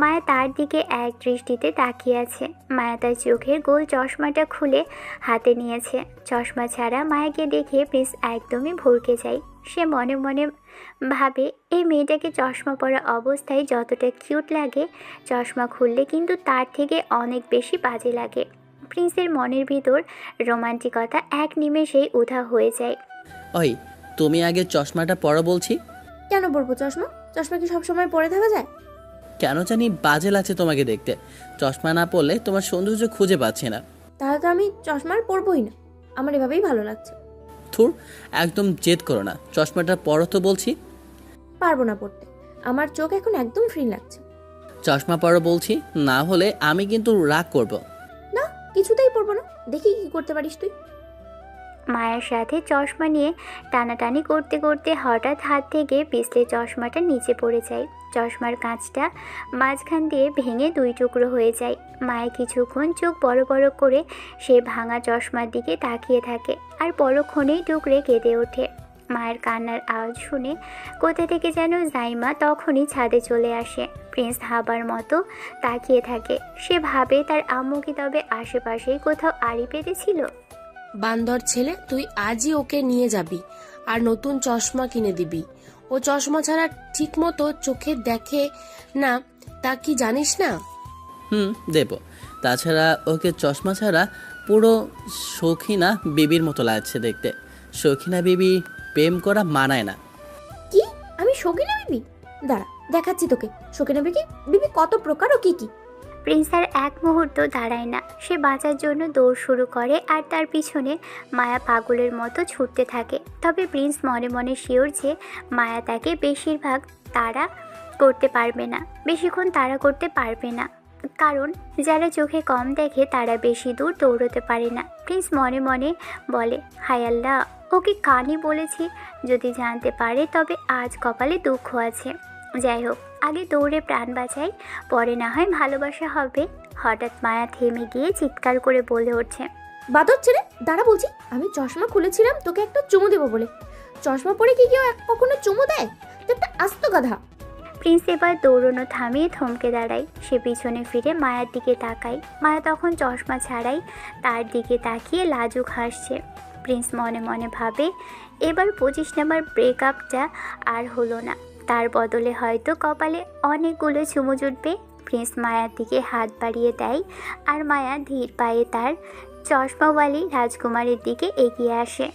মায়া তার দিকে এক দৃষ্টিতে তাকিয়ে আছে। মায়া তার চোখের গোল চশমাটা খুলে হাতে নিয়েছে। চশমা ছাড়া মায়াকে দেখে প্রিন্স একদমই ভরকে যায়। সে মনে মনে ভাবে, এই মেয়েটাকে চশমা পরা অবস্থায় যতটা কিউট লাগে, চশমা খুললে কিন্তু তার থেকে অনেক বেশি বাজে লাগে। প্রিন্সের মনের ভিতর রোমান্টিকতা এক নিমেষেই উধাও হয়ে যায়। ওই, তুমি আগে চশমাটা পরো বলছি। কেন পরবো চশমা? চশমা কি সবসময় পরে থাকা যায়? কেন জানি বাজে লাগছে তোমাকে দেখতে। চশমা না পরলে তোমার সৌন্দর্য খুঁজে পাচ্ছি না। তাহলে তো আমি চশমার পরবই না, আমার এভাবেই ভালো লাগছে। থুর, একদম জেদ করো না, চশমাটা পরো তো বলছি। পারবো না পড়তে, আমার চোখ এখন একদম ফ্রি লাগছে। চশমা পরো বলছি, না হলে আমি কিন্তু রাগ করব। না, কিছুতেই পরবো না, দেখি কি করতে পারিস তুই। মায়ের সাথে চশমা নিয়ে টানাটানি করতে করতে হঠাৎ হাত থেকে পিছলে চশমাটা নিচে পড়ে যায়। চশমার কাঁচটা মাঝখান দিয়ে ভেঙে দুই টুকরো হয়ে যায়। মায়ের কিছুক্ষণ চোখ বড় বড় করে সে ভাঙা চশমার দিকে তাকিয়ে থাকে, আর পরক্ষণেই টুকরে কেঁদে ওঠে। মায়ের কান্নার আওয়াজ শুনে কোথা থেকে যেন জাইমা তখনই ছাদে চলে আসে। প্রিন্স হাবার মতো তাকিয়ে থাকে। সে ভাবে তার আম্মু কি তবে আশেপাশেই কোথাও আড়ি পেতেছিল। বান্দর ছেলে, তুই আজই ওকে নিয়ে যাবি আর নতুন চশমা কিনে দিবি। ও চশমা ছাড়া ঠিক মতো চোখে দেখে না, তা কি জানিস না? দেব। তাছাড়া ওকে চশমা ছাড়া পুরো শৌখিনা বিবির মতো লাগছে দেখতে। শৌখিনা বিবি প্রেম করা মানায় না। কি? আমি শৌখিনা বিবি? দাঁড়া, দেখাচ্ছি তোকে শৌখিনা বিবি কত প্রকার ও কি কি। প্রিন্স আর এক মুহূর্ত দাঁড়ায় না। সে বাঁচার জন্য দৌড় শুরু করে আর তার পিছনে মায়া পাগলের মতো ছুটতে থাকে। তবে প্রিন্স মনে মনে শিওর যে মায়া তাকে বেশিরভাগ তাড়া করতে পারবে না, বেশিক্ষণ তাড়া করতে পারবে না, কারণ যারা চোখে কম দেখে তারা বেশি দূর দৌড়তে পারে না। প্রিন্স মনে মনে বলে, হায় আল্লাহ, ওকে কানই বলেছি, যদি জানতে পারে তবে আজ কপালে দুঃখ আছে। যাই হোক, আগে দৌড়ে প্রাণ বাঁচাই, পরে না হয় ভালোবাসা হবে। হঠাৎ মায়া থেমে গিয়ে চিৎকার করে বলে ওঠে, বাদর ছেলে দাঁড়া বলছি। আমি চশমা খুলেছিলাম তোকে একটা চুমু দেবো বলে। চশমা পরে কি কেউ কখনো চুমু দেয়? তুই একটা আস্ত গাধা। প্রিন্স এবার দৌড়ানো থামিয়ে থমকে দাঁড়ায়। সে পিছনে ফিরে মায়ার দিকে তাকায়। মায়া তখন চশমা ছাড়াই তার দিকে তাকিয়ে লাজুক হাসছে। প্রিন্স মনে মনে ভাবে, এবার 25 নম্বর ব্রেকআপটা আর হলো না, তার বদলে হয়তো কপালে অনেকগুলো চুমু জুটবে। প্রিন্স মায়ার দিকে হাত বাড়িয়ে দেয় আর মায়া ধীর পায়ে তার চশমাওয়ালি রাজকুমারীর দিকে এগিয়ে আসে।